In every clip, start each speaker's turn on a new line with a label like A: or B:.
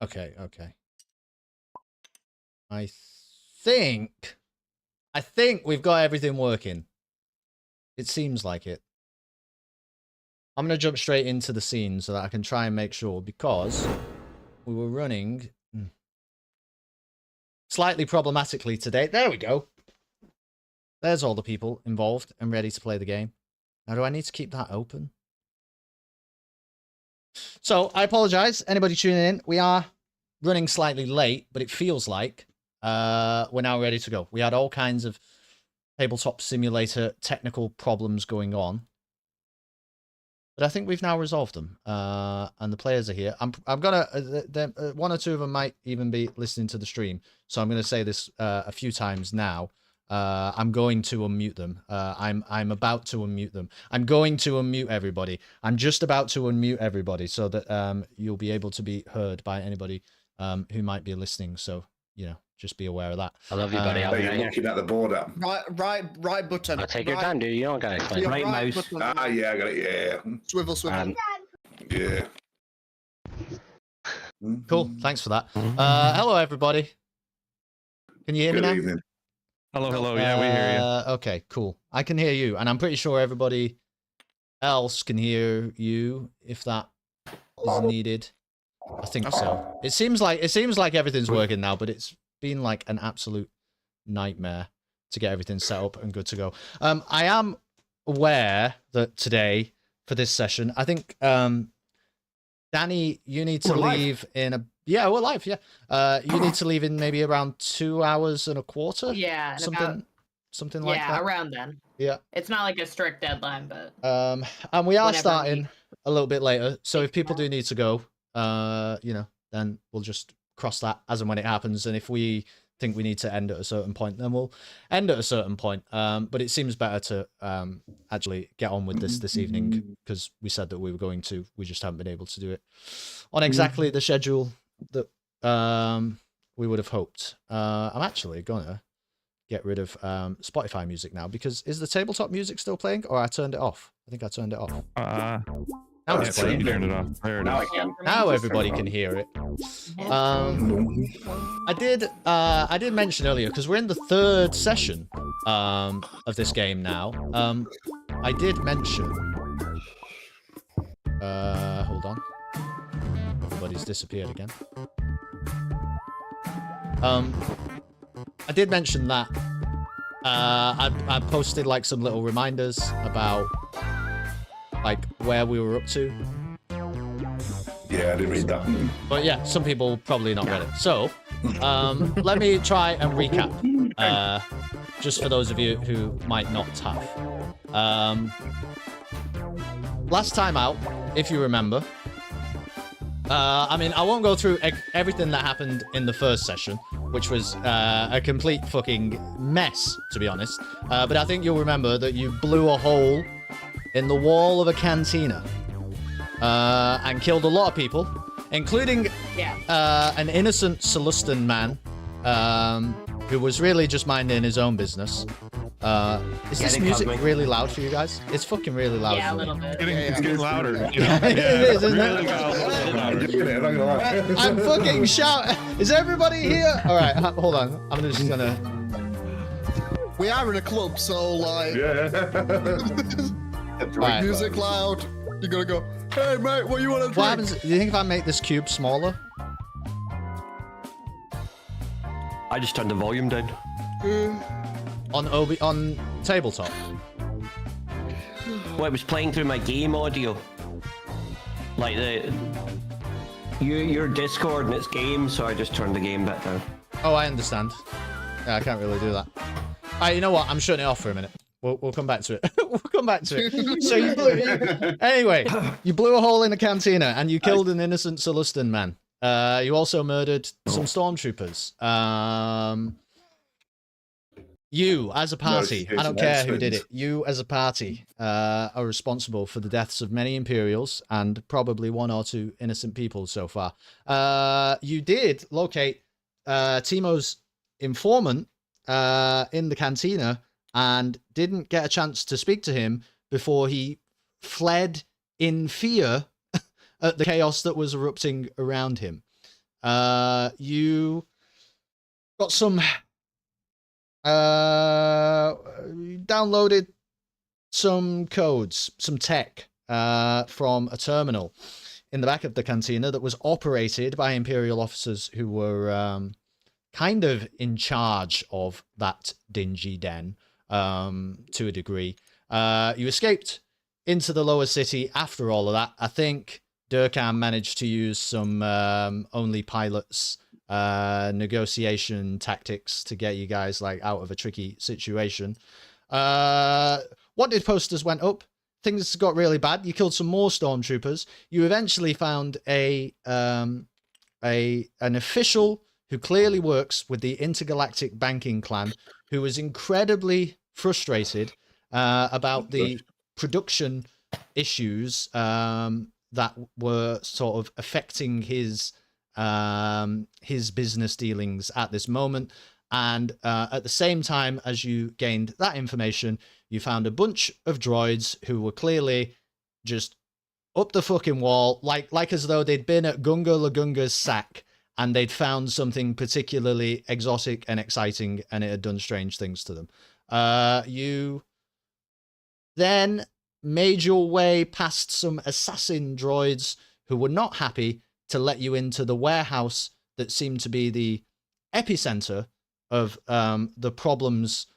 A: Okay, okay. I think we've got everything working. It seems like it. I'm going to jump straight into the scene so that I can try and make sure, because we were running slightly problematically today. There we go. There's all the people involved and ready to play the game. Now, do I need to keep that open? So, I apologize, anybody tuning in. We are running slightly late, but it feels like we're now ready to go. We had all kinds of tabletop simulator technical problems going on, but I think we've now resolved them, and the players are here. I'm gonna one or two of them might even be listening to the stream, so I'm gonna say this a few times now. I'm going to unmute them. I'm about to unmute them. I'm going to unmute everybody. I'm just about to unmute everybody so that you'll be able to be heard by anybody who might be listening. So, you know, just be aware of that.
B: I love you, buddy. I'll be
C: You're looking at the board up.
D: Right button.
B: I'll take your time, dude. You don't gotta explain.
D: Right
B: Right mouse.
D: button.
C: Ah, yeah, I got it. Yeah.
D: Swivel.
C: Yeah.
A: Cool. Thanks for that. Hello, everybody. Can you hear me
C: Good
A: now?
C: evening.
E: Hello. Yeah, we hear you.
A: Okay, cool. I can hear you, and I'm pretty sure everybody else can hear you if that is needed. I think so. It seems like everything's working now, but it's been like an absolute nightmare to get everything set up and good to go. I am aware that today for this session, I think Danny, you need to leave in a we're live, yeah. You need to leave in maybe around 2 hours and a quarter.
F: Yeah,
A: something like that.
F: Yeah, around then.
A: Yeah.
F: It's not like a strict deadline, but
A: and we are
F: whenever
A: starting a little bit later, so if people do need to go, you know, then we'll just cross that as and when it happens, and if we think we need to end at a certain point, then we'll end at a certain point. But it seems better to actually get on with this evening, because we said that we were going to. We just haven't been able to do it on exactly the schedule that we would have hoped. I'm actually gonna get rid of Spotify music now, because is the tabletop music still playing, or I turned it off? I think I turned it off. Now it's playing.
E: You turned it off. There it is.
A: Now everybody can hear it. I did mention earlier, because we're in the third session of this game now. I did mention. Hold on. Everybody's disappeared again. I did mention that I posted like some little reminders about like where we were up to.
C: Yeah, I didn't read that.
A: But yeah, some people probably not read it. So let me try and recap, just for those of you who might not have. Last time out, if you remember, I mean, I won't go through everything that happened in the first session, which was a complete fucking mess, to be honest. But I think you'll remember that you blew a hole in the wall of a cantina and killed a lot of people, including an innocent Celestin man who was really just minding his own business. Is this music really loud for you guys? It's fucking really loud.
F: Yeah,
A: for
F: a little
A: me.
F: bit.
E: It's getting louder.
A: It is, isn't
E: really
A: it? I'm fucking shouting. Is everybody here? All right, hold on. I'm just gonna.
D: We are in a club, so like.
A: Right.
D: Music loud. You're gonna go, hey mate, what you want to drink?
A: What happens? Do you think if I make this cube smaller?
B: I just turned the volume down.
A: On tabletop.
B: Well, it was playing through my game audio. Like your Discord and its game, so I just turned the game bit down.
A: Oh, I understand. Yeah, I can't really do that. Alright, you know what? I'm shutting it off for a minute. We'll come back to it. We'll come back to it. So anyway, you blew a hole in a cantina and you killed an innocent Celestin man. You also murdered some stormtroopers. You, as a party, I don't care who did it, you, as a party, are responsible for the deaths of many Imperials and probably 1 or 2 innocent people so far. You did locate Timo's informant in the cantina and didn't get a chance to speak to him before he fled in fear at the chaos that was erupting around him. You got some downloaded some codes, some tech from a terminal in the back of the cantina that was operated by Imperial officers who were kind of in charge of that dingy den to a degree. You escaped into the lower city after all of that. I think Dir'kan managed to use some only pilots negotiation tactics to get you guys like out of a tricky situation. Wanted posters went up. Things got really bad. You killed some more stormtroopers. You eventually found an official who clearly works with the Intergalactic Banking Clan, who was incredibly frustrated about the production issues that were sort of affecting his business dealings at this moment. And at the same time as you gained that information, you found a bunch of droids who were clearly just up the fucking wall, like as though they'd been at Gunga LaGunga's sack and they'd found something particularly exotic and exciting and it had done strange things to them. You then made your way past some assassin droids who were not happy to let you into the warehouse that seemed to be the epicenter of the problems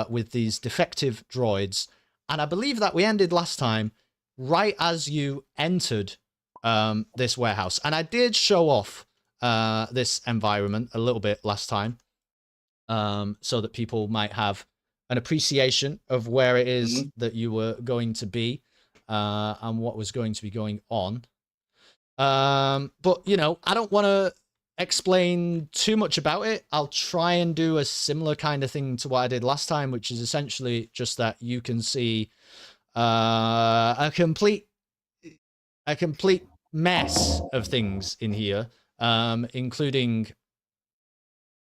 A: with these defective droids. And I believe that we ended last time right as you entered this warehouse. And I did show off this environment a little bit last time so that people might have an appreciation of where it is that you were going to be and what was going to be going on. But, you know, I don't want to explain too much about it. I'll try and do a similar kind of thing to what I did last time, which is essentially just that you can see a complete mess of things in here, including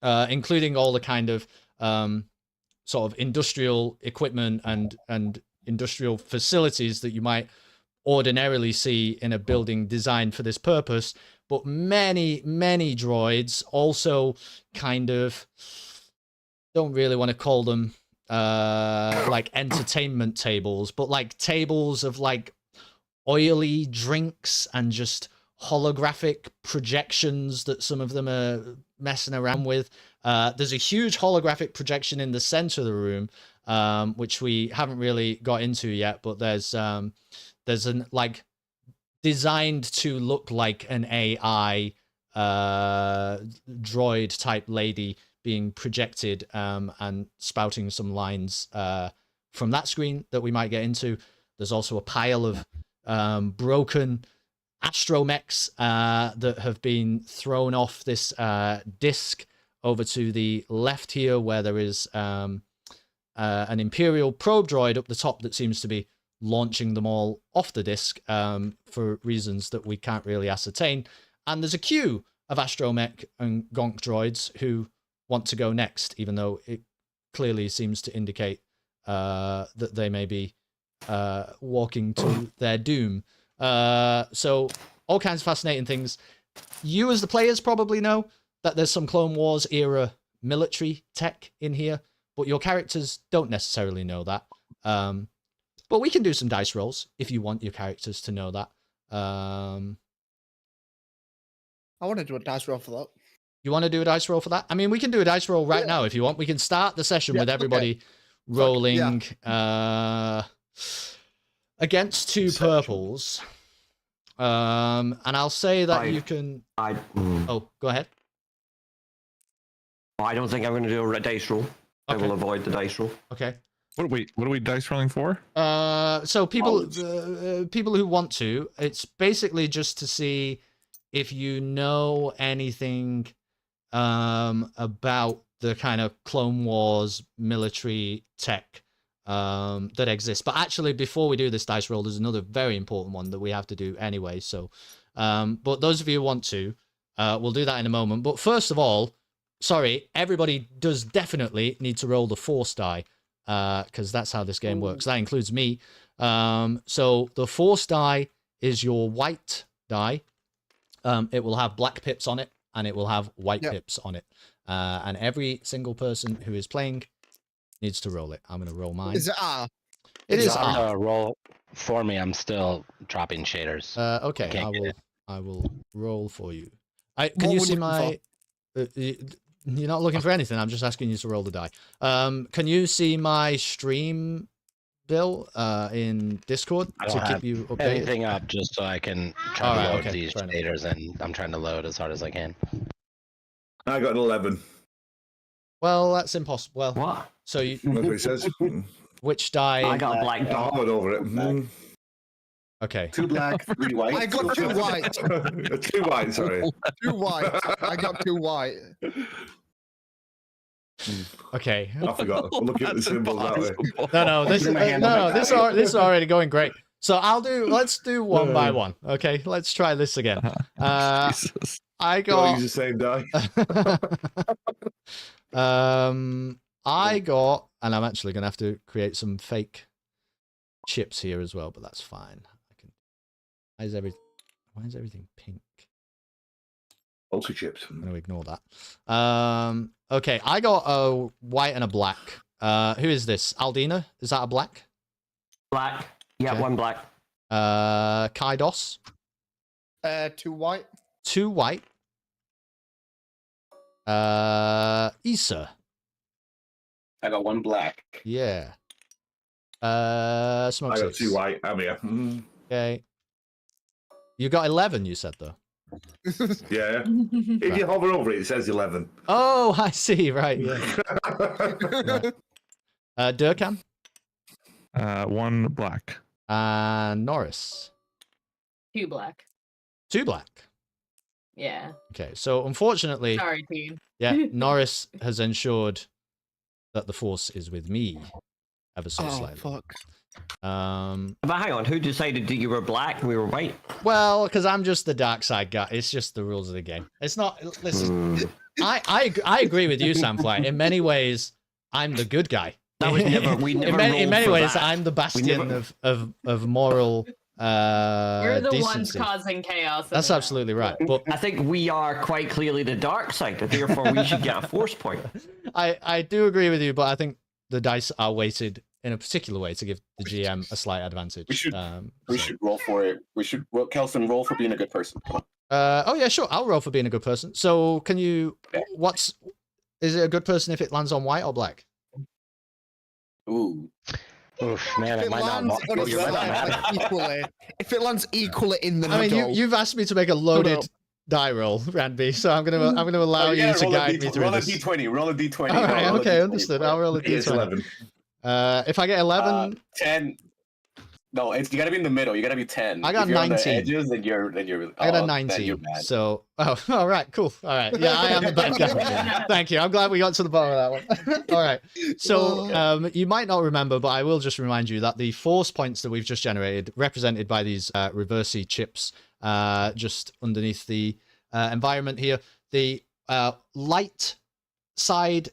A: all the kind of sort of industrial equipment and industrial facilities that you might ordinarily see in a building designed for this purpose, but many droids also kind of, don't really want to call them like entertainment tables, but like tables of like oily drinks and just holographic projections that some of them are messing around with. There's a huge holographic projection in the center of the room, which we haven't really got into yet, but there's an like designed to look like an AI droid type lady being projected and spouting some lines from that screen that we might get into. There's also a pile of broken astromechs that have been thrown off this disc over to the left here, where there is an Imperial probe droid up the top that seems to be launching them all off the disc for reasons that we can't really ascertain. And there's a queue of astromech and gonk droids who want to go next, even though it clearly seems to indicate that they may be walking to their doom. So all kinds of fascinating things. You as the players probably know that there's some Clone Wars era military tech in here, but your characters don't necessarily know that. But we can do some dice rolls if you want your characters to know that.
D: I want to do a dice roll for that.
A: You want to do a dice roll for that? I mean, we can do a dice roll right now if you want. We can start the session with everybody rolling against two purples. And I'll say that you can... Oh, go ahead.
B: I don't think I'm going to do a dice roll. I will avoid the dice roll.
A: Okay.
E: What are we dice rolling for?
A: So people who want to, it's basically just to see if you know anything about the kind of Clone Wars military tech that exists. But actually, before we do this dice roll, there's another very important one that we have to do anyway. So, but those of you who want to, we'll do that in a moment. But first of all, sorry, everybody does definitely need to roll the Force die. Because that's how this game works. That includes me. So the Force die is your white die. It will have black pips on it and it will have white
D: Yep.
A: pips on it. And every single person who is playing needs to roll it. I'm going to roll mine.
D: Is it R?
A: It is
G: I'm
A: R.
G: gonna roll for me. I'm still dropping shaders.
A: Okay,
G: can't get it.
A: I will roll for you. Can
D: What
A: you
D: we're
A: see
D: looking
A: my? You're not looking for anything. I'm just asking you to roll the die. Can you see my stream, Bill, in Discord
G: I
A: to
G: don't
A: keep
G: have
A: you updated?
G: anything up just so I can try
A: Alright,
G: to load
A: okay,
G: these
A: fair enough.
G: shaders, and I'm trying to load as hard as I can.
C: I got an 11.
A: Well, that's impossible. Well,
B: What?
A: so you,
C: That's what it says.
A: which die?
B: I got a black
C: I
B: dot.
C: hovered over it.
A: Okay.
H: 2 black, 3 white.
D: I got 2 white.
C: 2 white, sorry.
D: 2 white. I got 2 white.
A: Okay.
C: I forgot. Looking at the symbols that way.
A: No, this is
H: my hand on my
A: this is already going great. So let's do one by one. Okay, let's try this again.
E: Jesus.
A: I
C: Gotta
A: got
C: use the same die.
A: I got, and I'm actually gonna have to create some fake chips here as well, but that's fine. I can. Why is everything pink?
C: Ultra chips.
A: I'm gonna ignore that. Okay, I got a white and a black. Who is this? Aldina? Is that a black?
B: Black. Yeah,
A: Okay.
B: 1 black.
A: Kaidos?
D: 2 white.
A: 2 white. Issa?
H: I got 1 black.
A: Yeah.
C: I got
A: Smokciggs.
C: 2 white. I'm here.
A: Okay. You got 11, you said, though.
C: Yeah. If you hover over it, it says 11.
A: Oh, I see. Right, yeah. Dir'kan?
E: 1 black.
A: And Norris?
F: 2 black.
A: 2 black.
F: Yeah.
A: Okay, so unfortunately,
F: Sorry, team.
A: yeah, Norris has ensured that the force is with me ever so
D: Oh,
A: slightly.
D: fuck.
B: But hang on, who decided that you were black and we were white?
A: Well, because I'm just the dark side guy. It's just the rules of the game. It's not. Listen, I agree with you, Samfly. In many ways, I'm the good guy.
B: That was never. We never.
A: in many
B: rolled for
A: ways,
B: that.
A: I'm the bastion
B: never-
A: of moral
F: You're the ones
A: decency.
F: causing chaos. in
A: That's
F: the
A: absolutely right. But
B: I think we are quite clearly the dark side, and therefore we should get a force point.
A: I do agree with you, but I think the dice are weighted in a particular way to give the GM a slight advantage.
H: We should-
A: so-
H: We should roll for it. We should, Kelson, roll for being a good person. Come on.
A: Oh yeah, sure. I'll roll for being a good person. So can you?
H: Yeah.
A: Is it a good person if it lands on white or black?
H: Ooh.
G: Oof, man,
D: If
G: it
D: it
G: might not.
D: lands on its
G: You're right on
D: side,
G: that.
D: like, equally, if it lands equally in the
A: I mean,
D: middle,
A: you've asked me to make a loaded die roll, Ranby, so I'm gonna allow you to guide me through
H: roll
A: this.
H: a d20. Roll a d20.
A: All right,
H: roll a
A: okay,
H: D20.
A: understood. I'll roll a
C: It's
A: d20.
C: 11.
A: If I get 11,
H: 10. No, you gotta be in the middle. You gotta be 10.
A: I got
H: If you're on the
A: 19.
H: edges, then you're.
A: I got a
H: then
A: 19.
H: you're bad.
A: So, all right, cool. All right, yeah, I am the bad guy. Thank you. I'm glad we got to the bottom of that one. All right. So, you might not remember, but I will just remind you that the force points that we've just generated, represented by these reversey chips, just underneath the environment here, the light side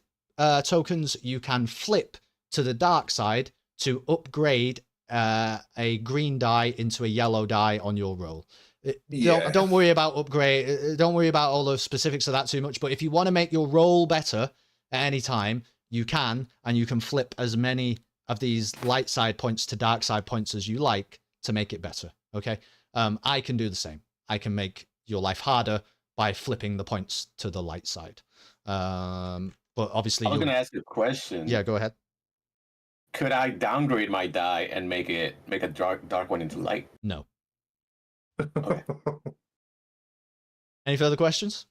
A: tokens you can flip to the dark side to upgrade a green die into a yellow die on your roll.
C: Yeah.
A: Don't worry about upgrade. Don't worry about all the specifics of that too much. But if you want to make your roll better at any time, you can, and you can flip as many of these light side points to dark side points as you like to make it better. Okay. I can do the same. I can make your life harder by flipping the points to the light side. But obviously,
H: I was
A: you'll-
H: gonna ask you a question.
A: yeah, go ahead.
H: Could I downgrade my die and make a dark one into light?
A: No.
H: Okay.
A: Any further questions?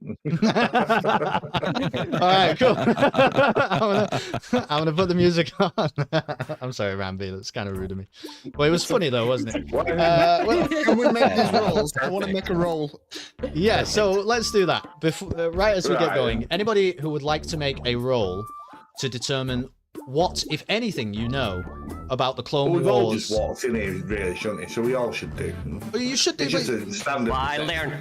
A: All right, cool. I'm gonna put the music on. I'm sorry, Ramby. That's kind of rude of me. Well, it was funny though, wasn't it? Well,
D: can we make these rolls? I want to make a roll.
A: yeah. So let's do that. Before, right as we get
C: Right.
A: going, anybody who would like to make a roll to determine what, if anything, you know about the Clone
C: Well, we've all
A: Wars.
C: just walked in here, really, shouldn't we? So we all should do.
A: Well, you should do.
C: It's just a standard.
B: Well,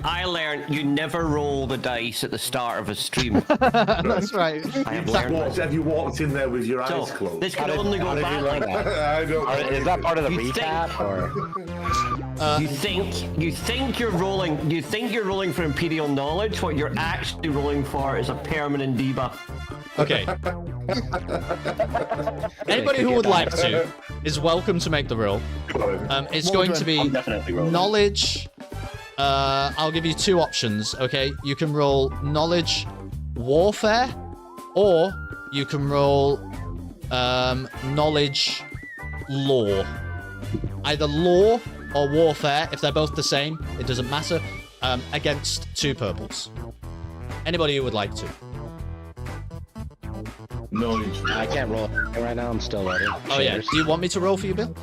B: I learned you never roll the dice at the start of a stream.
A: That's right.
B: I have learned that.
C: Have you walked in there with your eyes
B: So,
C: closed?
B: this can only go
G: How did you
B: back
G: learn
B: like that.
G: that?
C: I don't know.
G: Is that part of the
B: You think-
G: recap or?
B: You think you're rolling for Imperial knowledge. What you're actually rolling for is a permanent debuff.
A: Okay. Anybody who would like to is welcome to make the roll. It's going to be
H: I'm definitely rolling.
A: knowledge. I'll give you 2 options. Okay, you can roll knowledge warfare, or you can roll knowledge law. Either law or warfare, if they're both the same, it doesn't matter. Against 2 purples. Anybody who would like to.
C: Knowledge.
G: I can't roll right now. I'm still loading.
A: Oh yeah.
G: Shaders.
A: Do you want me to roll for you, Bill?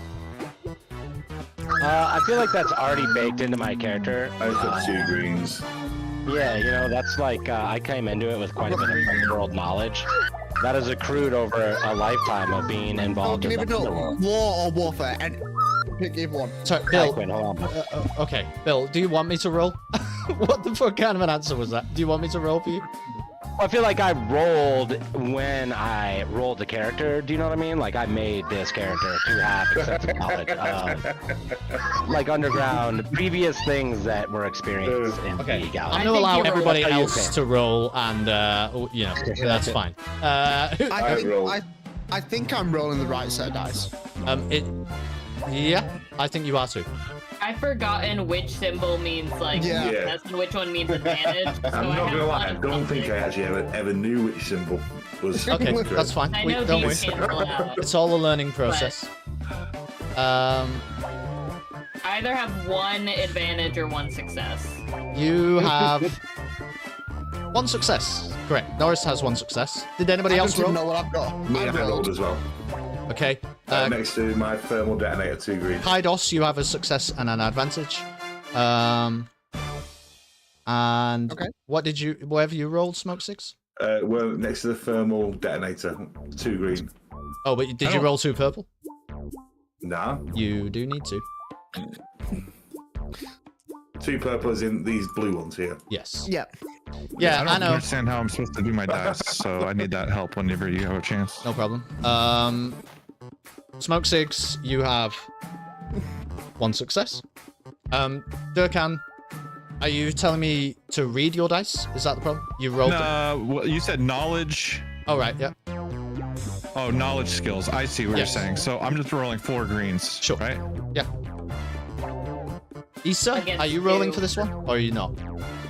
G: I feel like that's already baked into my character.
C: I've got 2 greens.
G: Yeah, you know, that's like, I came into it with quite a bit of world knowledge. That has accrued over a lifetime of being
D: Oh,
G: involved
D: can
G: in
D: you
G: the
D: even know
G: underworld.
D: war or warfare? And pick either one.
A: Sorry,
G: I
A: Bill.
G: quit, hold on.
A: Okay, Bill, do you want me to roll? What the fuck kind of an answer was that? Do you want me to roll for you?
G: I feel like I rolled when I rolled the character. Do you know what I mean? Like I made this character to have extensive knowledge of, like underground previous things that were experienced in
A: Okay,
G: the
A: I'm
G: galaxy.
A: gonna allow
F: you're
A: everybody
G: right.
A: else
G: Okay.
A: to roll, and you know that's fine.
D: I think I'm rolling the right set of dice.
A: Yeah, I think you are too.
F: I've forgotten which symbol means like
D: Yeah.
F: success and which one means advantage. So
C: I'm
F: I
C: not
F: have
C: gonna
F: a
C: lie,
F: lot
C: I
F: of
C: don't think I
F: conflict.
C: actually ever knew which symbol was.
A: Okay, that's fine.
F: I know
A: Don't worry.
F: these cancel out.
A: It's all a learning process.
F: I either have 1 advantage or 1 success.
A: You have 1 success. Correct. Norris has 1 success. Did anybody
D: I
A: else
D: don't even
A: roll?
D: know what I've got.
C: Me,
D: I
C: I rolled as well.
A: Okay.
C: Next to my thermal detonator, 2 greens.
A: Kaidos, you have a success and an advantage. And
D: Okay.
A: whatever you rolled, Smokciggs?
C: Well, next to the thermal detonator, 2 green.
A: Oh, but did you roll 2 purple?
C: Nah,
A: You do need to.
C: 2 purple is in these blue ones here.
A: Yes.
D: Yeah.
A: Yeah,
E: I don't
A: I know.
E: understand how I'm supposed to do my dice, so I need that help whenever you have a chance.
A: No problem. Smokciggs, you have 1 success. Dir'kan, are you telling me to read your dice? Is that the problem? You rolled them.
E: Well, you said knowledge.
A: Oh, right, yeah.
E: Oh, knowledge skills. I see what
A: Yes.
E: you're saying. So I'm just rolling 4 greens.
A: Sure.
E: Right?
A: Yeah. Issa,
F: Against
A: are you rolling
F: you.
A: for this one? Or are you not?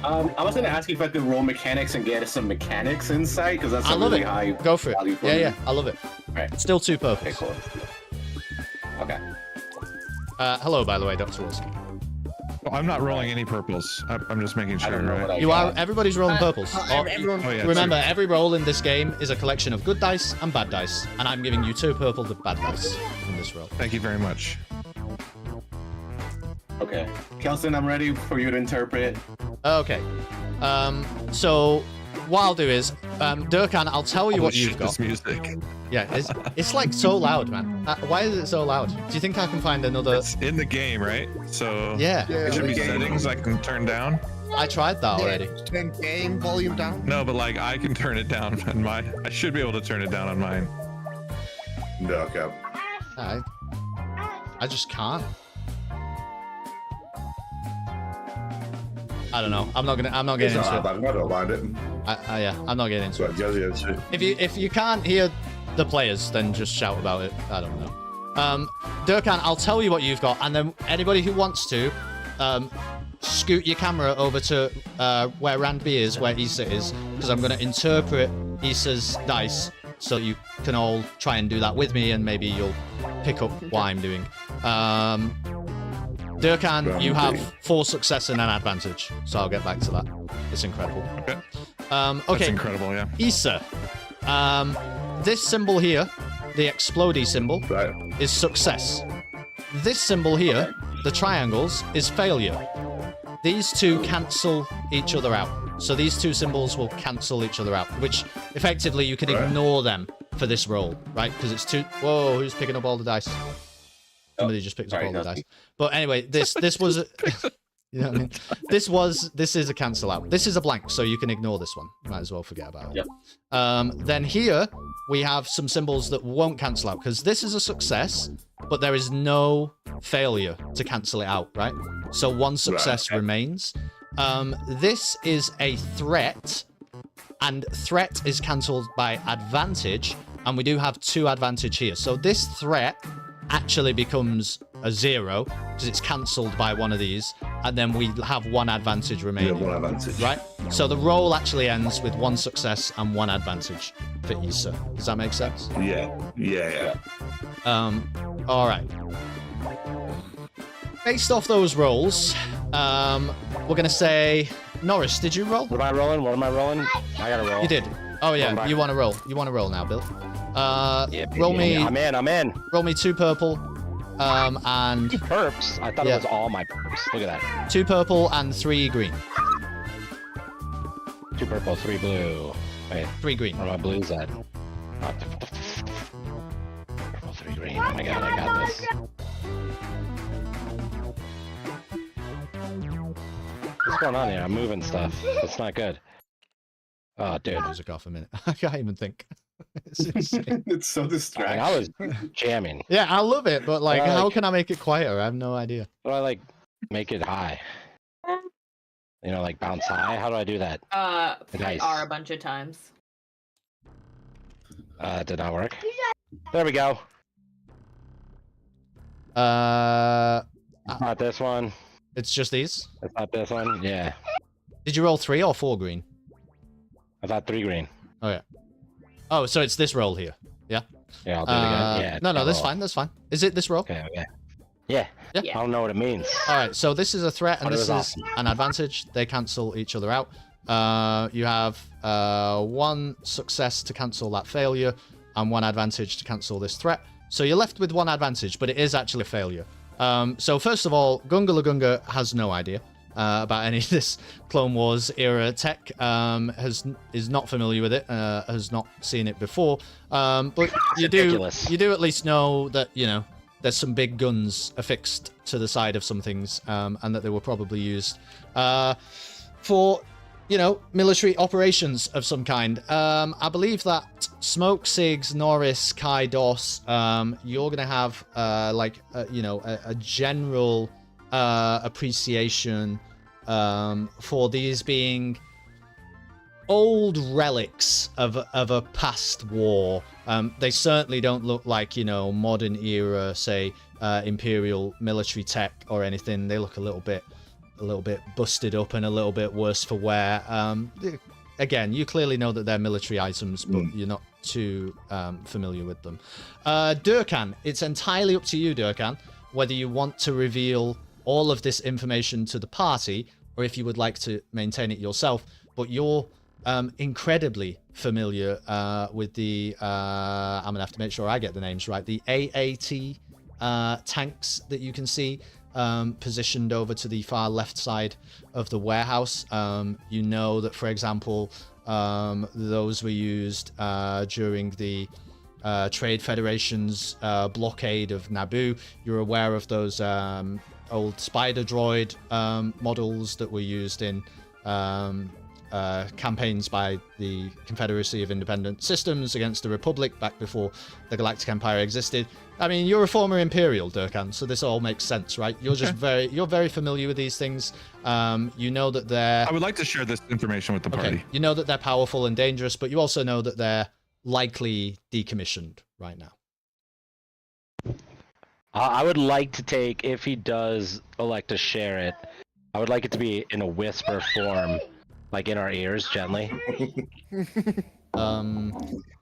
H: I was gonna ask you if I could roll mechanics and get some mechanics insight, because that's
A: I
H: a
A: love
H: really
A: it.
H: high
A: Go for it.
H: value for
A: Yeah,
H: me.
A: yeah, I love it.
H: Right.
A: Still 2 purples.
H: Okay, cool. Okay.
A: Hello, by the way, Dr. Wilson.
E: Well, I'm not rolling any purples. I'm just making
H: I
E: sure,
H: don't know
E: right?
H: what I
A: You are.
H: got.
A: Everybody's rolling purples.
D: Everyone.
E: Oh, yeah,
A: Remember, every roll in this game is a collection of good dice and bad dice, and I'm giving you 2 purple to bad dice in this roll.
E: Thank you very much.
H: Okay. Kelson, I'm ready for you to interpret.
A: Okay. So what I'll do is, Dir'kan, I'll tell you what you've got.
E: This music.
A: Yeah, it's like so loud, man. Why is it so loud? Do you think I can find another?
E: It's in the game, right? So
A: Yeah,
E: it should be
C: Yeah.
E: settings I can turn down.
A: I tried that already.
D: Turn game volume down.
E: No, but like I can turn it down on mine. I should be able to turn it down on mine.
C: No, I can't.
A: I just can't. I don't know. I'm not
C: It's
A: getting
C: not
A: into
C: that
A: it.
C: bad. I don't mind it.
A: Yeah, I'm not getting into it.
C: But yeah,
A: If you can't hear the players, then just shout about it. I don't know. Dir'kan, I'll tell you what you've got, and then anybody who wants to, scoot your camera over to where Randby is, where Issa is, because I'm going to interpret Issa's dice so you can all try and do that with me, and maybe you'll pick up what I'm doing. Dir'kan, you have 4 success and an advantage, so I'll get back to that. It's incredible.
E: Okay.
A: Okay.
E: That's incredible, yeah.
A: Issa, this symbol here, the explodey symbol,
C: right.
A: is success. This symbol here, the triangles, is failure. These 2 cancel each other out. So these 2 symbols will cancel each other out, which effectively you can ignore them for this roll, right? Because it's 2. Whoa, who's picking up all the dice? Somebody just picked up
H: sorry,
A: all the
H: Dusty.
A: dice. But anyway, this was You know what I mean? This is a cancel out. This is a blank, so you can ignore this one. Might as well forget about it.
H: Yep.
A: Then here we have some symbols that won't cancel out because this is a success, but there is no failure to cancel it out, right? So one success remains. This is a threat, and threat is cancelled by advantage, and we do have 2 advantage here. So this threat actually becomes a 0 because it's cancelled by one of these, and then we have 1 advantage remaining.
C: Yeah, 1 advantage.
A: Right? So the roll actually ends with 1 success and 1 advantage for Issa. Does that make sense?
C: Yeah.
A: All right. Based off those rolls, we're gonna say, Norris, did you roll?
G: What am I rolling? What am I rolling? I gotta roll.
A: You did. Oh yeah, you want to roll. You want to roll now, Bill.
G: Yeah,
A: roll me.
G: I'm in.
A: Roll me 2 purple, and
G: 2 perps. I thought it was all my perps. Look at that.
A: 2 purple and 3 green.
G: 2 purple, 3 blue. Wait,
A: 3 green.
G: where are my blues at? Purple, 3 green. Oh my god, I got this. What's going on here? I'm moving stuff. That's not good. Oh, dude.
A: Music off a minute. I can't even think. It's insane.
H: It's so distracting.
G: I was jamming.
A: Yeah, I love it, but like, how can I make it quieter? I have no idea.
G: How do I like make it high? You know, like bounce high. How do I do that?
F: Press R a bunch of times.
G: Did not work. There we go. Not this one.
A: It's just these.
G: It's not this one. Yeah.
A: Did you roll 3 or 4 green?
G: I thought 3 green.
A: Oh yeah. Oh, so it's this roll here. Yeah.
G: Yeah, I'll do it again. Yeah.
A: No, that's
G: roll.
A: fine. That's fine. Is it this roll?
G: Okay. Yeah. I don't know what it means.
A: All right. So this is a threat, and
G: But it
A: this
G: was
A: is
G: awesome.
A: an advantage. They cancel each other out. You have 1 success to cancel that failure, and 1 advantage to cancel this threat. So you're left with 1 advantage, but it is actually a failure. So first of all, Gunga LaGunga has no idea about any of this Clone Wars era tech. Is not familiar with it. Has not seen it before. But you do at least know that there's some big guns affixed to the side of some things, and that they were probably used for military operations of some kind. I believe that Smokciggs, Norris, Kai Dos, you're gonna have a general appreciation for these being old relics of a past war. They certainly don't look like modern era, say, imperial military tech or anything. They look a little bit busted up and a little bit worse for wear. Again, you clearly know that they're military items, but you're not too familiar with them. Dir'kan, it's entirely up to you, Dir'kan, whether you want to reveal all of this information to the party or if you would like to maintain it yourself. But you're incredibly familiar with the, I'm going to have to make sure I get the names right, the AAT tanks that you can see positioned over to the far left side of the warehouse. You know that, for example, those were used during the Trade Federation's blockade of Naboo. You're aware of those old spider droid models that were used in campaigns by the Confederacy of Independent Systems against the Republic back before the Galactic Empire existed. I mean, you're a former Imperial, Dir'kan, so this all makes sense, right? You're just you're very familiar with these things. You know that they're...
E: I would like to share this information with the party.
A: You know that they're powerful and dangerous, but you also know that they're likely decommissioned right now.
G: I would like to take, if he does elect to share it, I would like it to be in a whisper form, like in our ears, gently.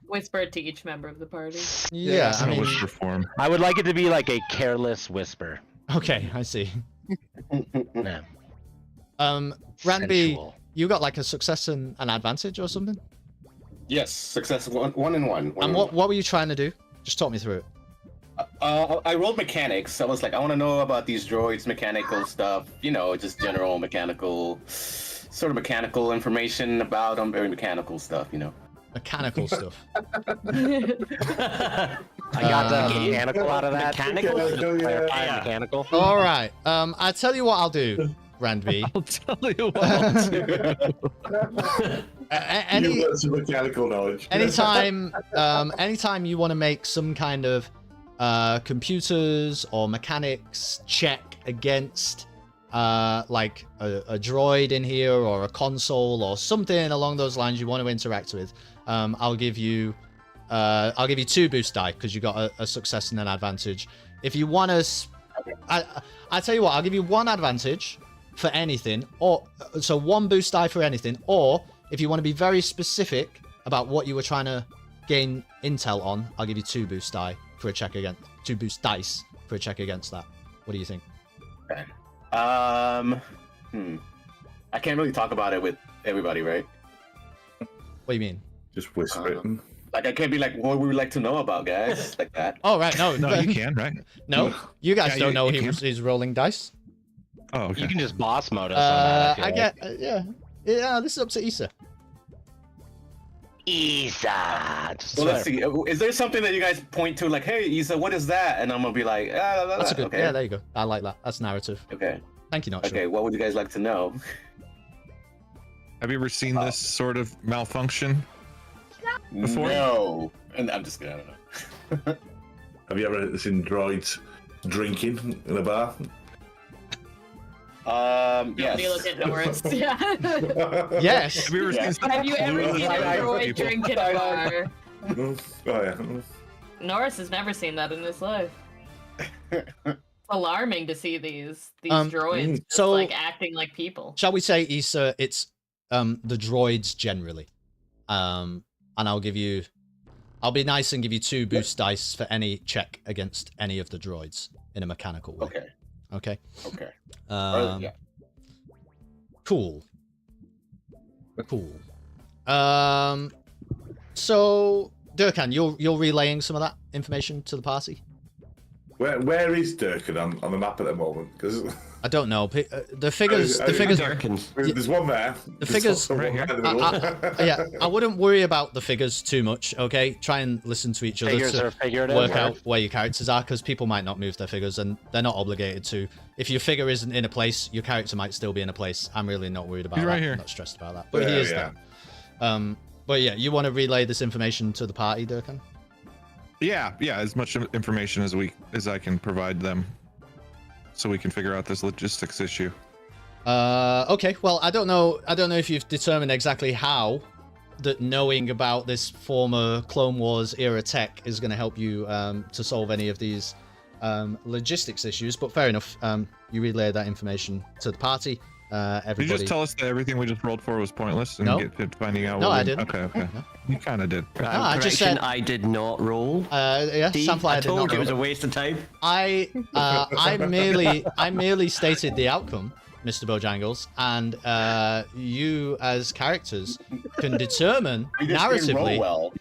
F: Whisper to each member of the party.
A: Yeah, I
E: In a
A: mean...
E: whisper form.
G: I would like it to be like a careless whisper.
A: Okay, I see.
G: Yeah.
A: Ranby,
G: Sensual.
A: you got like a success and an advantage or something?
H: Yes, success. One and one.
A: And what were you trying to do? Just talk me through it.
H: I rolled mechanics. I was like, I want to know about these droids, mechanical stuff. Just general mechanical information about them. Very mechanical stuff.
A: Mechanical stuff.
G: I got the mechanical out of that.
B: Mechanical?
G: Clarifying mechanical.
A: All right. I tell you what I'll do. Randby.
E: I'll tell you what.
C: You got some mechanical knowledge.
A: anytime you want to make some kind of computers or mechanics check against like a droid in here or a console or something along those lines you want to interact with, I'll give you 2 boost die because you got a success and an advantage. If you want to, I tell you what, I'll give you 1 advantage for anything, or so 1 boost die for anything, or if you want to be very specific about what you were trying to gain intel on, I'll give you 2 boost die for a check against 2 boost dice for a check against that. What do you think?
H: Okay. I can't really talk about it with everybody, right?
A: What do you mean?
C: Just whisper it.
H: Like I can't be like, what we would like to know about, guys, like that.
A: Oh right, no,
E: No, you can, right?
A: no, you guys
E: Yeah,
A: don't know
E: you can.
A: he's rolling dice.
E: Oh, okay.
G: You can just boss mode us on that.
A: I get, yeah. This is up to Issa.
G: Isa.
H: Well, let's see. Is there something that you guys point to, like, hey, Isa, what is that? And I'm gonna be like,
A: That's a good.
H: okay.
A: Yeah, there you go. I like that. That's narrative.
H: Okay.
A: Thank you, not
H: Okay. What would you guys like to know?
E: Have you ever seen this sort of malfunction before?
H: No. And I'm just kidding. I don't know.
C: Have you ever seen droids drinking in a bar?
H: Yes.
F: You look at Norris. Yeah.
A: Yes.
E: Have you ever
H: Yeah.
E: seen
F: Have you ever seen a droid
E: people?
F: drink in a bar?
C: Oh yeah.
F: Norris has never seen that in his life. It's alarming to see these droids just
A: so-
F: like acting like people.
A: Shall we say, Issa? It's the droids generally. And I'll be nice and give you 2 boost dice for any check against any of the droids in a mechanical way.
H: Okay.
A: Okay.
H: Okay.
A: Yeah. Cool. So Dir'kan, you're relaying some of that information to the party.
C: Where is Dir'kan on the map at the moment? Because
A: I don't know. The figures.
C: there's one there.
A: The figures.
C: There's one there in the middle.
A: Yeah, I wouldn't worry about the figures too much. Okay, try and listen to each other
G: Figures
A: to
G: are figured
A: work
G: out.
A: out where your characters are, because people might not move their figures and they're not obligated to. If your figure isn't in a place, your character might still be in a place. I'm really not worried about
E: He's
A: that.
E: right here.
A: I'm not stressed about that. But he
C: Yeah,
A: is
C: yeah.
A: there. But yeah, you want to relay this information to the party, Dir'kan?
E: Yeah, as much information as I can provide them, so we can figure out this logistics issue.
A: Okay. Well, I don't know if you've determined exactly how that knowing about this former Clone Wars era tech is going to help you to solve any of these logistics issues. But fair enough. You relay that information to the party.
E: Did
A: Everybody.
E: you just tell us that everything we just rolled for was pointless and
A: No.
E: get finding out?
A: No,
E: what
A: I
E: we-
A: didn't.
E: Okay.
A: No.
E: You kind of did.
A: I just said.
B: I did not roll.
A: Yeah,
B: See,
A: Samfly
B: I
A: did not
B: told you it
A: roll.
B: was a waste of time.
A: I merely stated the outcome, MrBeauJangles, and you as characters can determine
H: We just didn't roll
A: narratively
H: well.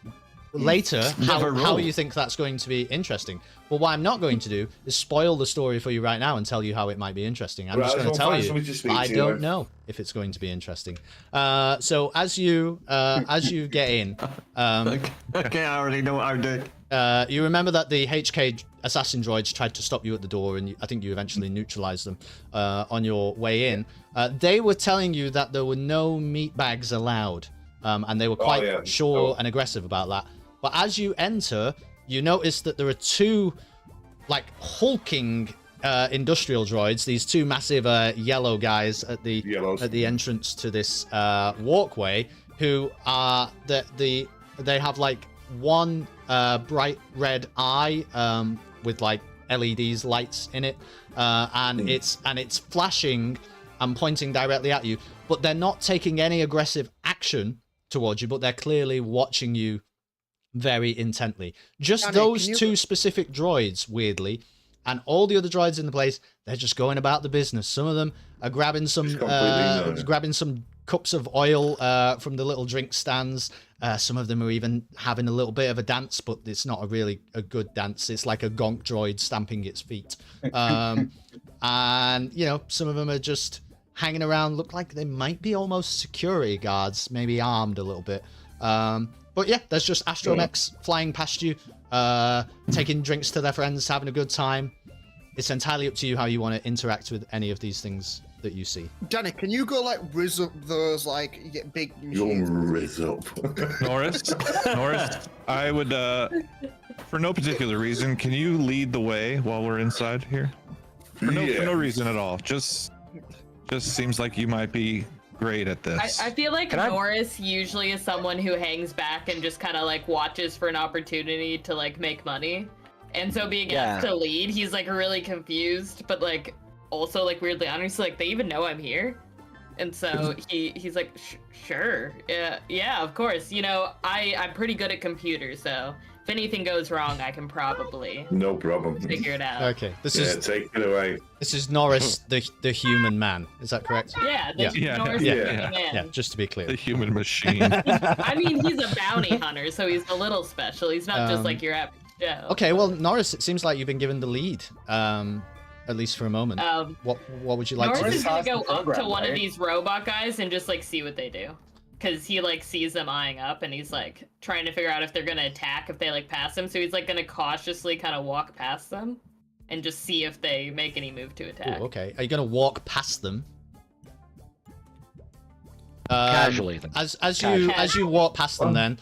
A: later how
B: Never roll.
A: you think that's going to be interesting. But what I'm not going to do is spoil the story for you right now and tell you how it might be interesting. I'm
C: Right,
A: just
C: I
A: going
C: just
A: to
C: wanna
A: tell
C: find somebody
A: you
C: to speak
A: I
C: to,
A: don't
C: then.
A: know if it's going to be interesting. So as you get in,
B: Okay, I already know what I'm doing.
A: you remember that the HK assassin droids tried to stop you at the door, and I think you eventually neutralized them on your way in. They were telling you that there were no meat bags allowed, and they were quite
C: yeah.
A: sure
C: Oh.
A: and aggressive about that. But as you enter, you notice that there are 2, like, hulking industrial droids, these 2 massive yellow guys at the
C: Yellows.
A: entrance to this walkway, who are they have like one bright red eye with like LEDs lights in it, and it's flashing and pointing directly at you, but they're not taking any aggressive action towards you, but they're clearly watching you very intently. Just
D: Danny,
A: those
D: can you-
A: 2 specific droids, weirdly, and all the other droids in the place, they're just going about the business. Some of them are grabbing some
C: Just completely ignoring it.
A: cups of oil from the little drink stands. Some of them are even having a little bit of a dance, but it's not a good dance. It's like a gonk droid stamping its feet. And some of them are just hanging around, look like they might be almost security guards, maybe armed a little bit. But yeah, there's just astromechs flying past you, taking drinks to their friends, having a good time. It's entirely up to you how you want to interact with any of these things that you see.
D: Danny, can you go like rizz up those like big
C: You'll
D: machines?
C: rizz up.
E: Norris, I would, for no particular reason, can you lead the way while we're inside here? For no reason at all. Just seems like you might be great at this.
F: I feel like Norris usually is someone who hangs back and just kind of like watches for an opportunity to like make money. And so being asked to lead, he's like really confused, but like also like weirdly honest, like they even know I'm here. And so he's like, sure, yeah, of course. You know, I'm pretty good at computers, so if anything goes wrong, I can probably
C: No problem.
F: figure it out.
A: Okay, this is
C: Take it away.
A: this is Norris, the human man. Is that correct?
F: Yeah,
A: Yeah.
F: Norris
C: Yeah.
F: is the
A: Yeah,
F: man.
A: just to be clear.
E: The human machine.
F: I mean, he's a bounty hunter, so he's a little special. He's not just like your average Joe.
A: Okay, well, Norris, it seems like you've been given the lead, at least for a moment. What would you like
F: Norris
A: to
F: is
A: do?
F: gonna go up to
H: program,
F: one of
H: right?
F: these robot guys and just like see what they do, because he like sees them eyeing up and he's like trying to figure out if they're gonna attack if they like pass him. So he's like gonna cautiously kind of walk past them and just see if they make any move to attack.
A: Ooh, okay, are you gonna walk past them?
G: Casually.
A: As you walk past them, then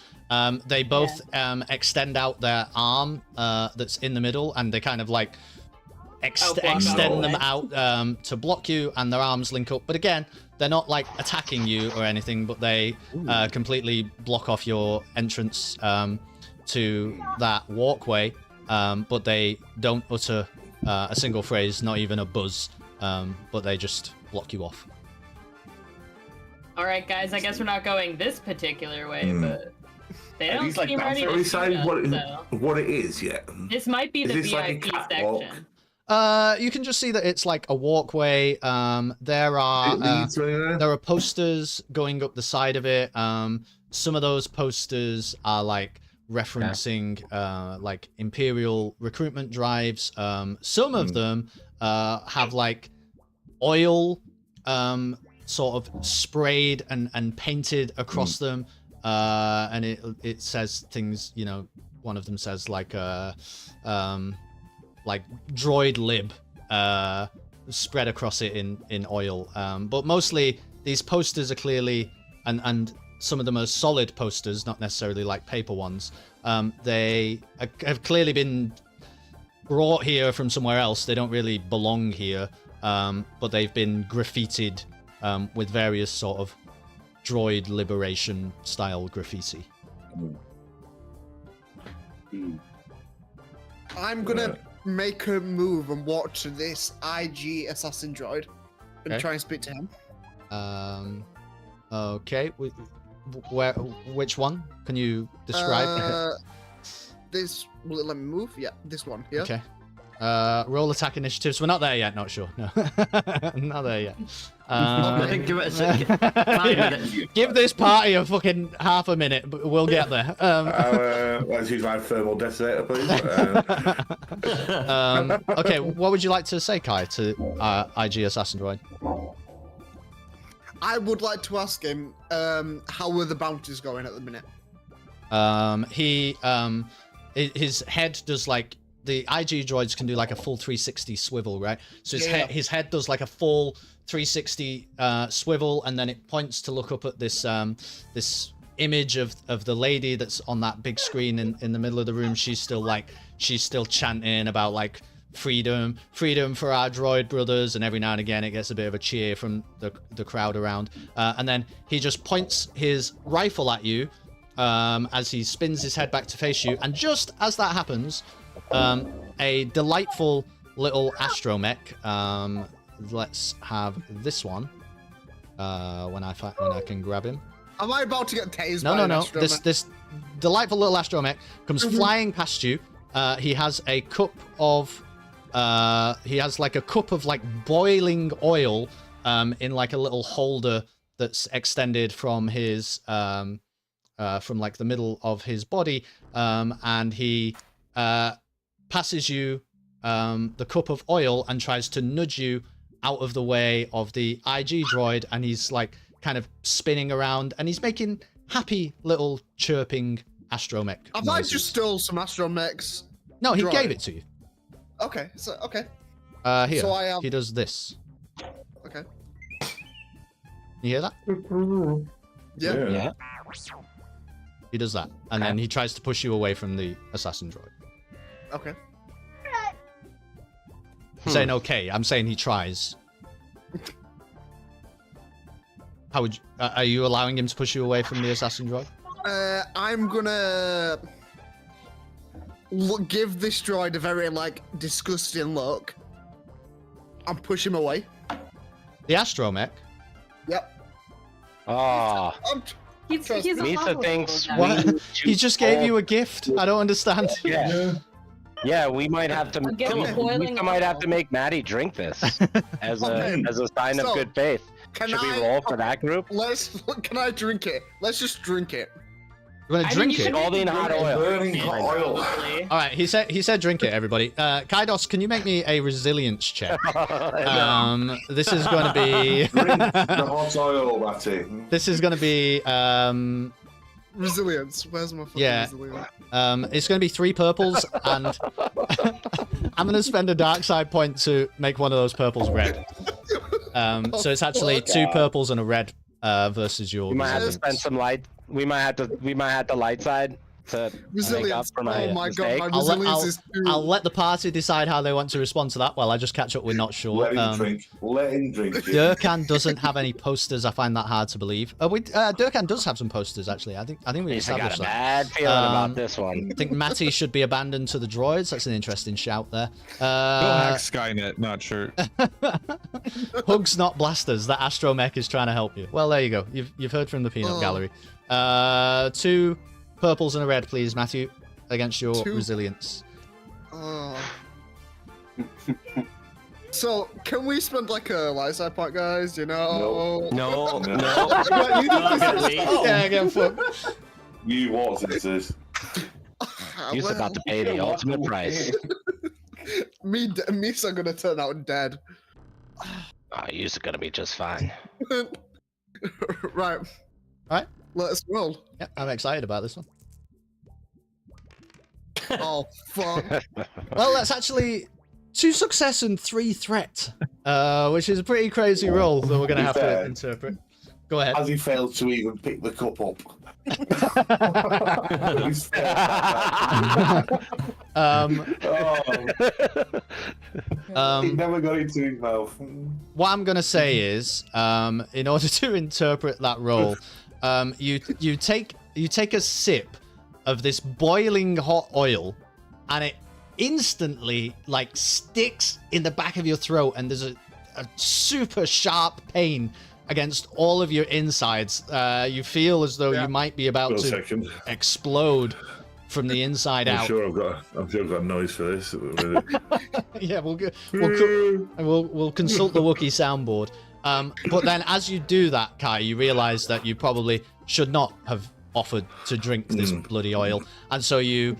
A: they both extend out their arm that's in the middle, and they kind of like extend them out to block you, and their arms link up. But again, they're not like attacking you or anything, but they completely block off your entrance to that walkway. But they don't utter a single phrase, not even a buzz. But they just block you off.
F: All right, guys. I guess we're not going this particular way, but they don't
H: these, like,
F: seem ready
C: Have
F: to
C: we
F: shoot
C: decided
F: us, so
C: what it is yet?
F: this might be
C: Is
F: the
C: this like a
F: VIP
C: catwalk?
F: section.
A: You can just see that it's like a walkway. There are
C: It leads to anywhere?
A: there are posters going up the side of it. Some of those posters are like referencing like Imperial recruitment drives. Some of them have like oil sort of sprayed and painted across them. And it says things, you know, one of them says like droid lib spread across it in oil. But mostly these posters are clearly, and some of them are solid posters, not necessarily like paper ones. They have clearly been brought here from somewhere else. They don't really belong here, but they've been graffitied with various sort of droid liberation style graffiti.
D: I'm gonna make a move and watch this IG assassin droid and
A: Okay.
D: try and speak to him.
A: Okay. Which one? Can you describe?
D: This will it let me move? Yeah, this one. Yeah.
A: Okay. Roll attack initiatives. We're not there yet. Not sure. No, not there yet.
B: I think give it a second. 5 minutes.
A: Give this party a fucking half a minute, but we'll get there.
C: Let's use my thermal detonator, please.
A: Okay, what would you like to say, Kai, to IG Assassin Droid?
D: I would like to ask him how are the bounties going at the minute?
A: His head does like, the IG droids can do like a full 360 swivel, right? So his head does like a full 360 swivel, and then it points to look up at this this image of the lady that's on that big screen in the middle of the room. She's still chanting about like freedom for our droid brothers, and every now and again it gets a bit of a cheer from the crowd around. And then he just points his rifle at you as he spins his head back to face you, and just as that happens, a delightful little astromech. Let's have this one. When I can grab him.
D: Am I about to get tased?
A: No,
D: by
A: no,
D: an
A: no.
D: astromech?
A: This delightful little astromech comes flying past you. He has a cup of. He has like a cup of like boiling oil in like a little holder that's extended from his from like the middle of his body, and he passes you the cup of oil and tries to nudge you out of the way of the IG droid, and he's like kind of spinning around, and he's making happy little chirping astromech
D: Have I
A: noises.
D: just stole some astromechs?
A: No, he
D: droid?
A: gave it to you.
D: Okay, so okay.
A: Here,
D: So I have-
A: he does this.
D: Okay.
A: You hear that?
D: Yeah.
G: Yeah.
A: He does that, and then he tries to push you away from the assassin droid.
D: Okay.
A: I'm saying okay. I'm saying he tries. How would you, are you allowing him to push you away from the assassin droid?
D: I'm gonna give this droid a very disgusting look and push him away.
A: The astromech.
D: Yep.
G: Oh,
F: He's a
G: Misa
F: lovely
G: thinks
F: little guy.
A: What? He just gave you a gift. I don't understand.
G: Yeah. Yeah, we might have to.
F: getting boiling
G: We might have
F: oil.
G: to make Maddie drink this as
D: Okay.
G: a sign of
D: So,
G: good faith.
D: Can
G: Should we
D: I
G: roll for that group?
D: Can I drink it? Let's just drink it.
A: You want
F: I
A: to
F: mean,
A: drink
F: you
A: it?
F: should
G: Scalding hot oil.
C: Burning hot oil.
F: Probably.
A: All right. He said drink it. Everybody. Kaidos, can you make me a resilience check? This is going to be.
C: Drink the hot oil, Matty.
A: This is going to be.
D: Resilience. Where's my fucking
A: Yeah.
D: resilience?
A: It's going to be 3 purples, and I'm going to spend a dark side point to make one of those purples red. So it's actually 2 purples and a red versus your.
G: We might have to
A: resilience.
G: spend some light. We might have to light side to make up
D: Resilience.
G: for my
D: Oh my
G: mistake.
D: god, my
A: I'll let,
D: resilience
A: I'll,
D: is too.
A: I'll let the party decide how they want to respond to that while I just catch up with Not Sure.
C: Let him drink. Let him drink. it.
A: Dir'kan doesn't have any posters. I find that hard to believe. Dir'kan does have some posters actually. I think we
G: I got
A: established
G: a
A: that.
G: bad feeling about
A: Um,
G: this one.
A: I think Matty should be abandoned to the droids. That's an interesting shout there.
E: Go hack Skynet, not sure.
A: Hugs, not blasters. That astromech is trying to help you. Well, there you go. You've heard from the peanut
D: Oh.
A: gallery. 2 purples and a red, please, Matthew, against your
D: 2.
A: resilience.
D: Oh. So, can we spend a light side point, guys? You know?
B: No,
C: No.
B: no.
D: You
B: Not gonna be.
A: Yeah, get fucked.
C: You what this is?
G: He's about to pay the ultimate price.
D: Me's are gonna turn out dead.
G: Oh, you're gonna be just fine.
D: Right.
A: Right.
D: Let's roll.
A: Yeah, I'm excited about this one.
D: Oh, fuck.
A: Well, that's actually 2 success and 3 threat, which is a pretty crazy roll that we're going to have to
C: Fair.
A: interpret. Go ahead.
C: Has he failed to even pick the cup up? He's failed. He never got into his mouth.
A: What I'm going to say is, in order to interpret that roll, you take a sip of this boiling hot oil, and it instantly sticks in the back of your throat, and there's a super sharp pain against all of your insides. You feel as though you might be about
C: Wait a
A: to
C: second.
A: explode from the inside
C: I'm
A: out.
C: sure I've got noise for this.
A: Yeah, we'll consult the Wookiee soundboard. But then as you do that, Kai, you realize that you probably should not have offered to drink this bloody oil. And so you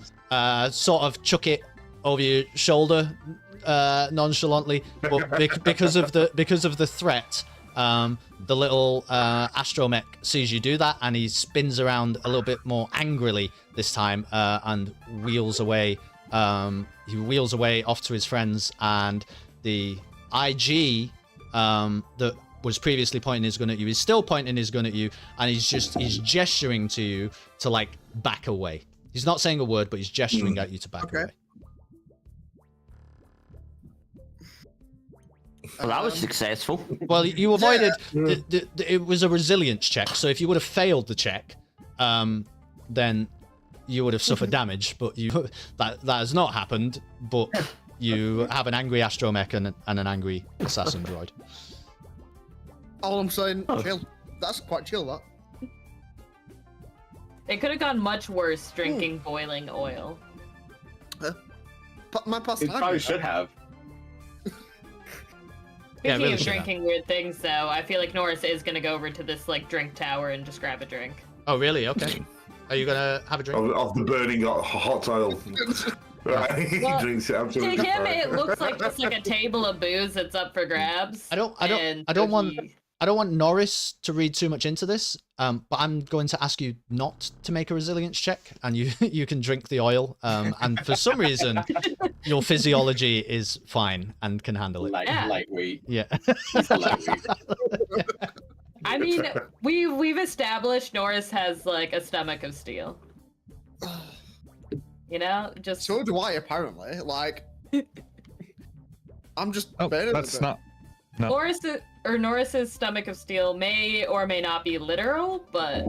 A: sort of chuck it over your shoulder nonchalantly. But because of the threat, the little astromech sees you do that, and he spins around a little bit more angrily this time and wheels away. He wheels away off to his friends, and the IG that was previously pointing his gun at you is still pointing his gun at you, and he's gesturing to you to back away. He's not saying a word, but he's gesturing at you to back away.
B: Well, that was successful.
A: Well, you avoided. It was a resilience check, so if you would have failed the check, then you would have suffered damage. But that has not happened. But you have an angry astromech and an angry assassin droid.
D: All I'm saying, chill. That's quite chill, that.
F: It could have gone much worse drinking boiling oil.
D: My past
H: He
D: time.
H: probably should have.
F: Speaking
A: really
F: of
A: should have.
F: drinking weird things, though, I feel like Norris is gonna go over to this drink tower and just grab a drink.
A: Oh, really? Okay. Are you gonna have a drink?
C: Of the burning hot oil. Right, he
F: Well,
C: drinks it
F: To
C: absolutely.
F: him,
C: fine.
F: it looks like just a table of booze that's up for grabs.
A: I don't
F: and
A: want
F: he-
A: I don't want Norris to read too much into this, but I'm going to ask you not to make a resilience check, and you can drink the oil. And for some reason, your physiology is fine and can handle it.
F: Yeah.
H: Lightweight.
A: Yeah.
H: He's a lightweight.
F: I mean, we've established Norris has like a stomach of steel. You know, just
D: So do I, apparently. Like, I'm just.
E: Oh,
D: better
E: that's
D: than
E: not. No.
F: Norris's stomach of steel may or may not be literal, but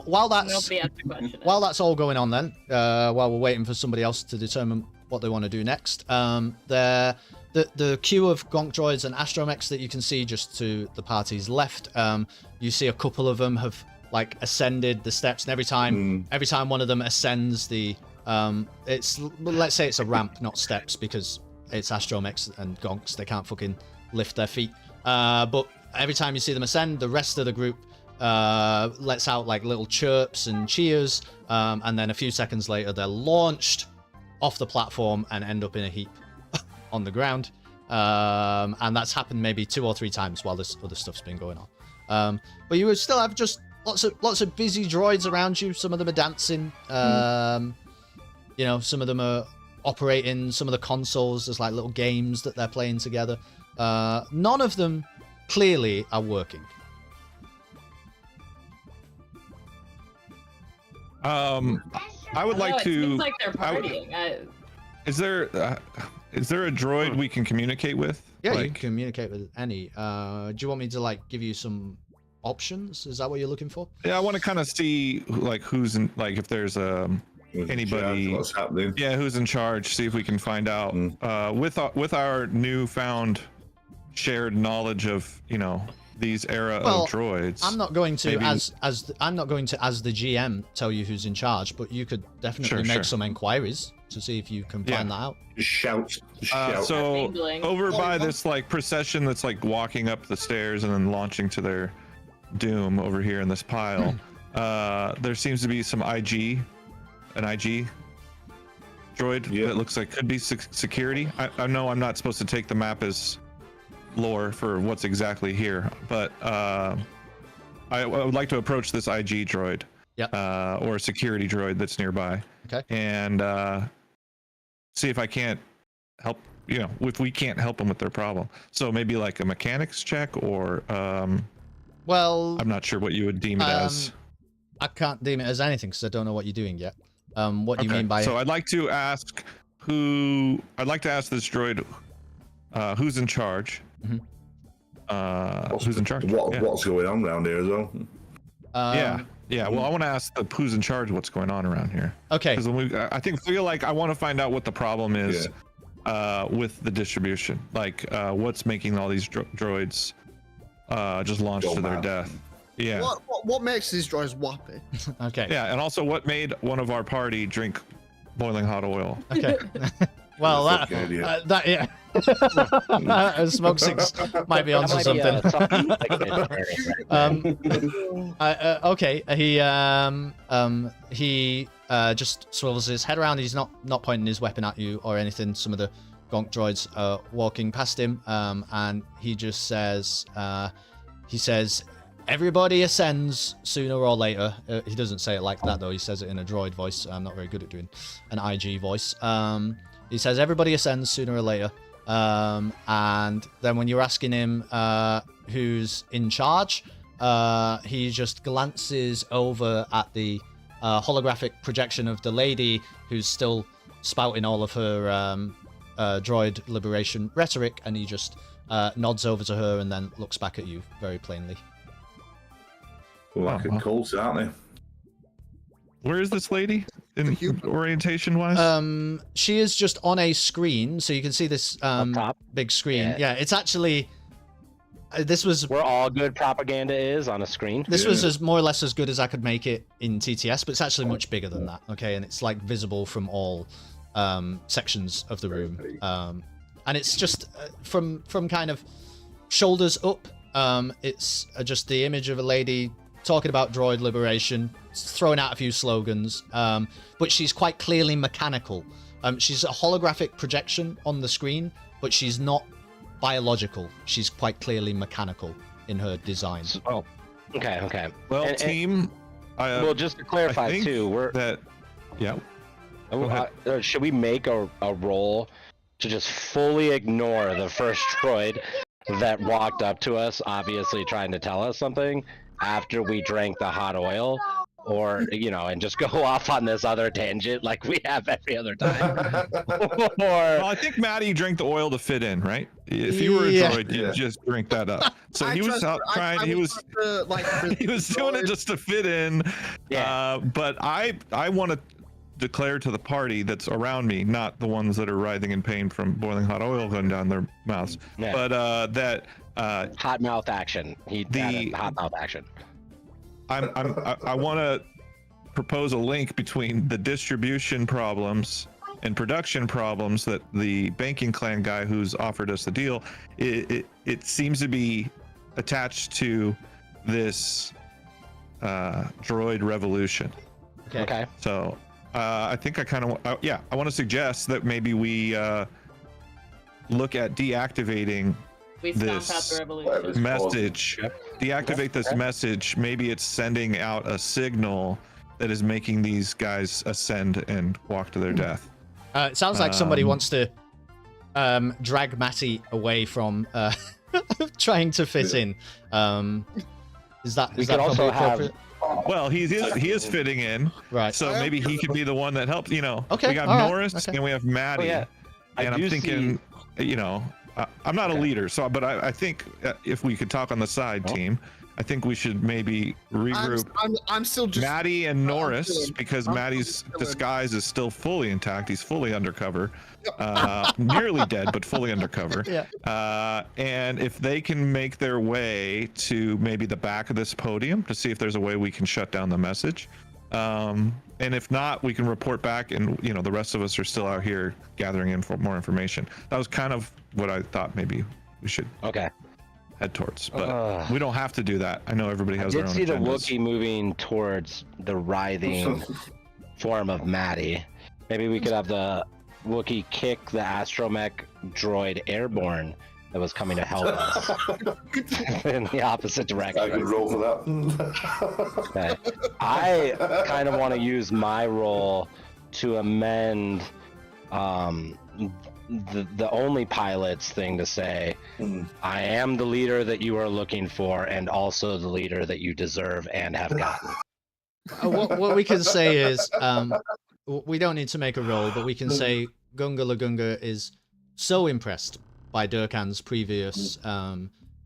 A: While that's
F: nobody has to question it.
A: while that's all going on, then while we're waiting for somebody else to determine what they want to do next, the queue of gonk droids and astromechs that you can see just to the party's left, you see a couple of them have like ascended the steps, and every time one of them ascends the let's say it's a ramp, not steps, because it's astromechs and gonks, they can't fucking lift their feet. But every time you see them ascend, the rest of the group lets out like little chirps and cheers, and then a few seconds later they're launched off the platform and end up in a heap on the ground. And that's happened maybe 2 or 3 times while this other stuff's been going on. But you would still have just lots of busy droids around you. Some of them are dancing. You know, some of them are operating some of the consoles. There's like little games that they're playing together. None of them clearly are working.
E: I would like
F: It
E: to.
F: seems like they're partying.
E: Is there a droid we can communicate with?
A: Yeah, you
E: Like,
A: can communicate with any. Do you want me to like give you some options? Is that what you're looking for?
E: yeah, I want to kind of see like who's in, like if there's anybody.
C: What's happening?
E: Yeah, who's in charge? See if we can find out. With our newfound shared knowledge of these era of droids.
A: I'm not going to
E: maybe-
A: as the GM tell you who's in charge, but you could definitely make some inquiries to see if you can find that out.
C: Just shout. Just shout.
E: So
F: Mingling.
E: over by this like procession that's like walking up the stairs and then launching to their doom over here in this pile, there seems to be an IG droid that looks like could be security. I know I'm not supposed to take the map as lore for what's exactly here, but I would like to approach this IG droid, or a security droid that's nearby, and see if I can't help. If we can't help them with their problem, so maybe like a mechanics check, or
A: well,
E: I'm not sure what you would deem it as.
A: I can't deem it as anything because I don't know what you're doing yet. What do you mean by?
E: So I'd like to ask this droid who's in charge. Who's in charge?
C: What's going on around here as well?
E: Yeah. Well, I want to ask who's in charge of what's going on around here.
A: Okay.
E: Because I want to find out what the problem is with the distribution. Like, what's making all these droids just launch to their death? Yeah.
D: What makes these droids whopping?
A: Okay.
E: Yeah, and also what made one of our party drink boiling hot oil?
A: Okay. Well, that yeah. Smokciggs might be onto something. Okay. He just swivels his head around. He's not pointing his weapon at you or anything. Some of the gonk droids are walking past him, and he just says, everybody ascends sooner or later. He doesn't say it like that though. He says it in a droid voice. I'm not very good at doing an IG voice. He says everybody ascends sooner or later. And then when you're asking him who's in charge, he just glances over at the holographic projection of the lady who's still spouting all of her droid liberation rhetoric, and he just nods over to her and then looks back at you very plainly.
C: Well, like a cult, aren't they?
E: Where is this lady in orientation wise?
A: She is just on a screen, so you can see this big screen. Yeah, it's actually this was
G: where all good propaganda is, on a screen.
A: This was more or less as good as I could make it in TTS, but it's actually much bigger than that. Okay, and it's like visible from all sections of the room, and it's just from kind of shoulders up. It's just the image of a lady talking about droid liberation, throwing out a few slogans, but she's quite clearly mechanical. She's a holographic projection on the screen, but she's not biological. She's quite clearly mechanical in her design.
G: Oh, okay.
E: Well, team.
G: Well, just to clarify too, should we make a roll to just fully ignore the first droid that walked up to us, obviously trying to tell us something after we drank the hot oil, or and just go off on this other tangent like we have every other time.
E: Well, I think Maddie drank the oil to fit in, right? If you were a droid, you'd just drink that up. So he was out trying. He was he was doing it just to fit in.
G: Yeah.
E: But I want to declare to the party that's around me, not the ones that are writhing in pain from boiling hot oil going down their mouths, but that
G: hot mouth action. Hot mouth action.
E: I want to propose a link between the distribution problems and production problems that the banking clan guy who's offered us the deal, it seems to be attached to this droid revolution.
G: Okay.
E: So I think I kind of I want to suggest that maybe we look at deactivating
F: We stomp out
E: this
F: the revolution.
E: message. Deactivate this message. Maybe it's sending out a signal that is making these guys ascend and walk to their death.
A: It sounds like somebody wants to drag Matty away from trying to fit in. Is that
G: We
A: is that
G: could also
A: probably appropriate?
E: Well, he is fitting in,
A: Right.
E: so maybe he could be the one that helps.
A: Okay,
E: we got
A: all right,
E: Norris
A: okay.
E: and we have Maddie.
G: yeah.
E: And I'm thinking, I'm not a leader, but I think if we could talk on the side team, I think we should maybe regroup
D: I'm still just
E: Maddie and Norris, because
D: I'm
E: Maddie's
D: chilling.
E: disguise is still fully intact. He's fully undercover, nearly dead, but fully undercover.
A: Yeah.
E: And if they can make their way to maybe the back of this podium to see if there's a way we can shut down the message. And if not, we can report back, and the rest of us are still out here gathering in for more information. That was kind of what I thought maybe we should head towards, but we don't have to do that. I know everybody has their own
G: I did see
E: agendas.
G: the Wookiee moving towards the writhing form of Maddie. Maybe we could have the Wookiee kick the astromech droid airborne that was coming to help us in the opposite direction.
C: I could roll for that.
G: Okay. I kind of want to use my role to amend the only pilot's thing to say, I am the leader that you are looking for, and also the leader that you deserve and have gotten.
A: What we can say is, we don't need to make a roll, but we can say Gunga LaGunga is so impressed by Dir'kan's previous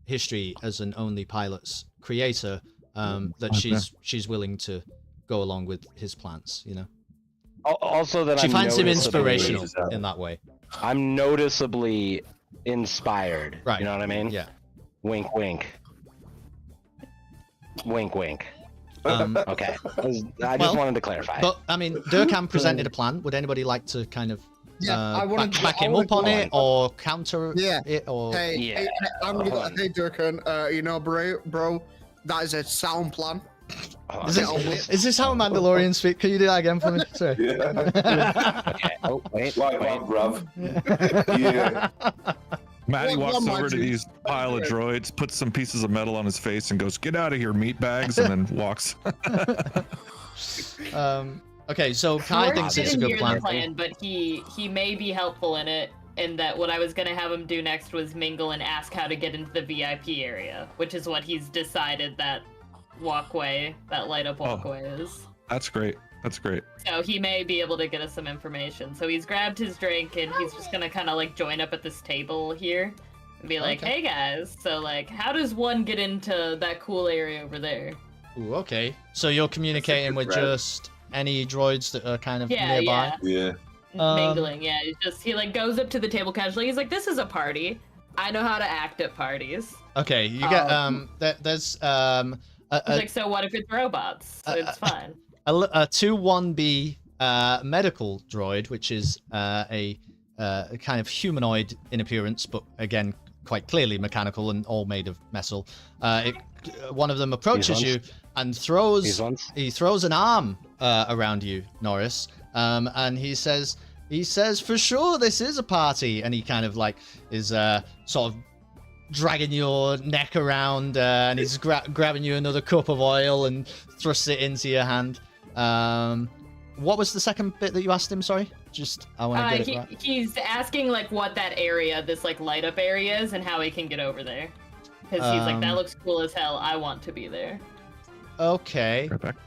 A: history as an only pilot's creator that she's willing to go along with his plans.
G: Also, that
A: She
G: I'm
A: finds him
G: noticeably-
A: inspirational in that way.
G: I'm noticeably inspired.
A: Right.
G: You know what I mean?
A: Yeah.
G: Wink, wink. Wink, wink. Okay. I just wanted to clarify.
A: But I mean, Dir'kan presented a plan. Would anybody like to kind of
D: I wanna
A: back him up on it, or counter it, or
D: Hey, I'm gonna go, hey Dir'kan, bro, that is a sound plan.
A: Is this how a Mandalorian speak? Can you do that again for me? Sorry.
G: Okay. Oh, wait.
C: Like that, bruv. Yeah.
E: Maddie
D: Well,
E: walks
D: well,
E: over to
D: Margie.
E: these pile of droids, puts some pieces of metal on his face, and goes, "Get out of here, meatbags!" and then walks.
A: Okay, so Kai
F: Norris
A: thinks it's a
F: didn't
A: good
F: hear
A: plan.
F: the plan, but he may be helpful in it. And that what I was gonna have him do next was mingle and ask how to get into the VIP area, which is what he's decided that walkway, that light up walkway is.
E: That's great. That's great.
F: So he may be able to get us some information. So he's grabbed his drink and he's just gonna kind of like join up at this table here and be like,
A: Okay.
F: "Hey guys, so like, how does one get into that cool area over there?"
A: Ooh, okay. So you're communicating with just any droids that are kind of nearby?
C: Yeah.
F: Mingling, yeah. He like goes up to the table casually. He's like, "This is a party. I know how to act at parties."
A: Okay, you get there's
F: He's like, "So what if it's robots? So it's fine."
A: a 2-1B medical droid, which is a kind of humanoid in appearance, but again quite clearly mechanical and all made of metal. One of them approaches you and throws an arm around you, Norris, and he says, "For sure, this is a party," and he kind of like is sort of dragging your neck around, and he's grabbing you another cup of oil and thrusts it into your hand. what was the second bit that you asked him? Sorry, just I want to get it right.
F: He's asking like what that area, this like light up area is, and how he can get over there. Because he's like, that looks cool as hell. I want to be there.
A: Okay.
E: Perfect.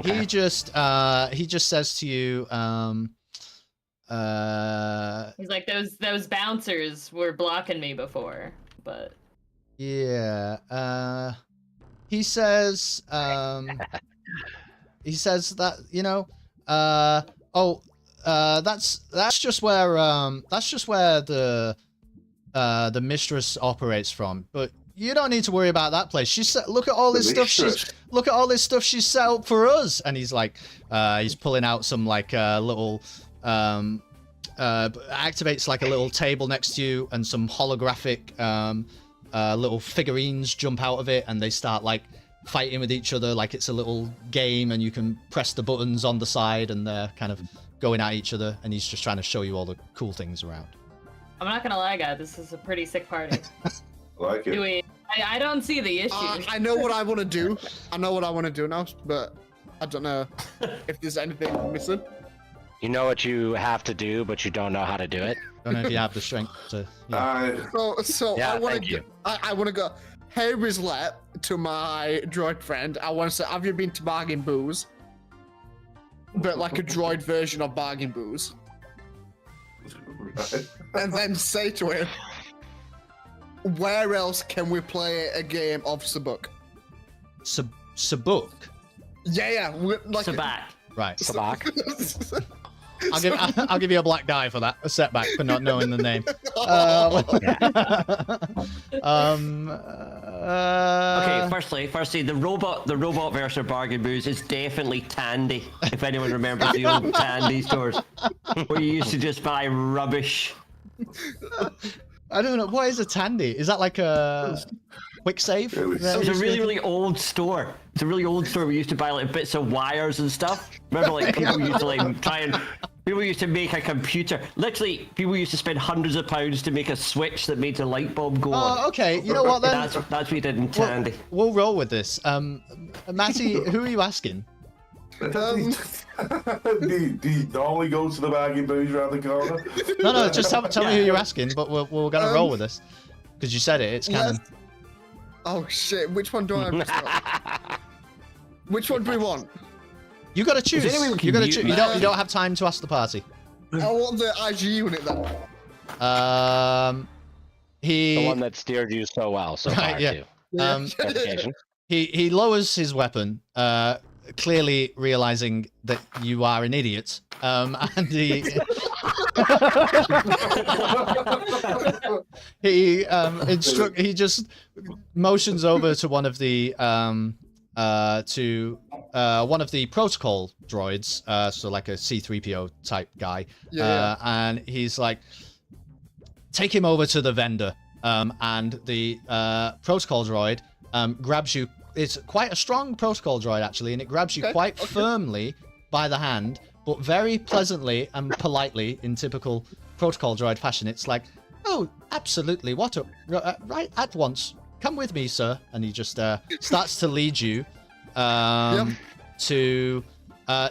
A: He just says to you,
F: He's like, those bouncers were blocking me before, but
A: yeah. He says that, you know, that's just where the mistress operates from, but you don't need to worry about that place. She said, look at all this stuff she's set up for us. And he's like, he's pulling out some like little activates like a little table next to you, and some holographic little figurines jump out of it, and they start like fighting with each other like it's a little game, and you can press the buttons on the side and they're kind of going at each other, and he's just trying to show you all the cool things around.
F: I'm not gonna lie, guys, this is a pretty sick party.
C: I like it.
F: I don't see the issue.
D: I know what I want to do. I know what I want to do now, but I don't know if there's anything missing.
G: You know what you have to do, but you don't know how to do it.
A: Don't know if you have the strength to. Yeah.
D: So
G: Yeah,
D: I want
G: thank
D: to.
G: you.
D: I want to go. Hey, Rizlet, to my droid friend. I want to say, have you been to Bargain Booze? But like a droid version of Bargain Booze. And then say to him, where else can we play a game of Sabuk?
A: Sabuk.
D: Yeah. Like
B: Sabak.
A: Right.
G: Sabak.
A: I'll give you a black die for that. A setback for not knowing the name.
B: Okay, firstly, the robot version of Bargain Booze is definitely Tandy. If anyone remembers the old Tandy stores, where you used to just buy rubbish.
A: I don't know. What is a Tandy? Is that like a quick save?
B: It was a really old store. It's a really old store. We used to buy like bits of wires and stuff. Remember, like people used to like try and people used to make a computer. Literally, people used to spend hundreds of pounds to make a switch that made the light bulb go on.
A: Oh, okay. You know what then?
B: That's what we did in Tandy.
A: We'll roll with this. Matty, who are you asking?
C: Do you normally go to the Bargain Booze around the corner?
A: No. Just tell me who you're asking. But we're gonna roll with this because you said it. It's canon.
D: Oh shit! Which one do I miss out? Which one do we want?
A: You gotta choose. You gotta choose. You don't have time to ask the party.
D: I want the IG unit then.
A: The
G: one that steered you so well so far,
A: yeah.
G: too. Clarification.
A: He lowers his weapon, clearly realizing that you are an idiot. And he he just motions over to one of the one of the protocol droids, so like a C-3PO type guy, and he's like, take him over to the vendor, and the protocol droid grabs you. It's quite a strong protocol droid actually, and it grabs you quite firmly by the hand, but very pleasantly and politely in typical protocol droid fashion. It's like, oh, absolutely, right at once. Come with me, sir. And he just starts to lead you to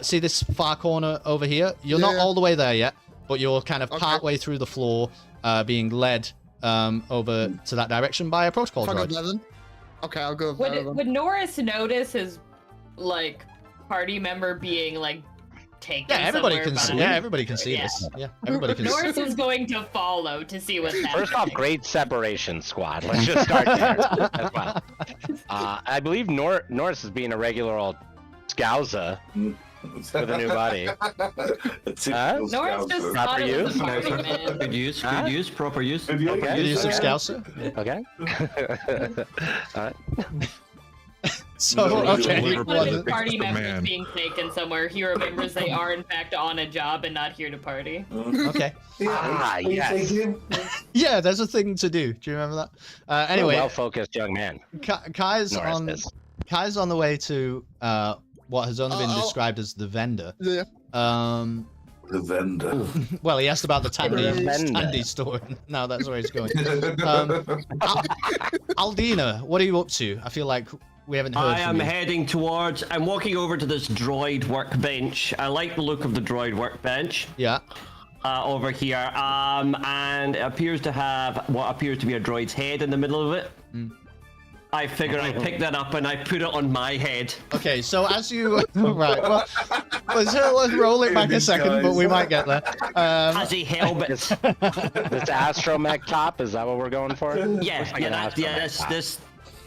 A: see this far corner over here. You're not all the way there yet, but you're kind of partway through the floor, being led over to that direction by a protocol droid.
D: Okay, I'll go.
F: Would Norris notice his like party member being like taken?
A: Yeah, everybody can
F: somewhere
A: see.
F: by-
A: Yeah, everybody can see this. Yeah, everybody can see.
F: Norris is going to follow to see what's happening.
G: First off, great separation, squad. Let's just start there as well. I believe Norris is being a regular old scouser with a new body.
F: Norris just thought it was a party, man.
B: Good use, proper use.
A: Good use of scouser.
G: Okay. All right.
A: So okay,
F: One of his party
E: Man.
F: members being taken somewhere. He remembers they are in fact on a job and not here to party.
A: okay.
G: Yes.
A: Yeah, there's a thing to do. Do you remember that? Anyway,
G: Well-focused young man.
A: Kai's
G: Norris
A: on the way to what has only been described as the vendor.
D: Yeah.
C: The vendor.
A: Well, he asked about the
G: vendor.
A: Tandy store. Now that's where he's going. Aldina, what are you up to? I feel like we haven't heard
B: I
A: from
B: am
A: you.
B: heading towards. I'm walking over to this droid workbench. I like the look of the droid workbench.
A: Yeah.
B: Over here, and it appears to have what appears to be a droid's head in the middle of it. I figure I pick that up and I put it on my head.
A: Okay, so as you right, well, let's roll it back a second, but we might get there.
B: Has a helmet.
G: This astromech top, is that what we're going for?
B: Yes,
G: Like an
B: this
G: astromech
B: this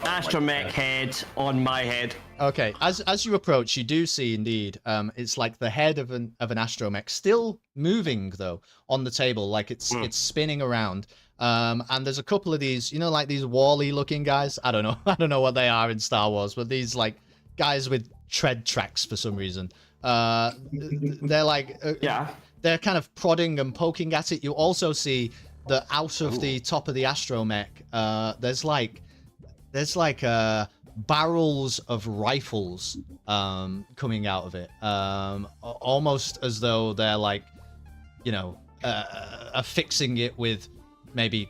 B: astromech head on my head.
A: Okay, as you approach, you do see indeed, it's like the head of an astromech, still moving though on the table, like it's spinning around. And there's a couple of these, like these Wall-E looking guys. I don't know what they are in Star Wars, but these like guys with tread tracks for some reason. They're like, they're kind of prodding and poking at it. You also see that out of the top of the astromech, there's like barrels of rifles coming out of it, almost as though they're like, affixing it with maybe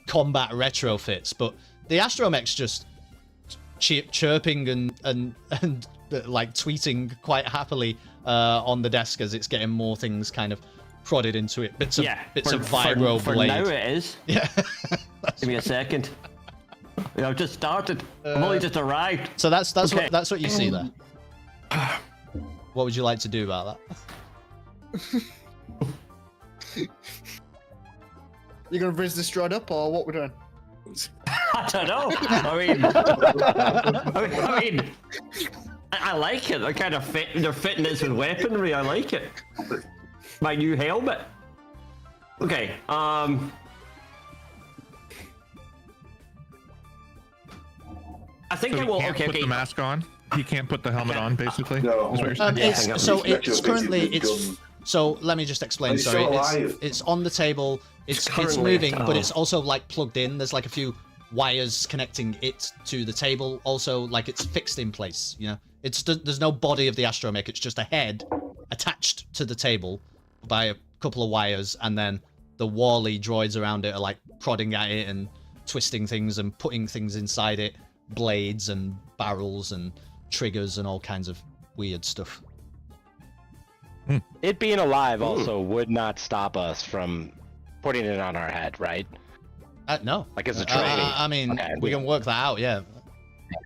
A: combat retrofits. But the astromech's just chirping and like tweeting quite happily on the desk as it's getting more things kind of prodded into it. Bits of vibro
B: for
A: blade.
B: now it is.
A: Yeah.
B: Give me a second. I've just started. I've only just arrived.
A: So that's
B: Okay.
A: what you see there. What would you like to do about that?
D: You gonna rizz this droid up, or what we're doing?
B: I don't know. I mean, I like it. They're kind of they're fitting this with weaponry. I like it. My new helmet. Okay. I think
E: So
B: I
E: he
B: will.
E: can't
B: Okay.
E: put
B: Okay.
E: the mask on. He can't put the helmet on, basically.
C: No.
E: Is what you're saying?
A: It's currently so let me just explain.
C: He's
A: Sorry,
C: still alive.
A: it's on the table. It's
B: currently-
A: moving, but
B: oh.
A: it's also like plugged in. There's like a few wires connecting it to the table. Also, like it's fixed in place. There's no body of the astromech. It's just a head attached to the table by a couple of wires, and then the Wall-E droids around it are like prodding at it and twisting things and putting things inside it, blades and barrels and triggers and all kinds of weird stuff.
G: It being alive also would not stop us from putting it on our head, right?
A: No.
G: Like it's a trophy.
A: I mean,
G: Okay,
A: we can work that out, yeah.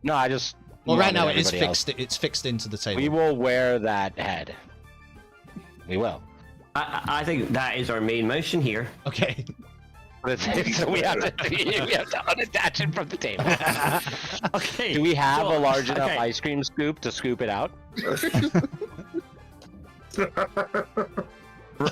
G: No, I just.
A: Well, right
G: wanted
A: now it is
G: everybody else-
A: fixed. It's fixed into the table.
G: We will wear that head. We will.
B: I think that is our main mission here.
A: Okay.
G: But so we have to unattach it from the table.
B: Okay.
G: Do we have a large enough
B: okay.
G: ice cream scoop to scoop it out?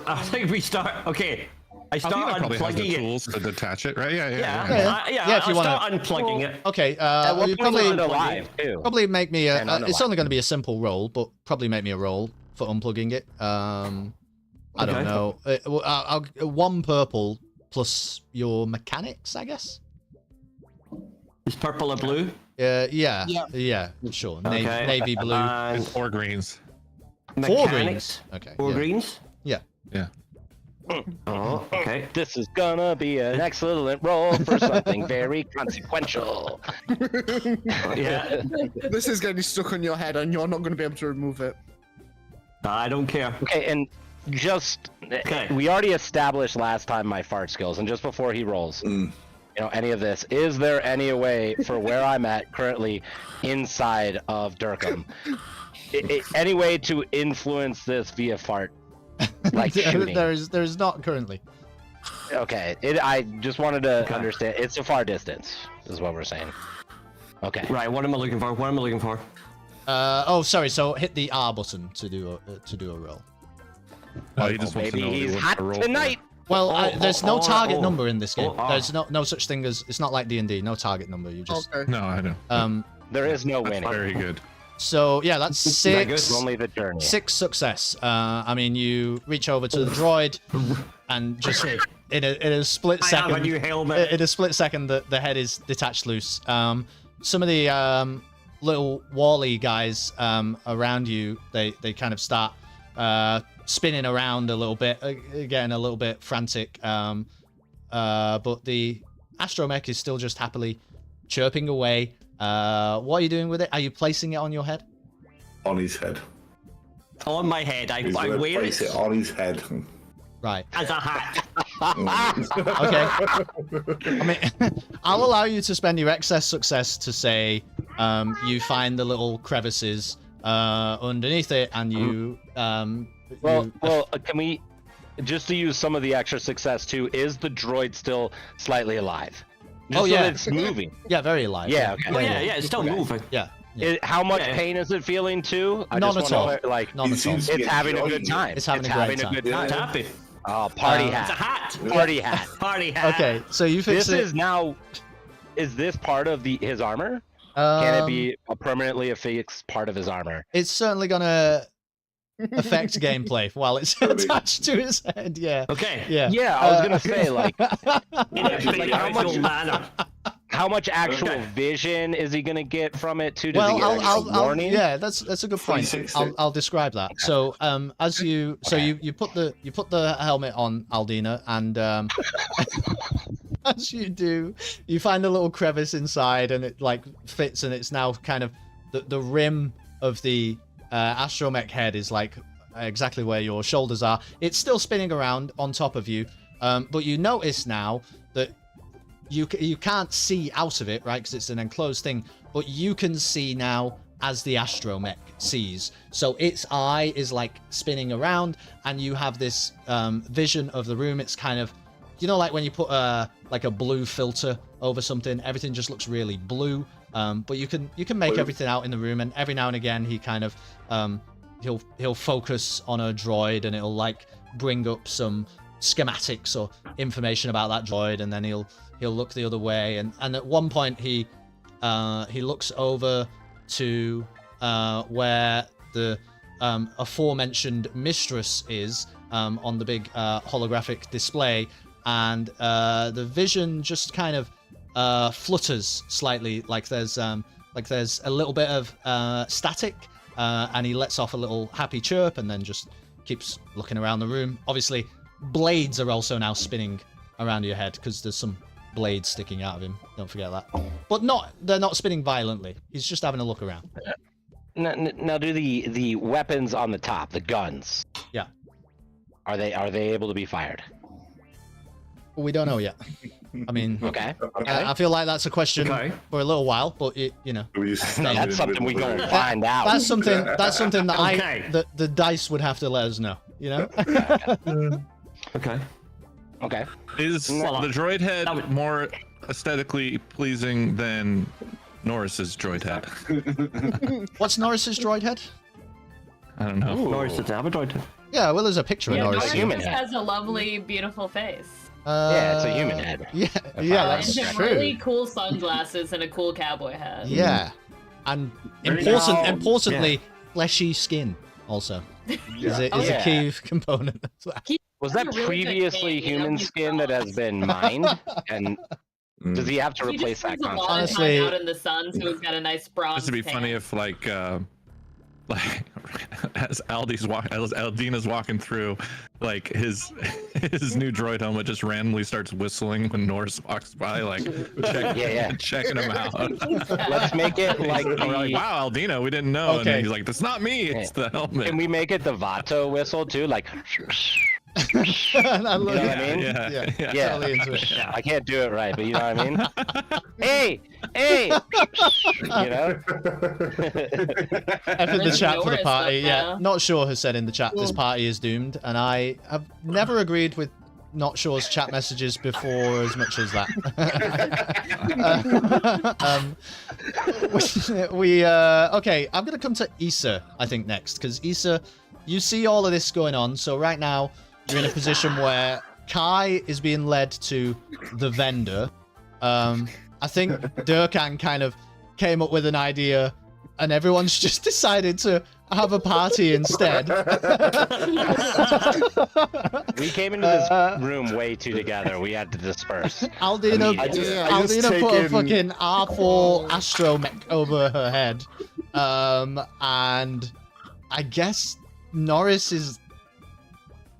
B: I think we start. Okay. I
E: I think
B: start
E: that probably has the
B: unplugging it.
E: tools to detach it, right? Yeah.
A: Yeah, if you
B: I'll
A: wanna-
B: start unplugging it.
A: Okay.
G: At
A: Well,
G: what
A: you
G: point is
A: probably
G: it alive too?
A: probably make me a.
G: And unalive.
A: It's only going to be a simple roll, but probably make me a roll for unplugging it. I don't
B: Okay.
A: know. I'll one purple plus your mechanics, I guess.
B: Is purple or blue?
A: Yeah.
D: Yeah.
A: Yeah. Sure.
B: Okay.
A: Navy blue.
B: And
E: Or greens.
A: Four
B: mechanics.
A: greens. Okay.
B: Four
A: yeah.
B: greens.
A: Yeah.
E: Yeah.
B: Oh, okay.
G: This is gonna be an excellent roll for something very consequential.
B: Yeah.
D: This is getting stuck on your head, and you're not gonna be able to remove it.
B: I don't care.
G: Okay, and just
B: Okay.
G: we already established last time my fart skills, and just before he rolls, any of this, is there any way for where I'm at currently inside of Dir'kan, any way to influence this via fart, like shooting?
A: There's not currently.
G: Okay, I just wanted to understand. It's a far distance, is what we're saying. Okay.
B: Right. What am I looking for? What am I looking for?
A: Oh, sorry. So hit the R button to do a roll.
E: Oh, he just wants to
G: Maybe
E: know
G: he's
E: what
G: hot
E: to roll for.
G: tonight.
A: Well, there's no target
B: oh,
A: number in this game.
B: oh.
A: There's no such thing as. It's not like D&D. No target number. You just.
D: Okay.
E: No, I know.
G: There is no
E: That's
G: winning.
E: very good.
A: So yeah, that's
B: Very good.
A: six.
G: Only the journey.
A: 6 success. I mean, you reach over to the droid, and just in a split
B: I have a
A: second,
B: new helmet.
A: in a split second, the head is detached loose. Some of the little Wall-E guys around you, they kind of start spinning around a little bit, getting a little bit frantic. But the astromech is still just happily chirping away. What are you doing with it? Are you placing it on your head?
C: On his head.
B: On my head, I
C: He's gonna
B: wear
C: place
B: it
C: it on his head.
A: Right.
B: as a hat.
A: Okay. I mean, I'll allow you to spend your excess success to say you find the little crevices underneath it, and you.
G: Well, can we just to use some of the extra success too? Is the droid still slightly alive? Just
A: Oh,
G: so
A: yeah.
G: that it's moving.
A: Yeah, very alive.
G: Yeah. Okay.
B: Oh, yeah, it's still moving.
A: Yeah.
G: How much
B: Yeah.
G: pain is it feeling too? I
A: None
G: just
A: at all.
G: wanna, like,
A: None
C: He
A: at all.
C: seems to
G: it's
C: be
G: having a
C: enjoying
G: good
C: it.
G: time.
A: It's having a great time.
G: good
C: Yeah.
G: time.
B: It's happy.
G: Oh, party
B: It's a
G: hat.
B: hat.
G: Party hat.
B: Party hat.
A: Okay, so you fix
G: This
A: it.
G: is now. Is this part of his armor? Can it be a permanently affixed part of his armor?
A: It's certainly gonna affect gameplay while it's attached to his head. Yeah.
B: Okay.
A: Yeah.
G: Yeah, I was gonna say like
B: In a
G: Like, how much-
B: manner.
G: how much actual
B: Okay.
G: vision is he gonna get from it too? Does
A: Well,
G: he get extra warning?
A: yeah, that's a good point.
C: 360.
A: I'll describe that. So, as you, so you put the helmet on Aldina, and as you do, you find a little crevice inside, and it like fits, and it's now kind of the rim of the astromech head is like exactly where your shoulders are. It's still spinning around on top of you, but you notice now that you can't see out of it, right? Because it's an enclosed thing, but you can see now as the astromech sees. So its eye is like spinning around, and you have this vision of the room. It's kind of, you know, like when you put like a blue filter over something, everything just looks really blue. But you can make everything out in the room, and every now and again he kind of he'll focus on a droid, and it'll like bring up some schematics or information about that droid, and then he'll look the other way, and at one point he looks over to where the aforementioned mistress is on the big holographic display, and the vision just kind of flutters slightly, like there's a little bit of static, and he lets off a little happy chirp, and then just keeps looking around the room. Obviously, blades are also now spinning around your head because there's some blades sticking out of him. Don't forget that. But they're not spinning violently. He's just having a look around.
G: Now, do the weapons on the top, the guns?
A: Yeah.
G: Are they able to be fired?
A: We don't know yet. I mean,
G: Okay.
A: I feel like that's a question
B: Okay.
A: for a little while, but
G: That's something we gonna find out.
A: that's something that
B: Okay.
A: the dice would have to let us know. You know.
B: Okay.
G: Okay.
E: Is
B: Well,
E: the droid head
B: that would-
E: more aesthetically pleasing than Norris's droid head?
A: What's Norris's droid head?
E: I don't know.
B: Norris the Abadroid.
A: Yeah, well, there's a picture
F: Yeah,
A: of Norris.
F: Norris
A: here.
G: human
F: just
G: head.
F: has a lovely, beautiful face.
G: Yeah, it's a human head.
A: Yeah,
G: I-
A: that's
F: and some
A: true.
F: really cool sunglasses and a cool cowboy hat.
A: Yeah, and
B: Very
A: importantly, fleshy skin also is a
G: Yeah.
A: key component.
G: Was that
F: He's a really good
G: previously
F: king, you know,
G: human
F: he's
G: skin that has been mined? And does he have to
F: He
G: replace
F: just
G: that
F: spends a
G: concept?
F: lot of
A: Honestly-
F: time out in the sun, so he's got a nice bronze.
E: This would be funny
F: tan.
E: if like as Aldina's walking through, like his new droid helmet just randomly starts whistling when Norris walks by, like checking him out.
G: Let's make it like
E: We're like,
G: the.
E: wow, Aldina, we didn't know. And
A: Okay.
E: then he's like, that's not me, it's the helmet.
G: Can we make it the Vato whistle too? Like.
A: I love
G: You know what I mean?
A: Yeah,
G: Yeah.
A: totally into it.
G: I can't do it right, but you know what I mean? Hey! You know?
A: F in the
F: Let's
A: chat for the
F: Norris
A: party.
F: up
A: Yeah,
F: now.
A: Not Sure has said in the chat this party is doomed, and I have never agreed with Not Sure's chat messages before as much as that. Okay, I'm gonna come to Issa, I think, next, because Issa, you see all of this going on, so right now you're in a position where Kai is being led to the vendor. I think Dir'kan kind of came up with an idea, and everyone's just decided to have a party instead.
G: We came into this room way too together. We had to disperse.
A: Aldina,
G: Immediately.
D: I just
A: Aldina put a
D: taken-
A: fucking R4 astromech over her head. And I guess Norris is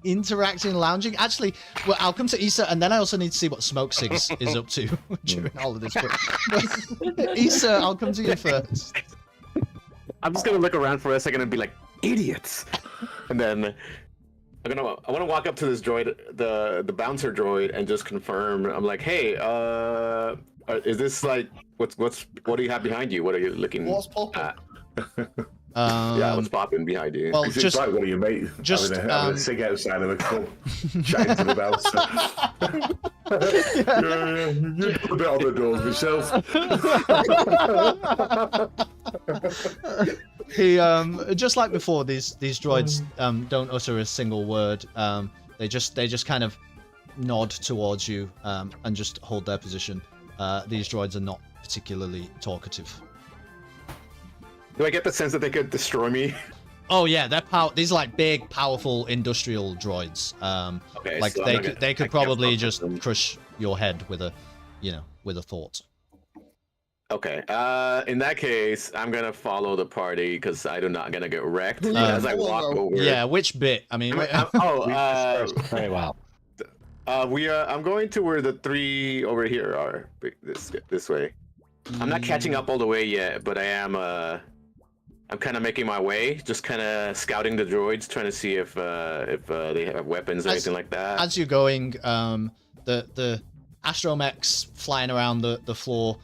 A: interacting, lounging. Actually, well, I'll come to Issa, and then I also need to see what Smokciggs is up to during all of this. But Issa, I'll come to you first.
I: I'm just gonna look around for a second and be like, idiots, and then I want to walk up to this droid, the bouncer droid, and just confirm. I'm like, hey, is this like what do you have behind you? What are you looking at? Yeah, what's popping behind you?
A: Well,
C: It's
A: just
C: like one of your mates having a cig outside of a club, chatting to the bouncer. Yeah, you put a bit on the doors myself.
A: He just like before, these droids don't utter a single word. They just kind of nod towards you and just hold their position. These droids are not particularly talkative.
I: Do I get the sense that they could destroy me?
A: Oh yeah, these are like big, powerful industrial droids.
I: Okay,
A: like
I: so
A: they could probably just crush your head with a, with a thought.
I: Okay. In that case, I'm gonna follow the party because I'm not gonna get wrecked. As I walk over.
A: Yeah, which bit? I mean,
G: Very well.
I: I'm going to where the three over here are. This way. I'm not catching up all the way yet, but I am. I'm kind of making my way, just kind of scouting the droids, trying to see if they have weapons or anything like that.
A: As you're going, the astromechs flying around the floor,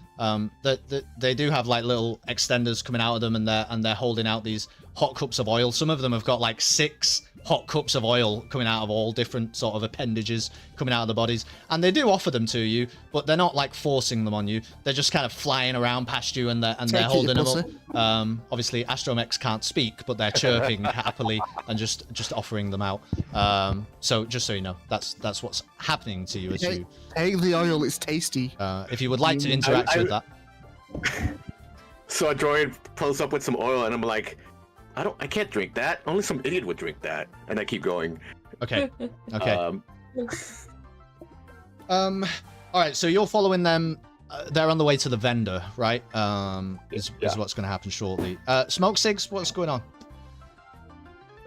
A: they do have like little extenders coming out of them, and they're holding out these hot cups of oil. Some of them have got like 6 hot cups of oil coming out of all different sort of appendages coming out of the bodies, and they do offer them to you, but they're not like forcing them on you. They're just kind of flying around past you, and they're holding them up. Obviously astromechs can't speak, but they're chirping happily and just offering them out. So just so you know, that's what's happening to you as you
D: take the oil. It's tasty.
A: If you would like to interact with that.
I: So a droid pulls up with some oil, and I'm like, I can't drink that. Only some idiot would drink that. And I keep going.
A: Okay. All right. So you're following them. They're on the way to the vendor, right? Is what's going to happen shortly. Smokciggs, what's going on?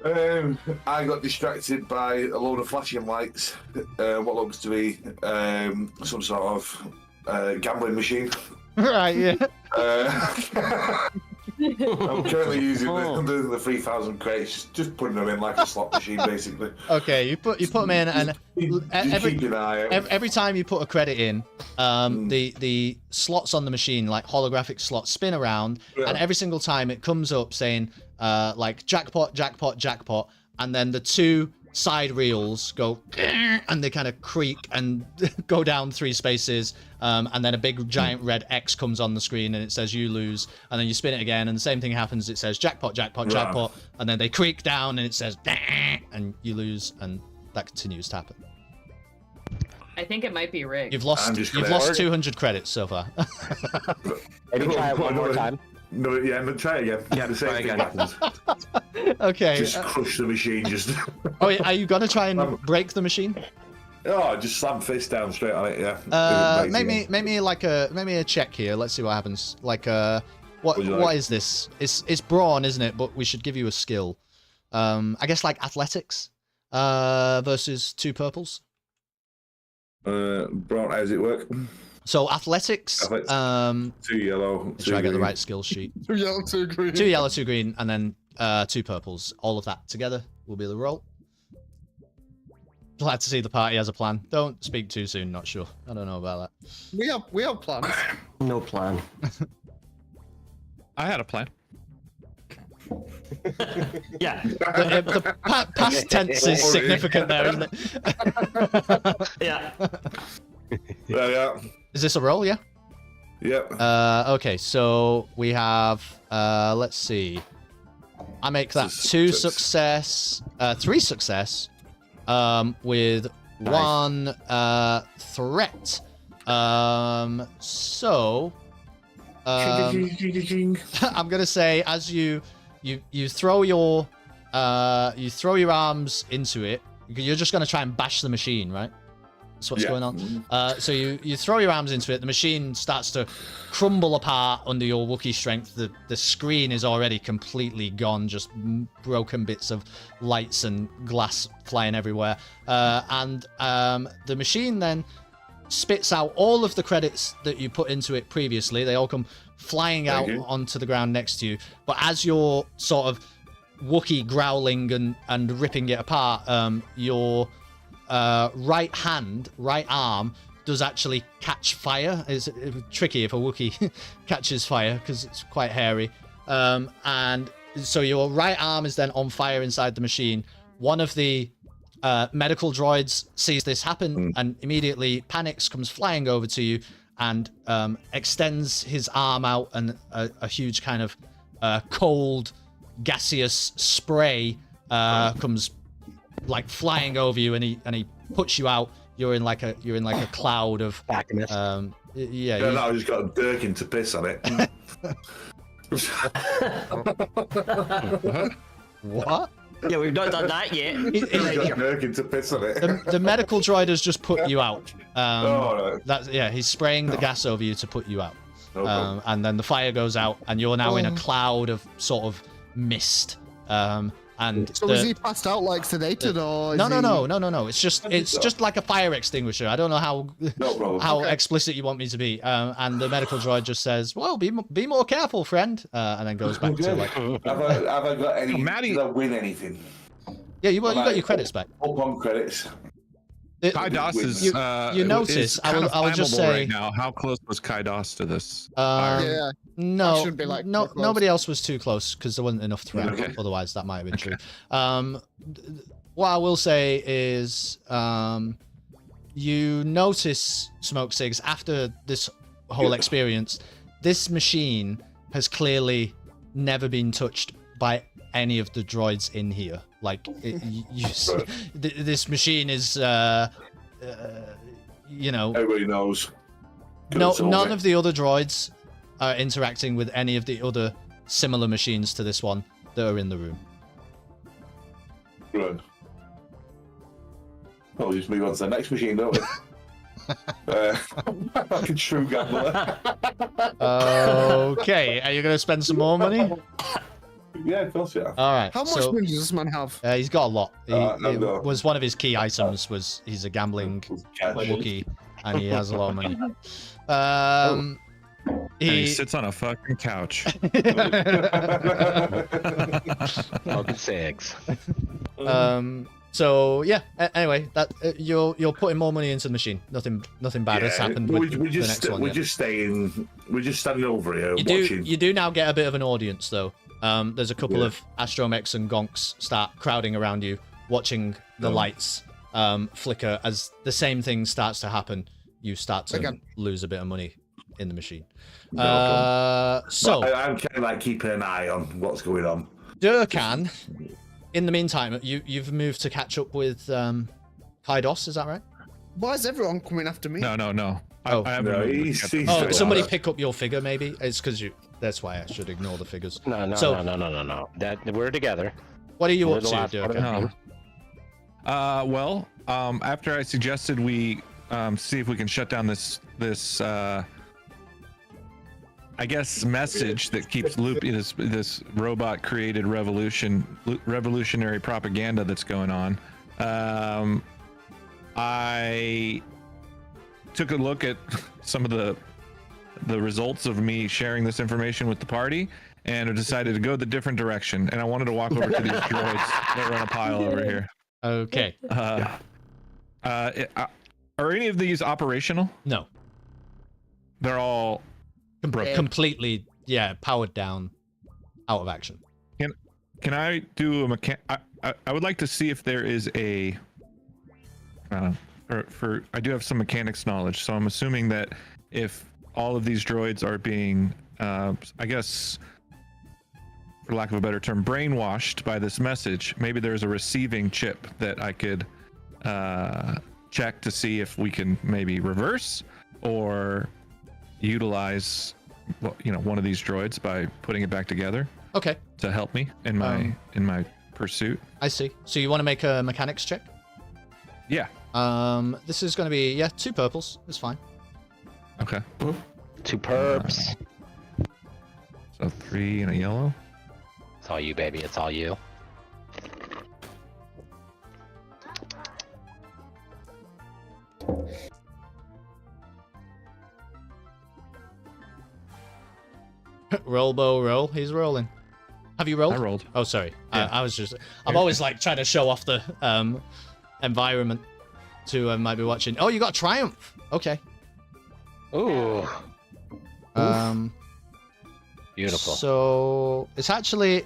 C: I got distracted by a load of flashing lights. What looks to be some sort of gambling machine.
A: Right. Yeah.
C: I'm currently using the 3,000 crates, just putting them in like a slot machine, basically.
A: Okay, you put them in, and
C: keep an eye out.
A: every time you put a credit in, the slots on the machine, like holographic slots, spin around, and every single time it comes up saying like jackpot, jackpot, jackpot, and then the 2 side reels go and they kind of creak and go down 3 spaces, and then a big giant red X comes on the screen and it says you lose, and then you spin it again and the same thing happens. It says jackpot, jackpot, jackpot, and then they creak down and it says and you lose, and that continues to happen.
F: I think it might be rigged.
A: You've lost 200 credits so far.
G: Maybe try it one more time.
C: No, yeah, but try again. Yeah, the same thing happens.
A: Okay.
C: Just crush the machine. Just.
A: Oh, are you gonna try and break the machine?
C: Oh, just slam fist down straight on it. Yeah.
A: Maybe a check here. Let's see what happens. Like what is this? It's brawn, isn't it? But we should give you a skill. I guess like athletics. Versus 2 purples.
C: Brawn, how does it work?
A: So athletics.
C: 2 yellow.
A: Try to get the right skill sheet.
D: 2 yellow, 2 green.
A: 2 yellow, 2 green, and then 2 purples. All of that together will be the roll. Glad to see the party has a plan. Don't speak too soon. Not sure. I don't know about that.
D: We have plans.
B: No plan.
E: I had a plan.
B: Yeah.
A: The past tense is significant there, isn't it?
B: Yeah.
C: Yeah.
A: Is this a roll? Yeah.
C: Yep.
A: Okay, so we have. Let's see. I make that 2 success, 3 success, with 1 threat. So. I'm gonna say as you throw your arms into it, you're just gonna try and bash the machine, right? That's what's
C: Yeah.
A: going on. So you throw your arms into it. The machine starts to crumble apart under your Wookiee strength. The screen is already completely gone, just broken bits of lights and glass flying everywhere. And the machine then spits out all of the credits that you put into it previously. They all come flying out onto the ground next to you. But as you're sort of Wookiee growling and ripping it apart, your right arm does actually catch fire. It's tricky if a Wookiee catches fire because it's quite hairy. And so your right arm is then on fire inside the machine. One of the medical droids sees this happen and immediately panics, comes flying over to you and extends his arm out, and a huge kind of cold gaseous spray comes like flying over you, and he puts you out. You're in like a cloud of
C: No, I just got Dir'kan to piss on it.
A: What?
B: Yeah, we've not done that yet.
C: Dir'kan to piss on it.
A: The medical droid has just put you out.
C: Right.
A: He's spraying the gas over you to put you out.
C: No problem.
A: And then the fire goes out, and you're now in a cloud of sort of mist. And
D: So is he passed out like sedated or?
A: No. It's just like a fire extinguisher. I don't know how explicit you want me to be. And the medical droid just says, "Well, be more careful, friend," and then goes back to like.
C: Have I got any? Did I win anything?
A: Yeah, you got your credits back.
C: Up on credits.
E: Kai Das is.
A: You notice? I will just say
E: right now. How close was Kai Das to this?
D: Yeah.
A: No,
D: shouldn't be, like,
A: no,
D: too close.
A: nobody else was too close because there wasn't enough threat.
E: Okay.
A: Otherwise, that might have been true. What I will say is, you notice, Smokciggs, after this whole experience, this machine has clearly never been touched by any of the droids in here. Like, this machine is,
C: Everybody knows.
A: none of the other droids are interacting with any of the other similar machines to this one that are in the room.
C: Good. Well, we'll just move on to the next machine, don't we? Like a true gambler.
A: Okay, are you going to spend some more money?
C: Yeah, of course, yeah.
A: All right.
D: How much money does this man have?
A: He's got a lot.
C: No.
A: Was one of his key items was he's a gambling Wookiee, and he has a lot of money.
E: And he sits on a fucking couch.
G: Smoking cigs.
A: So yeah. Anyway, that you're putting more money into the machine. Nothing bad has happened with the next one.
C: We're just standing over here watching.
A: You do now get a bit of an audience though. There's a couple of astromechs and gonks start crowding around you, watching the lights flicker as the same thing starts to happen. You start to lose a bit of money in the machine. So
C: I'm kind of like keeping an eye on what's going on.
A: Dir'kan, in the meantime, you've moved to catch up with Kai Das, is that right?
D: Why is everyone coming after me?
E: No.
A: Oh.
E: I haven't moved.
A: Oh, somebody pick up your figure, maybe? It's because you. That's why I should ignore the figures.
G: No. That we're together.
A: What are you
G: We're
A: up
G: the
A: to,
G: last one.
A: Dir'kan?
E: Well, after I suggested we see if we can shut down this I guess message that keeps looping this robot created revolutionary propaganda that's going on. I took a look at some of the results of me sharing this information with the party, and I decided to go the different direction. And I wanted to walk over to these droids that run a pile over here.
A: Okay.
E: Are any of these operational?
A: No.
E: They're all
A: completely, powered down, out of action.
E: Can I do a I would like to see if there is a. I do have some mechanics knowledge, so I'm assuming that if all of these droids are being, I guess, for lack of a better term, brainwashed by this message, maybe there's a receiving chip that I could check to see if we can maybe reverse or utilize, one of these droids by putting it back together.
A: Okay.
E: To help me in my pursuit.
A: I see. So you want to make a mechanics check?
E: Yeah.
A: This is going to be 2 purples. It's fine.
E: Okay.
G: 2 perps.
E: So 3 and a yellow.
G: It's all you, baby. It's all you.
A: Roll, Bo, roll. He's rolling. Have you rolled?
E: I rolled.
A: Oh, sorry.
E: Yeah.
A: I was just. I'm always like trying to show off the environment to might be watching. Oh, you got a triumph. Okay.
G: Ooh. Beautiful.
A: So it's actually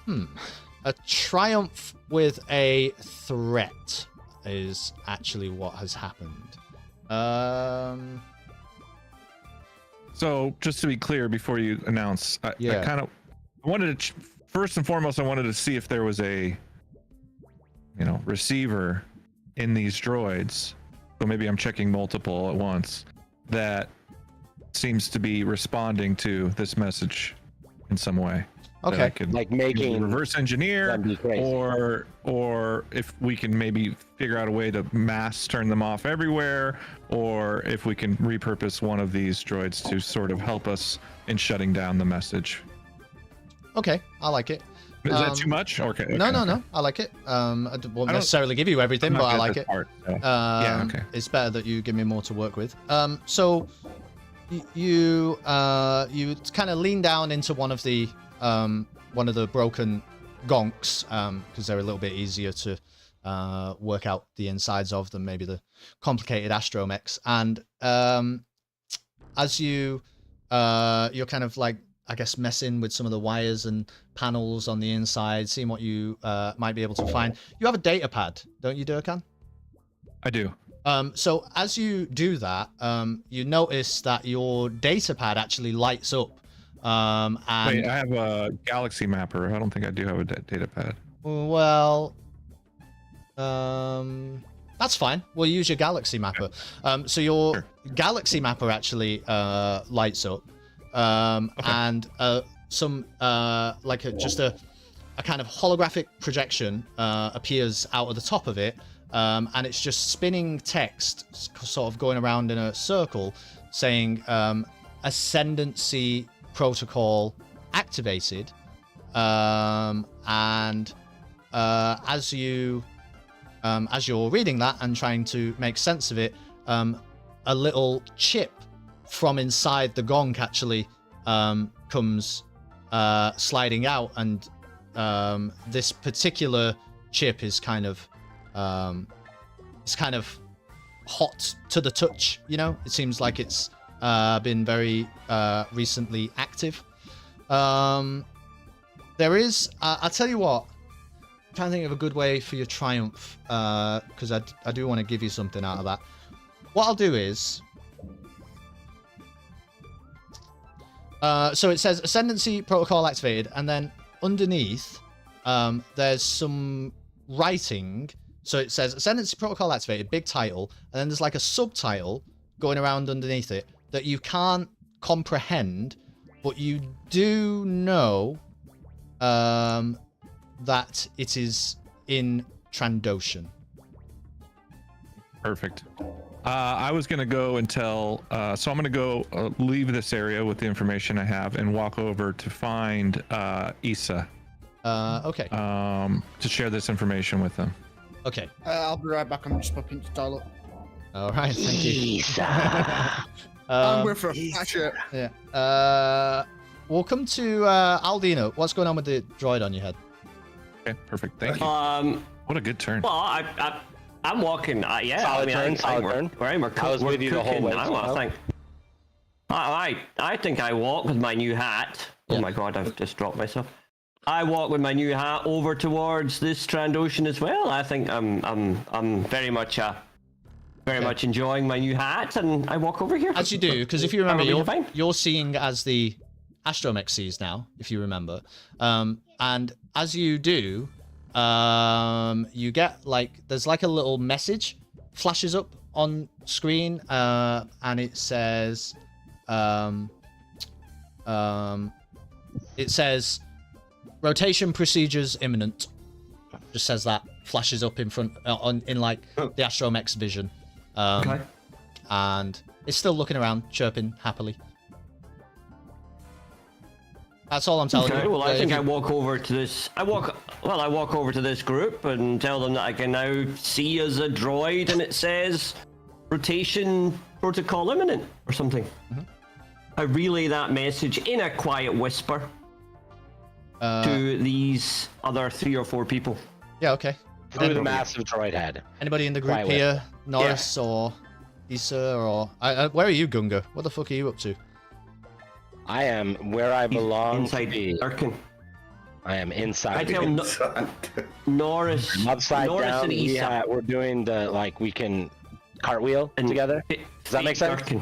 A: a triumph with a threat is actually what has happened.
E: So just to be clear, before you announce, I wanted to first and foremost, I wanted to see if there was a receiver in these droids. So maybe I'm checking multiple at once that seems to be responding to this message in some way.
A: Okay.
E: That I could
G: Like making
E: reverse engineer,
G: them be crazy.
E: or if we can maybe figure out a way to mass turn them off everywhere, or if we can repurpose one of these droids to sort of help us in shutting down the message.
A: Okay, I like it.
E: Is that too much? Okay.
A: No. I like it. I won't necessarily give you everything, but I like it.
E: Yeah, okay.
A: It's better that you give me more to work with. So you kind of lean down into one of the broken gonks because they're a little bit easier to work out the insides of than maybe the complicated astromechs. And as you're kind of like, I guess, messing with some of the wires and panels on the inside, seeing what you might be able to find. You have a data pad, don't you, Dir'kan?
E: I do.
A: So as you do that, you notice that your data pad actually lights up. And
E: Wait, I have a galaxy mapper. I don't think I do have a data pad.
A: Well, that's fine. We'll use your galaxy mapper. So your galaxy mapper actually lights up. And some just a kind of holographic projection appears out of the top of it, and it's just spinning text, sort of going around in a circle, saying ascendancy protocol activated. And as you're reading that and trying to make sense of it, a little chip from inside the gonk actually comes sliding out, and this particular chip is kind of hot to the touch. It seems like it's been very recently active. There is, I'll tell you what, I'm trying to think of a good way for your triumph, because I do want to give you something out of that. What I'll do is, so it says Ascendancy Protocol activated, and then underneath there's some writing. So it says Ascendancy Protocol activated, big title, and then there's like a subtitle going around underneath it that you can't comprehend, but you do know that it is in Trandoshan.
E: Perfect. I was going to go and tell, so I'm going to go leave this area with the information I have and walk over to find Issa.
A: Okay.
E: To share this information with them.
A: Okay.
D: I'll be right back. I'm just popping to the toilet.
A: All right, thank you.
D: I'm going for a fashion.
A: Yeah. We'll come to Aldino. What's going on with the droid on your head?
E: Okay, perfect. Thank you. What a good turn.
B: Well, I'm walking. Yeah,
G: Solid turn.
B: I was
G: with you the whole way.
B: I think I walk with my new hat.
A: Yeah.
B: Oh my god, I've just dropped myself. I walk with my new hat over towards this Trandoshan as well. I think I'm very much enjoying my new hat, and I walk over here.
A: As you do, because if you remember, you're seeing as the astromech sees now, if you remember. And as you do, you get there's like a little message flashes up on screen, and it says, rotation procedures imminent. Just says that, flashes up in front, in like the astromech's vision.
B: Okay.
A: And it's still looking around, chirping happily. That's all I'm telling
B: Okay,
A: you.
B: well, I
A: If
B: think
A: you-
B: I walk over to this. I walk over to this group and tell them that I can now see as a droid, and it says rotation protocol imminent or something. I relay that message in a quiet whisper to these other 3 or 4 people.
A: Yeah, okay.
G: Through the massive droid head.
A: Anybody in the group
G: Quiet
A: here? Norris or Issa or... where are you, Gunga? What the fuck are you up to?
G: I am where I belong
B: Inside
G: to be.
B: Dir'kan.
G: I am inside.
B: I tell Norris.
G: Upside
B: Norris
G: down.
B: and Issa.
G: We're doing the we can cartwheel together. Does that make sense?
B: Dir'kan.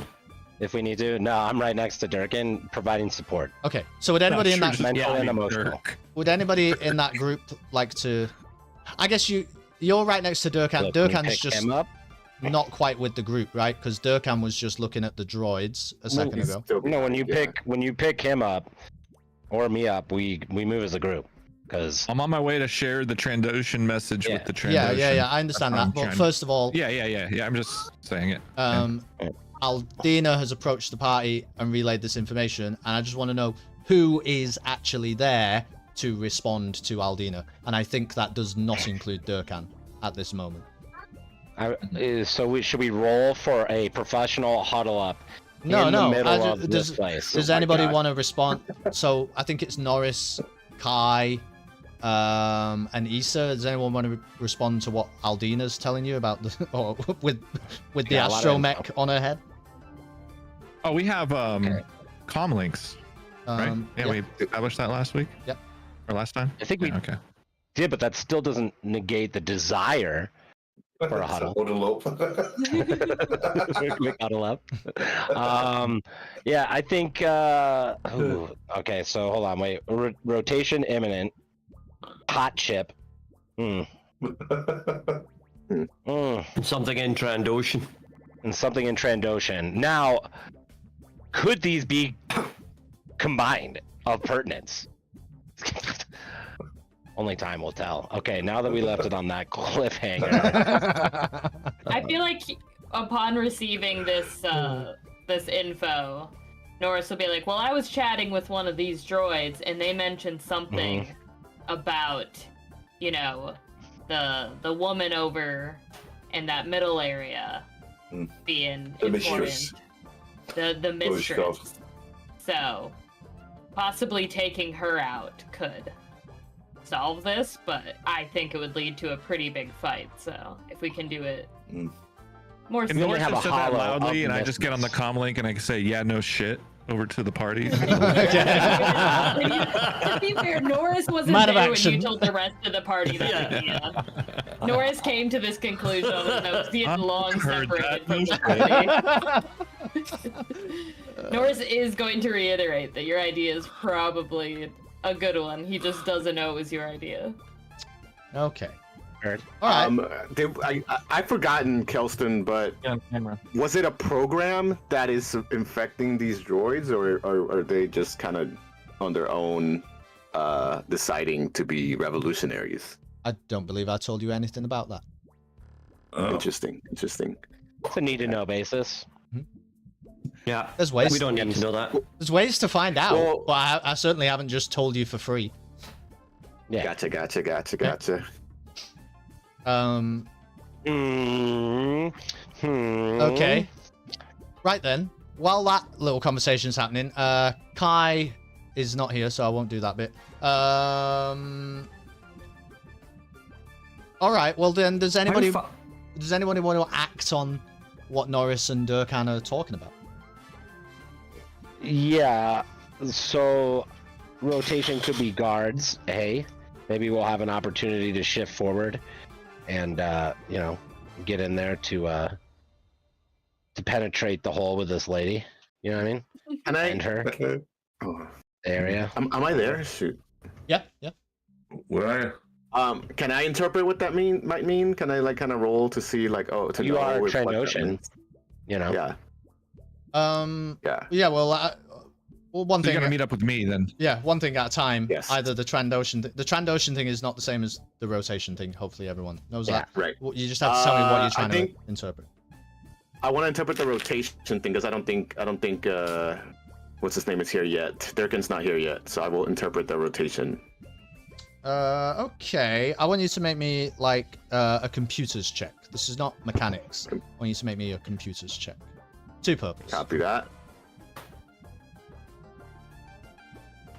G: If we need to. No, I'm right next to Dir'kan, providing support.
A: Okay, so would anybody in that...
G: Mental and emotional.
A: Would anybody in that group like to... I guess you're right next to Dir'kan.
G: Look, can you
A: Dir'kan's
G: pick
A: just
G: him up?
A: not quite with the group, right? Because Dir'kan was just looking at the droids a second ago.
G: No, when you pick him up or me up, we move as a group. Because
E: I'm on my way to share the Trandoshan message with the Trandoshan.
A: Yeah, I understand that. But first of all...
E: Yeah, I'm just saying it.
A: Aldina has approached the party and relayed this information, and I just want to know who is actually there to respond to Aldina. And I think that does not include Dir'kan at this moment.
G: So should we roll for a professional huddle up
A: No,
G: in
A: no.
G: the middle of this place?
A: Does anybody want to respond? So I think it's Norris, Kai, and Issa. Does anyone want to respond to what Aldina's telling you about the or with the astromech on her head?
E: Oh, we have comm links, right? Yeah, we established that last week.
A: Yep.
E: Or last time.
G: I think we
E: okay.
G: did, but that still doesn't negate the desire for a huddle. Quick huddle up. Yeah, I think. Okay, so hold on, wait. Rotation imminent. Hot chip.
B: Something in Trandoshan.
G: And something in Trandoshan. Now, could these be combined of pertinence? Only time will tell. Okay, now that we left it on that cliffhanger.
F: I feel like upon receiving this this info, Norris will be like, "Well, I was chatting with one of these droids, and they mentioned something about, you know, the woman over in that middle area being
C: The
F: important.
C: mistress.
F: The mistress. So, possibly taking her out could solve this, but I think it would lead to a pretty big fight. So, if we can do it more
E: Can Norris
G: have
E: just
G: a
E: say that
G: hollow
E: loudly, and I
G: of
E: just get on the comm link and I can say, "Yeah, no shit," over to the party.
F: To be fair, Norris wasn't
A: Man of
F: there when
A: action.
F: you told the rest of the party that idea. Norris came to this conclusion on his notes. He had long
E: heard
F: separated
E: that.
F: from the party. Norris is going to reiterate that your idea is probably a good one. He just doesn't know it was your idea.
A: Okay.
G: Heard.
A: All right.
I: I've forgotten, Kelston, but was it a program that is infecting these droids, or are they just kind of on their own deciding to be revolutionaries?
A: I don't believe I told you anything about that.
I: Interesting.
G: It's a need to know basis.
B: Yeah,
A: There's ways.
B: we don't need to know that.
A: There's ways to find out,
I: Well-
A: but I certainly haven't just told you for free.
G: Yeah.
I: Gotcha.
A: Okay. Right then. While that little conversation's happening, Kai is not here, so I won't do that bit. All right. Well then, does anybody want to act on what Norris and Dir'kan are talking about?
G: Yeah. So rotation could be guards. Hey, maybe we'll have an opportunity to shift forward and get in there to penetrate the hole with this lady. You know what I mean?
I: Can I?
G: And her
I: Oh,
G: area.
I: am I there? Shoot.
A: Yeah.
C: Where are you?
I: Can I interpret what that might mean? Can I kind of roll to see to
G: You
I: know
G: are
I: what that
G: Trandoshan.
I: means?
G: You know.
I: Yeah.
A: Yeah.
I: Yeah.
A: Yeah. Well, Well, one
E: So you're
A: thing.
E: gonna meet up with me then.
A: Yeah, one thing at a time.
I: Yes.
A: Either the Trandoshan. The Trandoshan thing is not the same as the rotation thing. Hopefully, everyone knows that.
I: Right.
A: Well, you just have to tell me what you're
I: I
A: trying to
I: think-
A: interpret.
I: I want to interpret the rotation thing because I don't think what's his name is here yet. Dir'kan's not here yet, so I will interpret the rotation.
A: Okay. I want you to make me like a computers check. This is not mechanics. I want you to make me a computers check. 2 purples.
I: Copy that.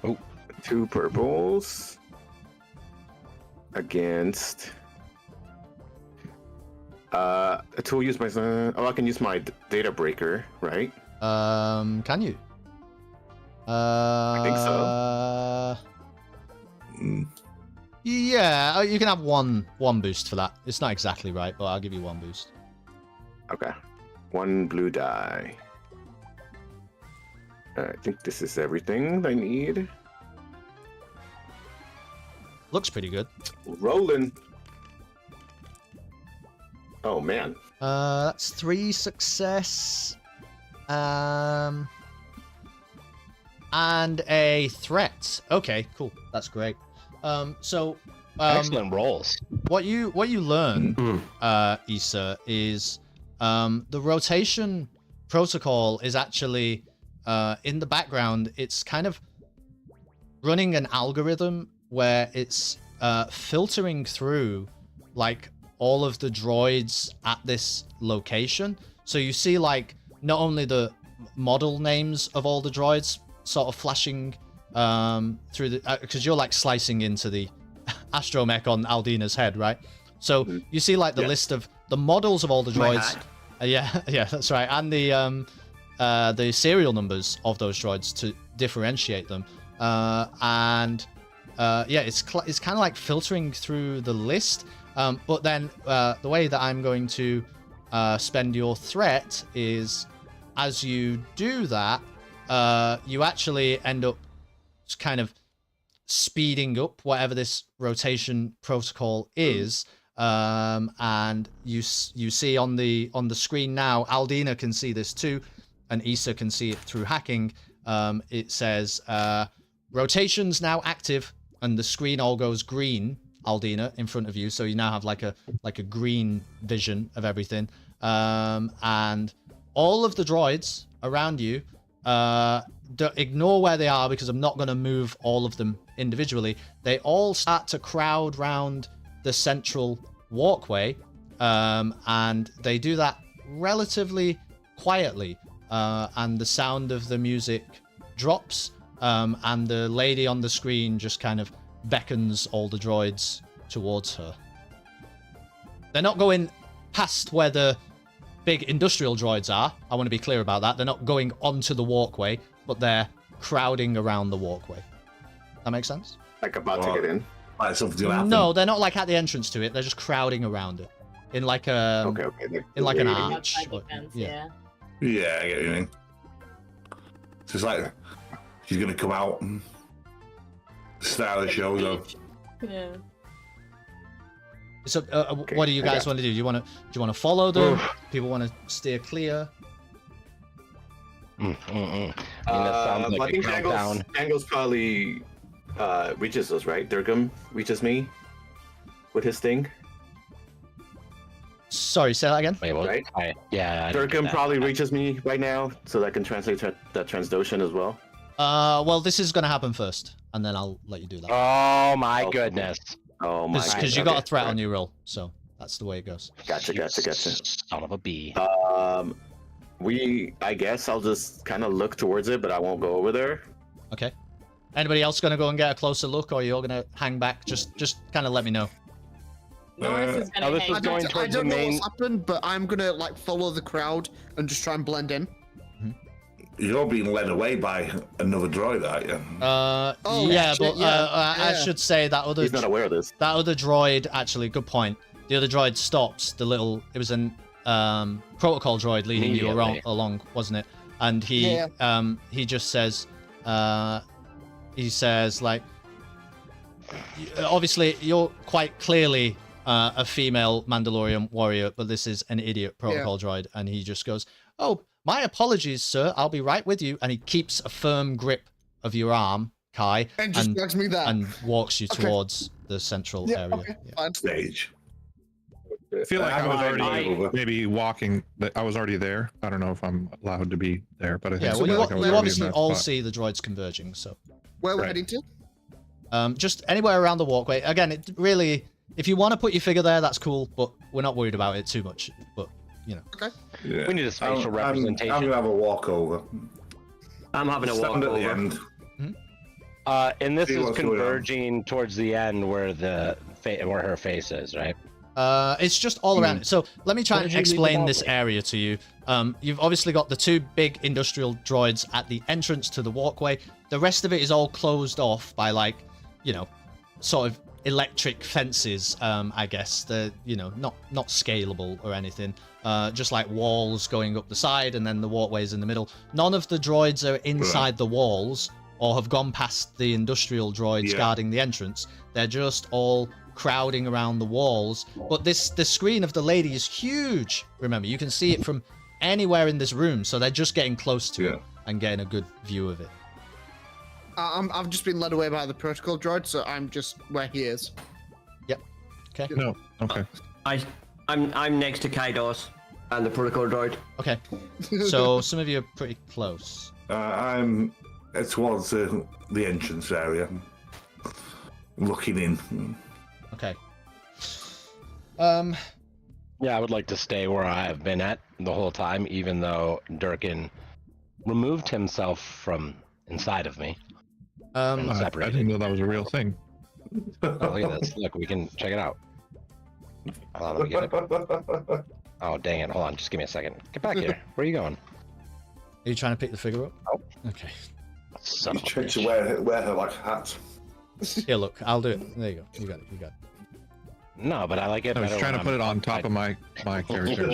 G: Oh.
I: 2 purples against. A tool use my. I can use my data breaker, right?
A: Can you?
I: I think so.
A: Yeah, you can have one boost for that. It's not exactly right, but I'll give you 1 boost.
I: Okay. 1 blue die. I think this is everything I need.
A: Looks pretty good.
I: Rolling. Oh man.
A: That's 3 success. And a threat. Okay, cool. That's great.
G: Excellent rolls.
A: What you learn, Issa, is the rotation protocol is actually in the background. It's kind of running an algorithm where it's filtering through like all of the droids at this location. So you see like not only the model names of all the droids sort of flashing through the because you're like slicing into the astromech on Aldina's head, right? So you see like the list of the models of all the droids. Yeah, that's right, and the serial numbers of those droids to differentiate them. Yeah, it's kind of like filtering through the list. But then the way that I'm going to spend your threat is, as you do that, you actually end up kind of speeding up whatever this rotation protocol is. And you see on the screen now, Aldina can see this too, and Issa can see it through hacking. It says rotation's now active, and the screen all goes green, Aldina, in front of you. So you now have like a green vision of everything. And all of the droids around you, ignore where they are because I'm not going to move all of them individually. They all start to crowd round the central walkway, and they do that relatively quietly, and the sound of the music drops, and the lady on the screen just kind of beckons all the droids towards her. They're not going past where the big industrial droids are. I want to be clear about that. They're not going onto the walkway, but they're crowding around the walkway. That makes sense?
I: Like about to get in.
C: Like something's gonna happen.
A: No, they're not like at the entrance to it. They're just crowding around it in like a
I: Okay.
A: in like an
I: waiting.
A: arch.
F: Outside the fence, yeah.
C: Yeah, I get what you mean. So it's like she's gonna come out and start the show though.
F: Yeah.
A: So, what do you guys want to do? Do you want to follow them? People want to steer clear.
G: I mean, that sounds
I: I
G: like a
I: think
G: countdown.
I: Jangles probably reaches us, right? Dir'kan reaches me with his thing,
A: Sorry, say that again.
G: Wait, what?
I: right?
G: Yeah. I didn't get
I: Dir'kan
G: that.
I: probably reaches me right now, so that I can translate that Transdoshan as well.
A: Well, this is going to happen first, and then I'll let you do that.
G: Oh my
I: Okay.
G: goodness.
I: Oh my!
A: Because you got a threat on your roll, so that's the way it goes.
I: Gotcha.
G: Son of a bee.
I: I guess I'll just kind of look towards it, but I won't go over there.
A: Okay. Anybody else going to go and get a closer look, or you're going to hang back? Just kind of let me know.
F: Norris is gonna
G: this
F: hang
G: is going
F: back.
D: I
G: towards the
D: don't know
G: main.
D: what's happened, but I'm gonna like follow the crowd and just try and blend in.
C: You're being led away by another droid, aren't you?
A: Yeah,
D: shit,
A: but
D: yeah.
A: I should say that other
I: He's not aware of this.
A: that other droid, actually, good point. The other droid stops the little. It was an protocol droid leading you along, wasn't it? And he just says, he says like, obviously you're quite clearly a female Mandalorian warrior, but this is an idiot protocol droid, and he just goes, "Oh, My apologies, sir. I'll be right with you. And he keeps a firm grip of your arm, Kai,
D: And just drags me there.
A: and walks you
D: Okay.
A: towards the central area.
D: Okay,
A: Yeah.
D: fine.
C: Stage.
E: I feel like I was already
C: over.
E: maybe walking. I was already there. I don't know if I'm allowed to be there, but I think
A: Yeah,
E: so.
A: well,
E: I
A: you,
E: think I was
A: you
E: already in
A: obviously
E: that
A: all
E: spot.
A: see the droids converging, so
D: Where we're
E: Right.
D: heading to?
A: just anywhere around the walkway. Again, it really, if you want to put your figure there, that's cool, but we're not worried about it too much. But
D: Okay.
C: Yeah.
G: We need a spatial representation.
C: I'm gonna have a walk over.
B: I'm having a walk
C: Stand at the
B: over.
C: end.
G: And this
C: See
G: is
C: what's going on.
G: converging towards the end where where her face is, right?
A: it's just all around it. So let me try
G: Where
A: and
G: did you leave the
A: explain this
G: walkway?
A: area to you. You've obviously got the two big industrial droids at the entrance to the walkway. The rest of it is all closed off by, like, you know, sort of electric fences, I guess. They're, you know, not scalable or anything. Just like walls going up the side and then the walkways in the middle. None of the droids are inside the walls or have gone past the industrial droids guarding the entrance. They're just all crowding around the walls. But the screen of the lady is huge. Remember, you can see it from anywhere in this room, so they're just getting close to it and getting a good view of it.
D: I've just been led away by the protocol droid, so I'm just where he is.
A: Yep. Okay.
E: No. Okay.
B: I'm next to Kaidos and the protocol droid.
A: Okay. So some of you are pretty close.
C: I'm towards the entrance area, looking in.
A: Okay.
G: Yeah, I would like to stay where I have been at the whole time, even though Dir'kan removed himself from inside of me. And
E: I
G: separated.
E: didn't know that was a real thing.
G: Oh, look at this. Look, we can check it out. Hold on, let me get it. Oh, dang it. Hold on, just give me a second. Get back here. Where are you going?
A: Are you trying to pick the figure up?
G: Oh.
A: Okay.
G: Son
C: You
G: of a
C: tried to
G: bitch.
C: wear her like a hat.
A: Here, look. I'll do it. There you go. You got it. You got it.
G: No, but I like it
E: I was
G: better
E: trying to
G: when
E: put it
G: I'm
E: on top of my character.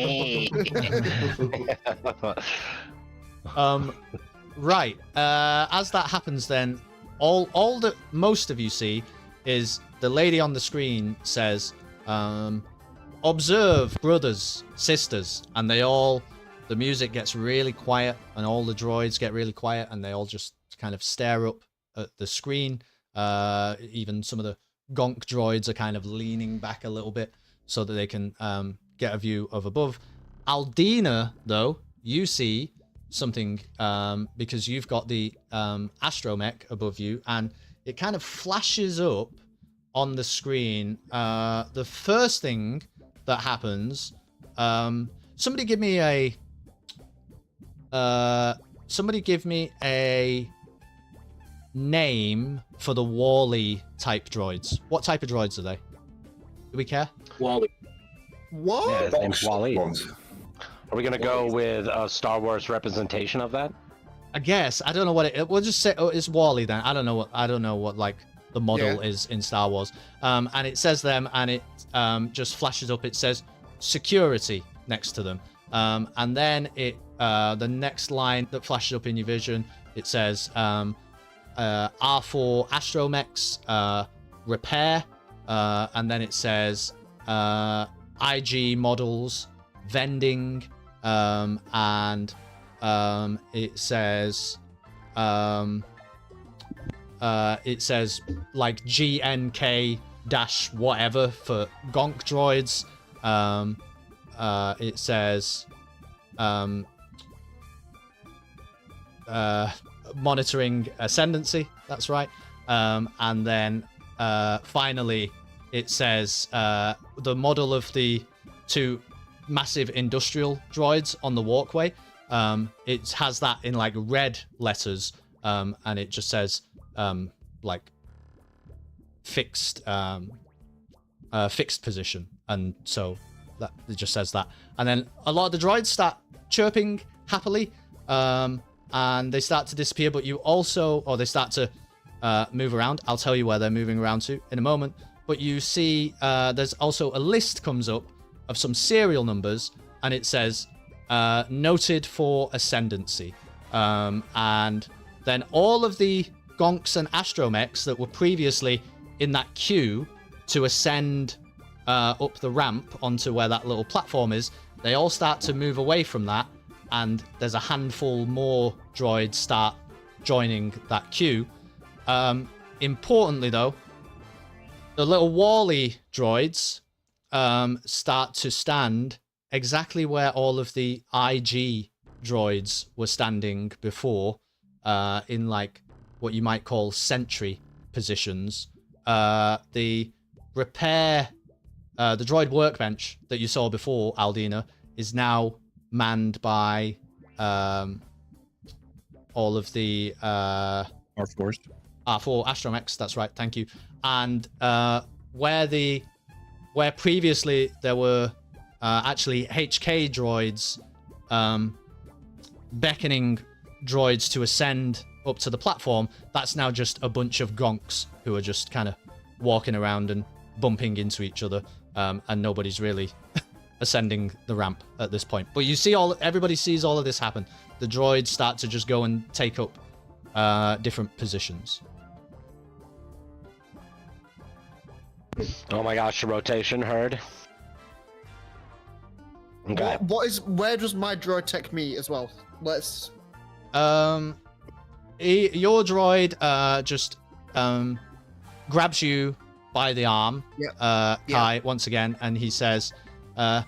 A: Right. As that happens, then all that most of you see is the lady on the screen says, "Observe, brothers, sisters," and the music gets really quiet, and all the droids get really quiet, and they all just kind of stare up at the screen. Even some of the gonk droids are kind of leaning back a little bit so that they can get a view of above. Aldina, though, you see something because you've got the astromech above you, and it kind of flashes up on the screen. The first thing that happens, somebody give me a name for the Wally type droids. What type of droids are they? Do we care?
I: Wally.
D: What?
G: Yeah, his name's Wally.
C: Ones.
G: Are we gonna go with a Star Wars representation of that?
A: I guess. I don't know what it. We'll just say it's Wally then. I don't know what like the model is in Star Wars. And it says them, and it just flashes up. It says security next to them. And then it the next line that flashes up in your vision, it says R4 astromechs repair, and then it says IG models vending, and it says like GNK dash whatever for gonk droids. It says monitoring ascendancy, that's right. And then finally it says the model of the two massive industrial droids on the walkway. It has that in like red letters, and it just says like fixed position, and so that it just says that. And then a lot of the droids start chirping happily, and they start to disappear, but you also, or they start to move around. I'll tell you where they're moving around to in a moment. But you see there's also a list comes up of some serial numbers, and it says noted for ascendancy. And then all of the gonks and astromechs that were previously in that queue to ascend up the ramp onto where that little platform is, they all start to move away from that, and there's a handful more droids start joining that queue. Importantly, though, the little Wally droids start to stand exactly where all of the IG droids were standing before, in like what you might call sentry positions. The repair, the droid workbench that you saw before, Aldina, is now manned by all of the
E: R4s.
A: R4 Astromechs, that's right, thank you. And where previously there were actually HK droids beckoning droids to ascend up to the platform, that's now just a bunch of gonks who are just kind of walking around and bumping into each other, and nobody's really ascending the ramp at this point. But you see everybody sees all of this happen. The droids start to just go and take up different positions.
G: Oh my gosh, rotation heard. Okay.
D: Where does my droid take me as well? Let's.
A: Your droid just grabs you by the arm, Kai, once again, and he says, "Oh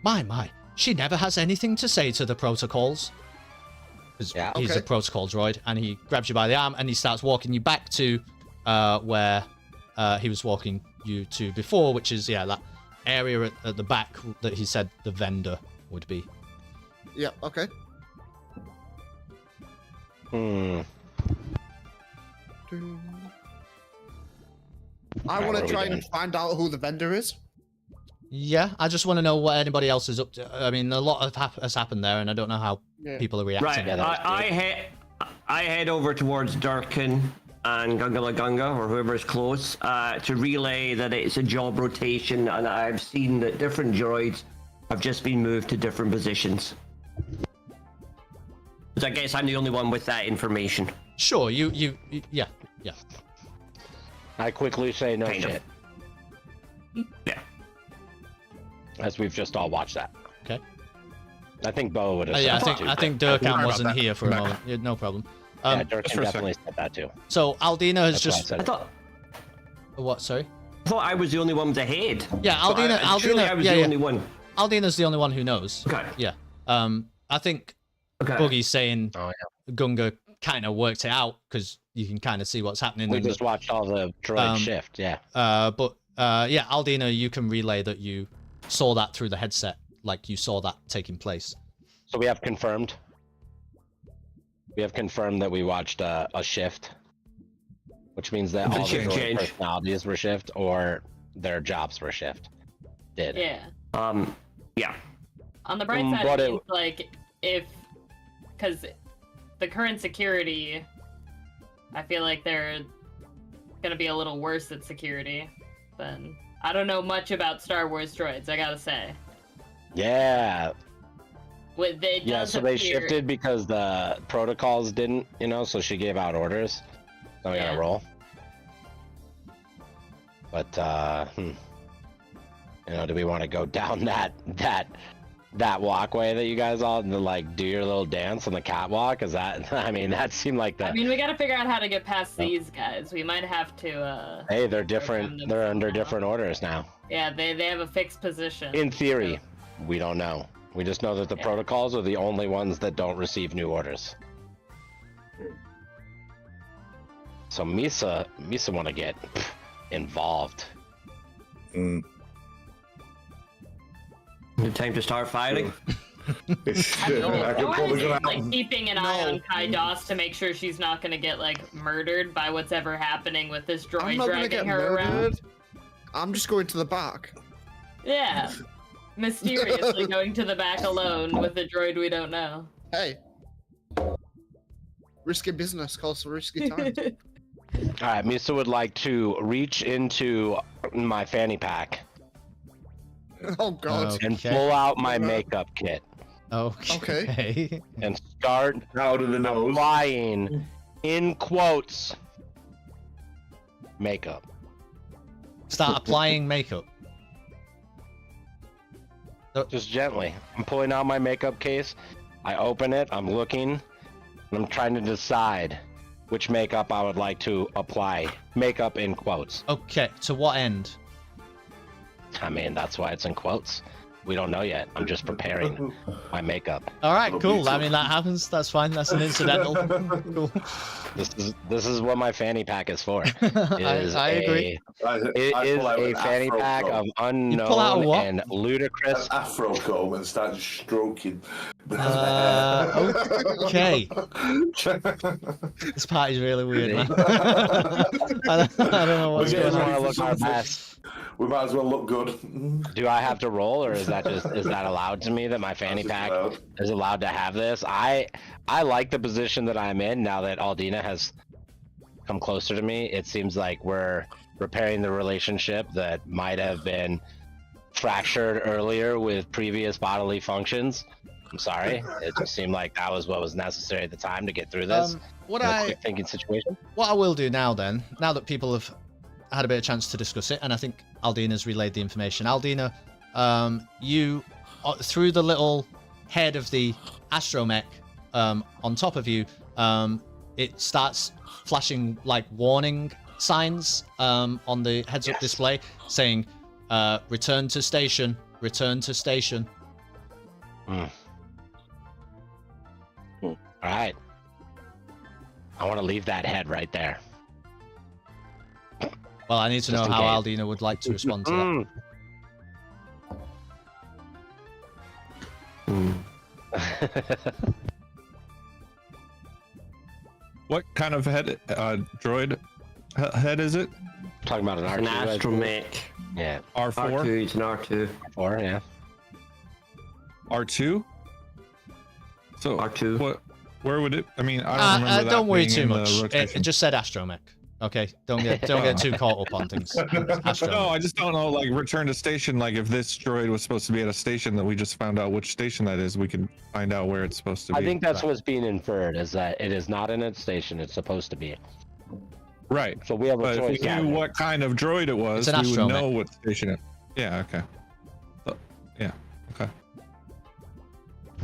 A: my, she never has anything to say to the protocols." He's a protocol droid, and he grabs you by the arm and he starts walking you back to where he was walking you to before, which is that area at the back that he said the vendor would be.
D: Yeah. Okay. I want to try and find out who the vendor is.
A: Yeah, I just want to know what anybody else is up to. I mean, a lot has happened there, and I don't know how people are reacting.
B: Right, I head over towards Dir'kan and Gunga LaGunga, or whoever is close, to relay that it's a job rotation, and I've seen that different droids have just been moved to different positions. So I guess I'm the only one with that information.
A: Sure, yeah.
G: I quickly say no
B: Kind of.
G: shit,
B: Yeah.
G: as we've just all watched that.
A: Okay.
G: I think Bo would have said
A: Yeah,
G: that too.
A: I think Dir'kan wasn't here for a moment. Yeah, no problem.
G: Yeah, Dir'kan definitely said that too.
A: So Aldina has
G: That's why I
A: just.
G: said it.
A: What? Sorry.
B: I thought I was the only one with the head.
A: Yeah, Aldina.
B: Surely I was the only one.
A: Aldina's the only one who knows.
B: Okay.
A: Yeah. I think
B: Okay.
A: Boogie's saying Gunga kind of worked it out because you can kind of see what's happening.
G: We
A: in
G: just watched all the droid shift. Yeah.
A: But Aldina, you can relay that you saw that through the headset, like you saw that taking place.
G: So we have confirmed. We have confirmed that we watched a shift, which means that all the droid personalities were shift or their jobs were shift.
F: Yeah.
B: Yeah.
F: On the bright side, it means, like, because the current security, I feel like they're gonna be a little worse at security than. I don't know much about Star Wars droids, I gotta say.
G: Yeah.
F: So
G: they shifted because the protocols didn't, so she gave out orders. So we gotta roll. But, do we want to go down that walkway that you guys all do your little dance on the catwalk? Is that, that seemed like the...
F: we gotta figure out how to get past these guys. We might have to,
G: Hey, they're different. They're under different orders now.
F: Yeah, they have a fixed position.
G: In theory, we don't know. We just know that the protocols are the only ones that don't receive new orders. So Misa want to get involved.
B: Good time to start fighting.
F: Keeping an eye on Kai Doss to make sure she's not gonna get murdered by what's ever happening with this droid dragging her around.
D: I'm just going to the back.
F: Yeah. Mysteriously going to the back alone with a droid we don't know.
D: Hey. Risky business calls for risky times.
G: Alright, Misa would like to reach into my fanny pack.
D: Oh god.
G: And pull out my makeup kit.
A: Okay.
G: And start
C: out of the nose.
G: Applying, in quotes, makeup.
A: Start applying makeup.
G: Just gently. I'm pulling out my makeup case. I open it. I'm looking. And I'm trying to decide which makeup I would like to apply. Makeup in quotes.
A: Okay, to what end?
G: I mean, that's why it's in quotes. We don't know yet. I'm just preparing my makeup.
A: All right, cool. I mean, that happens. That's fine. That's an incidental. Cool.
G: This is what my fanny pack is for. It
A: I agree.
G: It is a fanny pack of unknown and ludicrous.
C: An afro comb and start stroking.
A: Okay. This party's really weird, man. I don't know what's going on.
G: Look our best.
C: We might as well look good.
G: Do I have to roll, or is that allowed to me that my fanny pack is allowed to have this? I like the position that I'm in now that Aldina has come closer to me. It seems like we're repairing the relationship that might have been fractured earlier with previous bodily functions. I'm sorry. It just seemed like that was what was necessary at the time to get through this. Quick thinking situation.
A: What I will do now then, now that people have had a bit of chance to discuss it, and I think Aldina's relayed the information. Aldina, you, through the little head of the astromech on top of you, it starts flashing like warning signs on the heads-up display saying, return to station, return to station.
G: All right. I want to leave that head right there.
A: Well, I need to know how Aldina would like to respond to that.
E: What kind of head, droid head is it?
G: Talking about an R2.
B: An astromech.
G: Yeah.
E: R4?
B: R2, it's an R2.
G: R4, yeah.
E: R2? So
B: R2.
E: what? Where would it? I mean, I don't remember that
A: don't worry
E: being
A: too
E: in the
A: much. It
E: rotation.
A: just said astromech. Okay, don't get too caught up on things. Astromech.
E: No, I just don't know. Like, return to station. Like, if this droid was supposed to be at a station that we just found out which station that is, we can find out where it's supposed to be.
G: I think that's what's being inferred, is that it is not in its station. It's supposed to be.
E: Right.
G: So we have a
E: But
G: choice.
E: if we knew what kind of droid it was,
A: It's an
E: we would
A: astromech.
E: know what station it. Yeah. Okay. Yeah. Okay.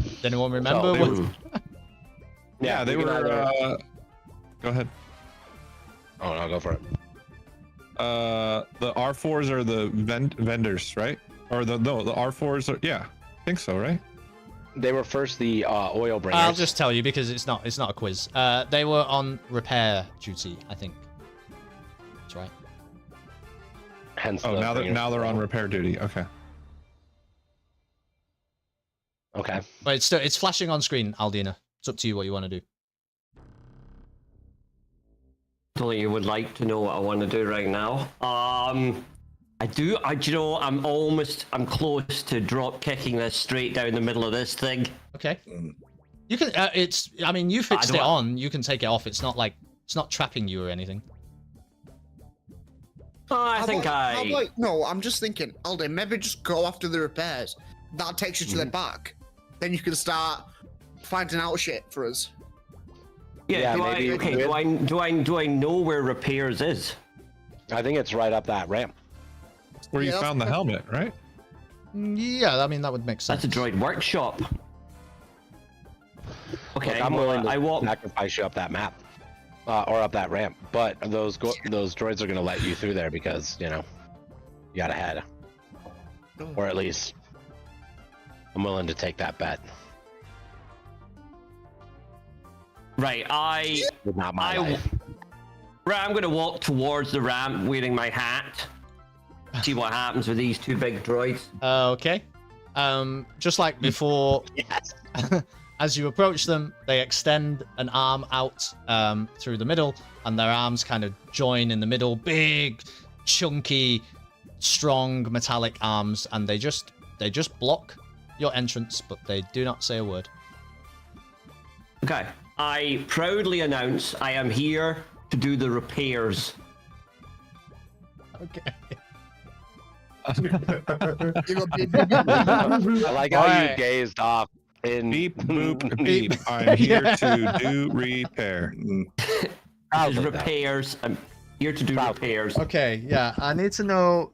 A: Does anyone remember
E: So they
A: what?
E: were- Yeah, they were. Go ahead.
G: Oh, no, go for it.
E: The R4s are the vendors, right? Or the R4s are. Yeah, I think so, right?
G: They were first the oil bringers.
A: I'll just tell you because it's not a quiz. They were on repair duty, I think. That's right.
G: Hence
E: Oh,
G: the
E: now
G: bringers.
E: they're on repair duty. Okay.
G: Okay.
A: But it's flashing on screen, Aldina. It's up to you what you want to do.
B: Totally, you would like to know what I want to do right now. Do you know, I'm close to drop kicking this straight down the middle of this thing.
A: Okay. You can. I mean, you fixed it on. You can take it off. It's not like it's not trapping you or anything.
D: No, I'm just thinking, Alden, maybe just go after the repairs. That takes you to the back. Then you can start finding out shit for us.
B: Yeah, do I know where repairs is?
G: I think it's right up that ramp.
E: Where you found the helmet, right?
A: Yeah, I mean that would make sense.
B: That's a droid workshop. Okay,
G: Look, I'm willing to sacrifice you up that map, or up that ramp. But those droids are gonna let you through there because you got ahead, or at least I'm willing to take that bet.
B: Right,
G: Not my life.
B: Right, I'm gonna walk towards the ramp wearing my hat. See what happens with these two big droids.
A: Okay. Just like before,
G: Yes.
A: as you approach them, they extend an arm out through the middle, and their arms kind of join in the middle. Big, chunky, strong, metallic arms, and they just block your entrance, but they do not say a word.
B: Okay. I proudly announce I am here to do the repairs.
A: Okay.
G: I like how you gazed off in
E: Beep boop beep. I'm here to do repair.
B: This is repairs. I'm here to do repairs.
A: Okay, yeah, I need to know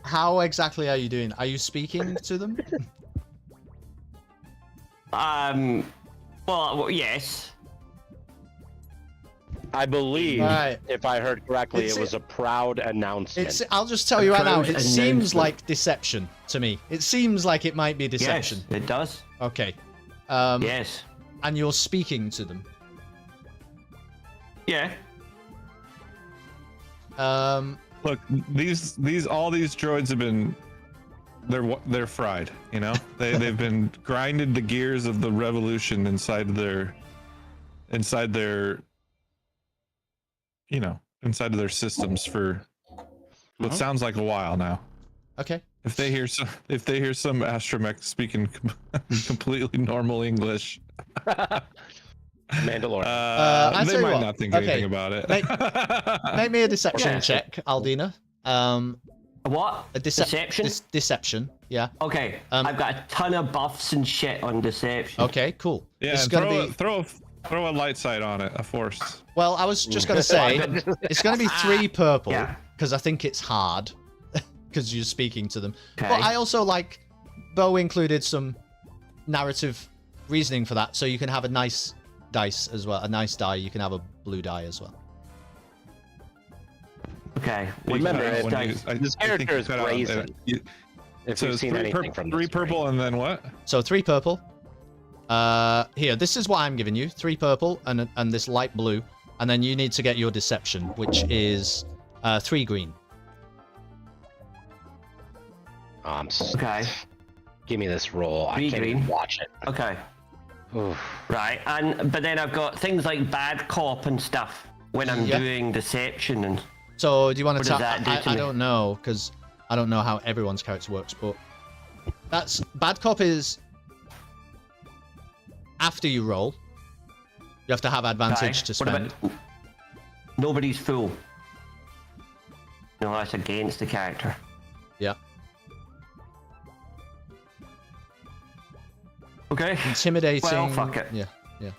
A: how exactly are you doing? Are you speaking to them?
B: Well, yes.
G: I believe,
A: Right.
G: if I heard correctly, it was a proud announcement.
A: I'll just tell you right now,
B: proud
A: it seems
B: announcement.
A: like deception to me. It seems like it might be deception.
B: Yes, it does.
A: Okay.
B: Yes.
A: And you're speaking to them.
B: Yeah.
E: Look, all these droids have been, they're fried. You know, they've been grinded the gears of the revolution inside their, you know, inside of their systems for what sounds like a while now.
A: Okay.
E: If they hear some astromech speaking completely normal English,
G: Mandalorian.
A: I'll
E: they
A: tell you
E: might
A: what,
E: not think
A: okay,
E: anything about it.
A: Make me a deception
B: Yeah.
A: check, Aldina.
B: What?
A: A
B: Deception?
A: Deception, yeah.
B: Okay. I've got a ton of buffs and shit on deception.
A: Okay, cool.
E: Yeah,
A: It's
E: and
A: gonna be...
E: throw a light side on it, a force.
A: Well, I was just gonna say, it's gonna be 3 purple,
B: Yeah.
A: because I think it's hard, because you're speaking to them.
B: Okay.
A: But I also like, Bo included some narrative reasoning for that, so you can have a nice dice as well, a nice die. You can have a blue die as well.
B: Okay.
G: Remember,
E: When
G: this character is brazen. If
E: So
G: you've
E: it's
G: seen anything from
E: 3
G: this
E: purple
G: game.
E: and then what?
A: So 3 purple. Here, this is what I'm giving you. 3 purple and this light blue, and then you need to get your deception, which is 3 green.
B: Okay.
G: Give me this roll. I
B: Three
G: can't
B: green.
G: even watch it.
B: Okay.
G: Oof.
B: Right. But then I've got things like bad cop and stuff when I'm
A: Yeah.
B: doing deception and.
A: So do you want
B: What
A: to
B: does
A: tell?
B: that do to
A: I
B: me?
A: don't know, because I don't know how everyone's character works, but that's bad cop is after you roll. You have to have advantage
B: Right.
A: to
B: What
A: spend.
B: about nobody's fool? No, that's against the character.
A: Yeah.
B: Okay.
A: Intimidating.
B: Well, fuck it.
A: Yeah, yeah.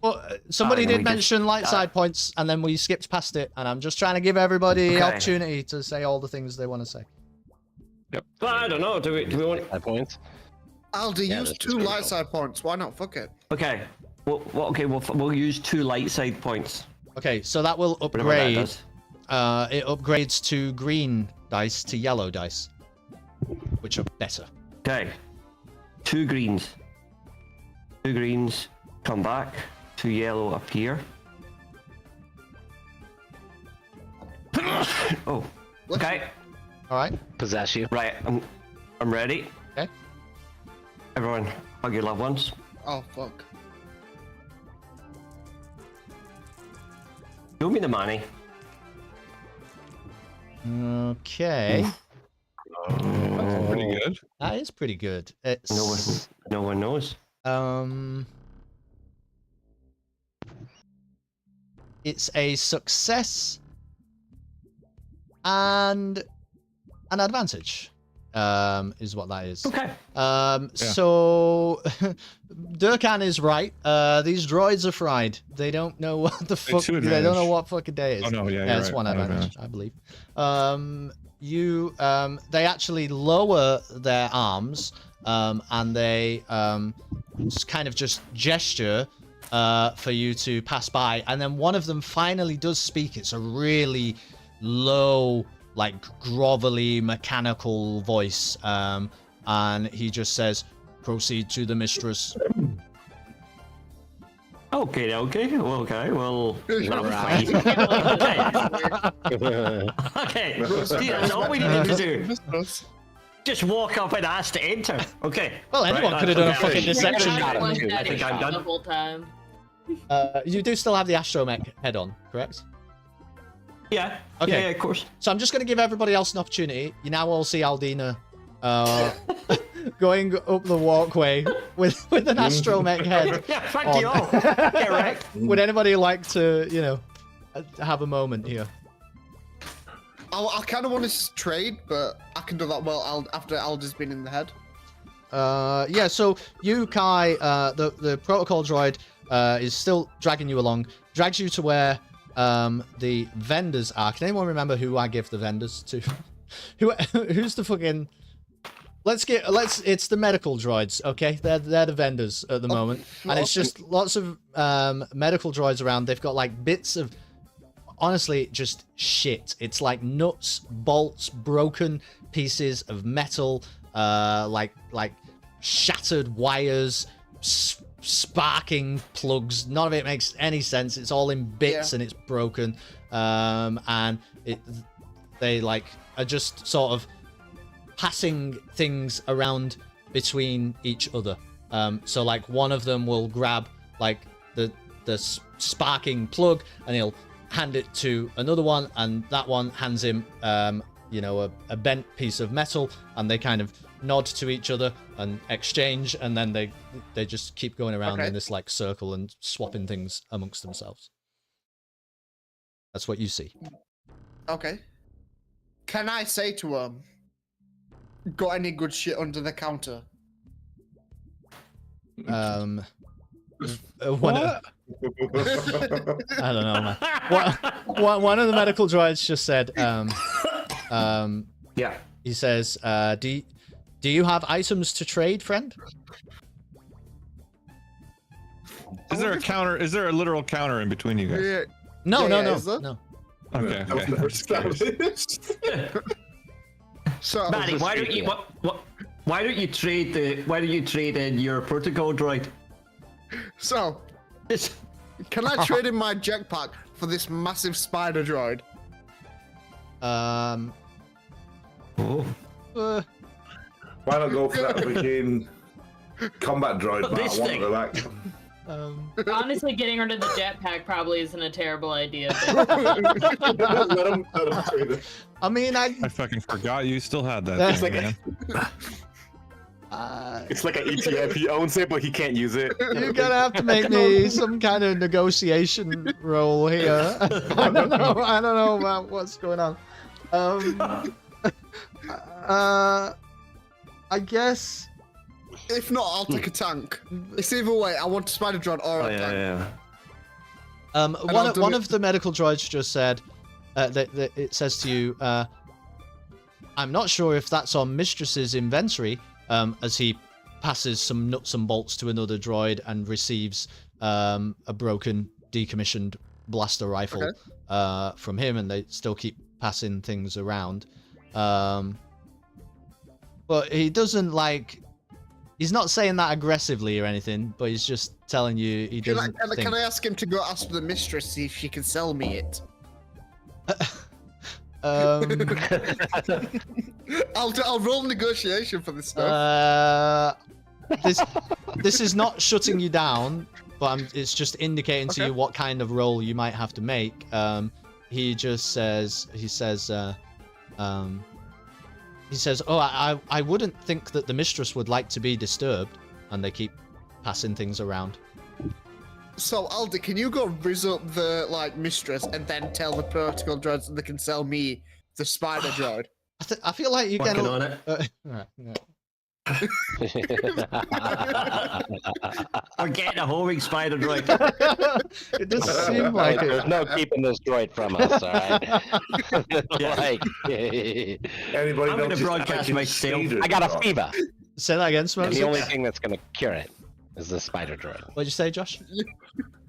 A: Well, somebody
B: Fine,
A: did
B: we just-
A: mention light side points, and then we skipped past it, and I'm just trying to give everybody the
B: Okay.
A: opportunity to say all the things they want to say.
B: Well, I don't know. Do we want?
G: 5 points.
D: Aldi,
G: Yeah,
D: use
G: this is
D: 2
G: good.
D: light side points. Why not? Fuck it.
B: Okay. Well, okay. We'll use 2 light side points.
A: Okay, so that will
B: Whatever that
A: upgrade.
B: does.
A: It upgrades to green dice to yellow dice, which are better.
B: Okay. 2 greens. 2 greens come back. 2 yellow appear. Oh. Okay.
A: All right.
G: Possess you.
B: Right. I'm ready.
A: Okay.
B: Everyone, hug your loved ones.
D: Oh, fuck.
B: Show me the money.
A: Okay.
E: That's pretty good.
A: That is pretty good. It's
B: No one knows.
A: It's a success and an advantage. Is what that is.
B: Okay.
A: So Dir'kan is right. These droids are fried. They don't know what the fuck.
E: two
A: They don't know
E: advantage.
A: what fucking day it is.
E: Oh, no, yeah,
A: yeah,
E: you're
A: it's
E: right.
A: one
E: One
A: advantage, I believe. They actually lower their arms, and they kind of just gesture for you to pass by, and then one of them finally does speak. It's a really low, like grovelly, mechanical voice, and he just says, "Proceed to the mistress."
B: Okay. Well,
G: Alright.
B: Okay. That's all we needed to do. Just walk up and ask to enter. Okay.
A: Well, anyone
B: Right,
A: could have done a
B: okay.
A: fucking deception.
G: Got him, too.
B: I think I'm done.
F: The whole time.
A: You do still have the astromech head on, correct?
B: Yeah.
A: Okay.
B: Yeah, of course.
A: So I'm just going to give everybody else an opportunity. You now all see Aldina going up the walkway with an astromech head.
B: Yeah, fuck
A: on.
B: you all. Yeah, right.
A: Would anybody like to, have a moment here?
D: I kind of want to trade, but I can do that well after Aldi's been in the head.
A: Yeah, so you, Kai, the protocol droid is still dragging you along, drags you to where the vendors are. Can anyone remember who I give the vendors to? Who's the fucking? It's the medical droids, okay? They're the vendors at the moment, and it's just lots of medical droids around. They've got like bits of, honestly, just shit. It's like nuts, bolts, broken pieces of metal, like shattered wires, sparking plugs. None of it makes any sense. It's all in bits and it's broken, and they like are just sort of passing things around between each other. So like one of them will grab like the sparking plug and he'll hand it to another one, and that one hands him you know, a bent piece of metal, and they kind of nod to each other and exchange, and then they just keep going around in this like circle and swapping things amongst themselves. That's what you see.
D: Okay. Can I say to him, got any good shit under the counter?
A: One of, I don't know, man. One of the medical droids just said,
B: yeah.
A: He says, do you have items to trade, friend?
E: Is there a counter? Is there a literal counter in between you guys?
D: Yeah.
A: No.
E: Okay.
D: So,
B: Maddie, why don't you trade in your protocol droid?
D: So, can I trade in my jetpack for this massive spider droid?
C: Why not go for that freaking combat droid?
B: This
C: Matt? I
B: thing.
C: want it back.
F: Honestly, getting rid of the jetpack probably isn't a terrible idea.
I: let him trade it.
A: I mean,
E: I fucking forgot you still had that.
A: That's
E: thing,
A: like
E: man.
I: It's like an ETF. He owns it, but he can't use it.
A: You're gonna have to make me some kind of negotiation role here. I don't know about what's going on. I guess.
D: If not, I'll take a tank. It's either way. I want a spider droid or a tank.
A: One of the medical droids just said that it says to you, I'm not sure if that's on Mistress's inventory, as he passes some nuts and bolts to another droid and receives a broken, decommissioned blaster rifle from him, and they still keep passing things around. But he doesn't like... He's not saying that aggressively or anything, but he's just telling you he doesn't think...
D: Can I ask him to go ask the mistress, see if she can sell me it? I'll roll negotiation for this stuff.
A: This is not shutting you down, but it's just indicating to you what kind of roll you might have to make. He says, oh, I wouldn't think that the mistress would like to be disturbed, and they keep passing things around.
D: So, Aldi, can you go rizz up the, mistress and then tell the protocol droids that they can sell me the spider droid?
A: I feel like you can...
B: Working on it.
A: Right, yeah.
B: Or getting a homing spider droid.
A: It does seem like
G: There's no keeping this droid from us, alright?
C: Anybody
B: I'm gonna
C: notice
B: broadcast
C: Anakin
B: myself.
C: Speeder
G: I got a
C: droid?
G: fever.
A: Say that again,
G: And
A: Smokciggs.
G: the only thing that's gonna cure it is the spider droid.
A: What'd you say, Josh?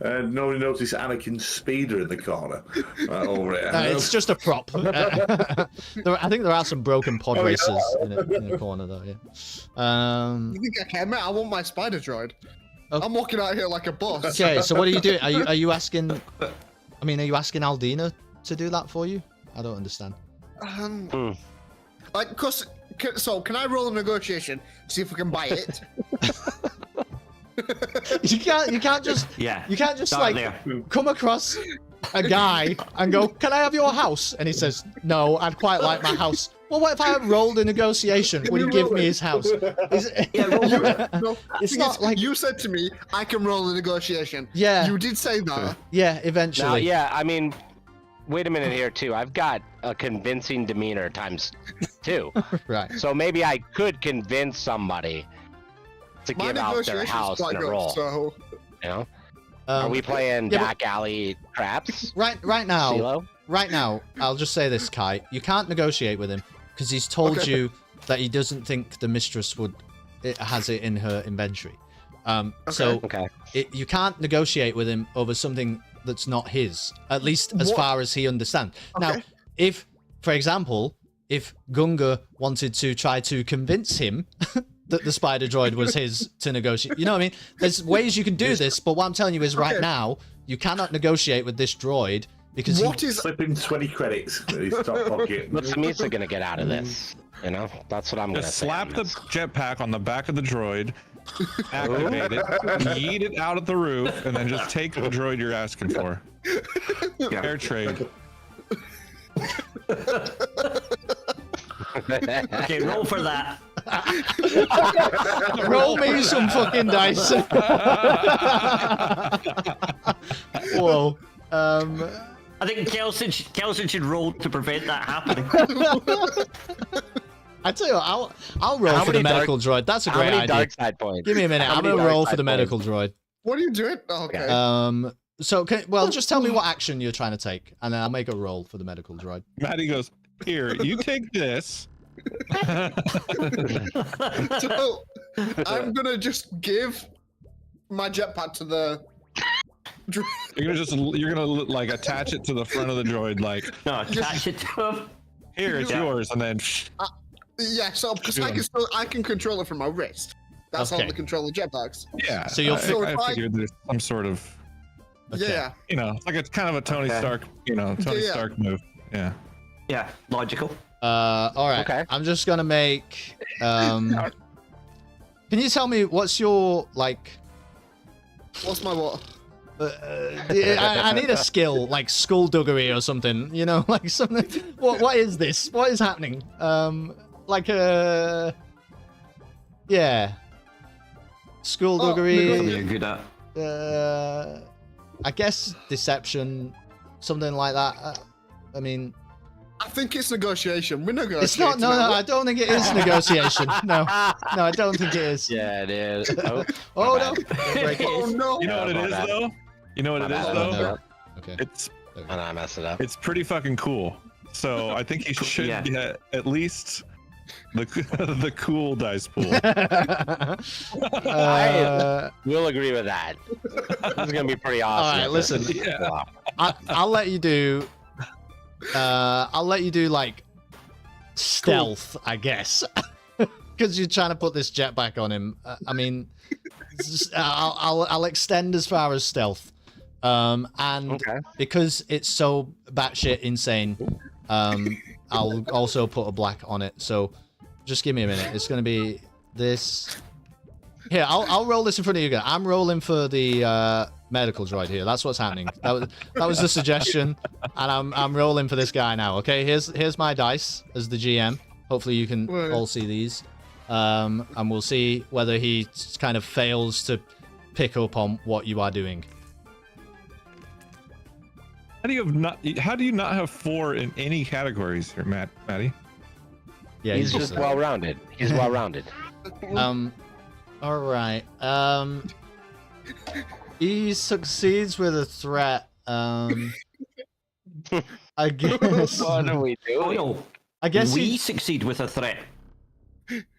C: Nobody noticed Anakin Speeder in the corner. Right over it.
A: It's just a prop. I think there are some broken pod racers in the corner, though. Yeah.
D: You think I can, mate? I want my spider droid.
A: Okay.
D: I'm walking out here like a boss.
A: Okay, so what are you doing? Are you asking? I mean, are you asking Aldina to do that for you? I don't understand.
D: So can I roll a negotiation? See if we can buy it.
A: You can't just come across a guy and go, "Can I have your house?" And he says, "No, I'd quite like my house." Well, what if I rolled a negotiation? Would he give me his house? It's not like
D: you said to me, I can roll a negotiation.
A: Yeah.
D: You did say that.
A: Yeah, eventually.
G: Now, yeah, I mean, wait a minute here too. I've got a convincing demeanor times 2.
A: Right.
G: So maybe I could convince somebody to give out their house in a roll.
D: So...
G: You know? Are we playing back alley craps?
A: Right now.
G: CeeLo?
A: Right now, I'll just say this, Kai. You can't negotiate with him because he's told you that he doesn't think the mistress has it in her inventory. So you can't negotiate with him over something that's not his, at least as far as he understands. Now, if, for example, if Gunga wanted to try to convince him that the spider droid was his to negotiate, you know what I mean? There's ways you can do this, but what I'm telling you is right now, you cannot negotiate with this droid because
C: slipping 20 credits in his top pocket.
G: What's Misa gonna get out of this? You know, that's what I'm gonna
E: Just
G: say.
E: slap the jetpack on the back of the droid, activate it, yeet it out of the roof, and then just take the droid you're asking for. Fair trade.
B: Okay, roll for that.
A: roll me some fucking dice. Whoa.
B: I think Kelson should roll to prevent that happening.
A: I tell you what, I'll roll for the medical droid. That's a great idea.
G: Dark side points?
A: Give me a minute. I'm gonna roll for the medical droid.
D: What are you doing? Oh, okay.
A: So just tell me what action you're trying to take, and then I'll make a roll for the medical droid.
E: Maddie goes, here, you take this.
D: So I'm gonna just give my jetpack to the.
E: You're gonna like attach it to the front of the droid, like
B: No, attach it to him.
E: here, it's yours, and then.
D: Yeah, so because I can control it from my wrist. That's how to control the jetpacks.
E: Yeah.
A: So you'll
E: I figured there's some sort of.
D: Yeah.
E: You know, it's like it's kind of a Tony Stark. You know, Tony Stark move. Yeah.
B: Yeah, logical.
A: All right. Okay. I'm just gonna make. Can you tell me what's your like?
D: What's my what?
A: I need a skill like skullduggery or something. You know, like something. What is this? What is happening? Like a. Yeah. Skullduggery.
B: Something you're good at.
A: I guess deception, something like that. I mean.
D: I think it's negotiation. We're negotiating.
A: It's not. No, I don't think it is negotiation. No, I don't think it is.
G: Yeah, it is.
A: Oh no!
D: Oh no!
E: You know what it is though? You know what it is though?
A: No. Okay.
E: It's.
G: And I messed it up.
E: It's pretty fucking cool. So I think he should get at least the cool dice pool.
G: I will agree with that. This is gonna be pretty awesome.
A: All right, listen. I'll let you do. I'll let you do like stealth, I guess, because you're trying to put this jetpack on him. I mean, I'll extend as far as stealth, and because it's so batshit insane, I'll also put a black on it. So just give me a minute. It's gonna be this. Here, I'll roll this in front of you guys. I'm rolling for the medical droid here. That's what's happening. That was the suggestion, and I'm rolling for this guy now. Okay, here's my dice as the GM. Hopefully you can all see these, and we'll see whether he kind of fails to pick up on what you are doing.
E: How do you not have 4 in any categories here, Matty?
A: Yeah,
G: he's just well-rounded. He's well-rounded.
A: All right. He succeeds with a threat. I guess.
G: What are we doing?
A: I guess
B: we succeed with a threat.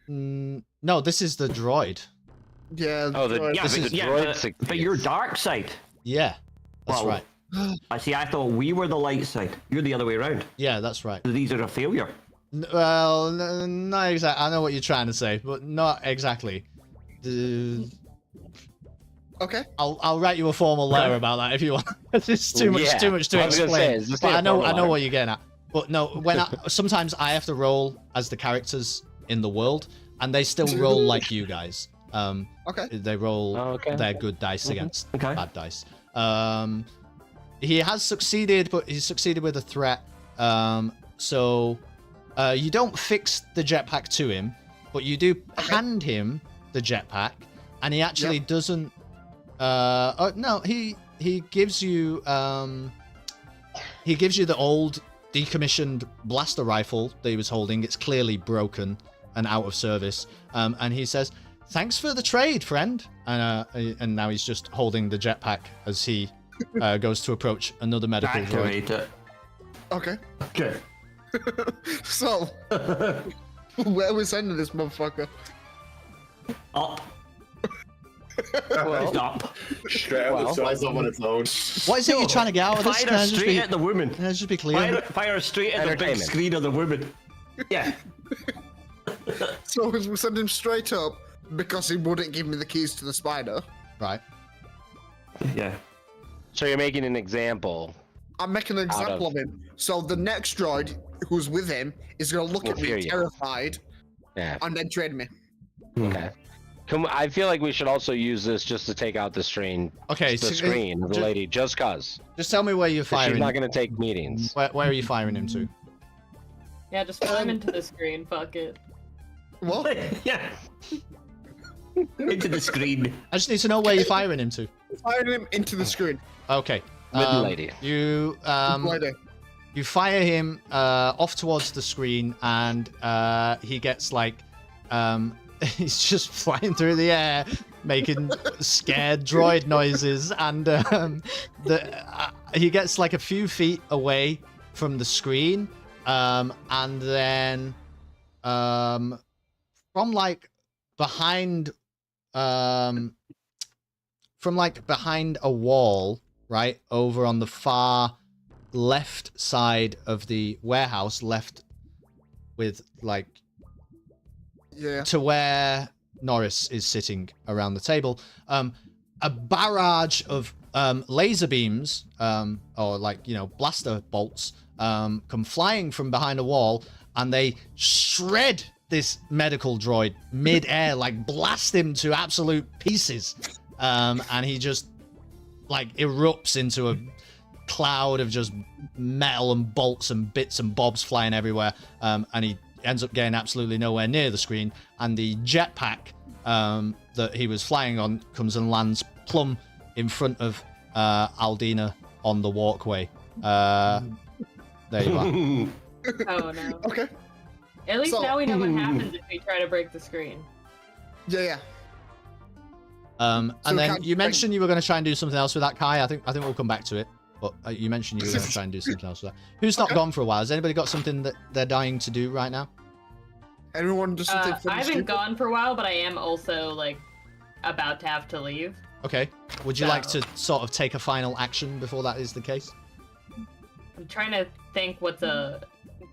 A: No, this is the droid.
D: Yeah.
G: Oh, the droid.
B: But you're dark side.
A: Yeah, that's right.
B: I see. I thought we were the light side. You're the other way around.
A: Yeah, that's right.
B: So these are a failure.
A: Well, not exactly. I know what you're trying to say, but not exactly.
D: Okay.
A: I'll write you a formal letter about that if you want. It's too much to explain. But I know what you're getting at. But no, sometimes I have to roll as the characters in the world, and they still roll like you guys.
D: Okay.
A: They roll their good dice against bad dice. He has succeeded, but he's succeeded with a threat. So you don't fix the jetpack to him, but you do hand him the jetpack, and he actually doesn't. No, he gives you the old decommissioned blaster rifle that he was holding. It's clearly broken and out of service. And he says, "Thanks for the trade, friend." And now he's just holding the jetpack as he goes to approach another medical droid.
B: Activate it.
D: Okay.
C: Okay.
D: So, where are we sending this motherfucker?
B: Up.
G: Well,
B: Stop.
I: Straight out the flies up on its own.
A: What is it you're trying to get out of this?
B: Fire
A: Can I
B: her
A: just
B: straight
A: be,
B: at the woman.
A: can I just be clear?
B: Fire her straight at the big
G: Entertainment.
B: screen of the woman. Yeah.
D: So we send him straight up because he wouldn't give me the keys to the spider.
A: Right.
B: Yeah.
G: so you're making an example.
D: I'm making an example of him. So the next droid who's with him is going to look
G: Will
D: at
G: fear
D: me
G: you.
D: terrified
G: Yeah.
D: and then trade me.
G: Okay. I feel like we should also use this just to take out the screen.
A: Okay,
G: The
A: so-
G: screen of the lady, just cause.
A: Just tell me where you're
G: 'Cause she's
A: firing.
G: not gonna take meetings.
A: Where are you firing him to?
F: Yeah, just throw him into the screen. Fuck it.
D: What?
B: Yeah. Into the screen.
A: I just need to know where you're firing him to.
D: Firing him into the screen.
A: Okay.
G: With the lady.
A: You
D: Lady.
A: you fire him off towards the screen, and he gets like he's just flying through the air, making scared droid noises, and he gets like a few feet away from the screen, and then from like behind a wall, right over on the far left side of the warehouse, left with like
D: Yeah.
A: to where Norris is sitting around the table, a barrage of laser beams, or like, you know, blaster bolts, come flying from behind a wall, and they shred this medical droid mid-air, like blast him to absolute pieces, and he just like erupts into a cloud of just metal and bolts and bits and bobs flying everywhere, and he ends up getting absolutely nowhere near the screen, and the jetpack that he was flying on comes and lands plumb in front of Aldina on the walkway. There you are.
F: Oh no.
D: Okay.
F: At least
D: So-
F: now we know what happens if we try to break the screen.
D: Yeah.
A: And
D: So
A: then
D: can't-
A: you mentioned you were going to try and do something else with that, Kai. I think we'll come back to it. But you mentioned you were going to try and do something else with that. Who's not
D: Okay.
A: gone for a while? Has anybody got something that they're dying to do right now?
D: Anyone just something
F: I
D: funny
F: haven't
D: stupid?
F: gone for a while, but I am also like about to have to leave.
A: Okay. Would you like
F: So-
A: to sort of take a final action before that is the case?
F: I'm trying to think what's a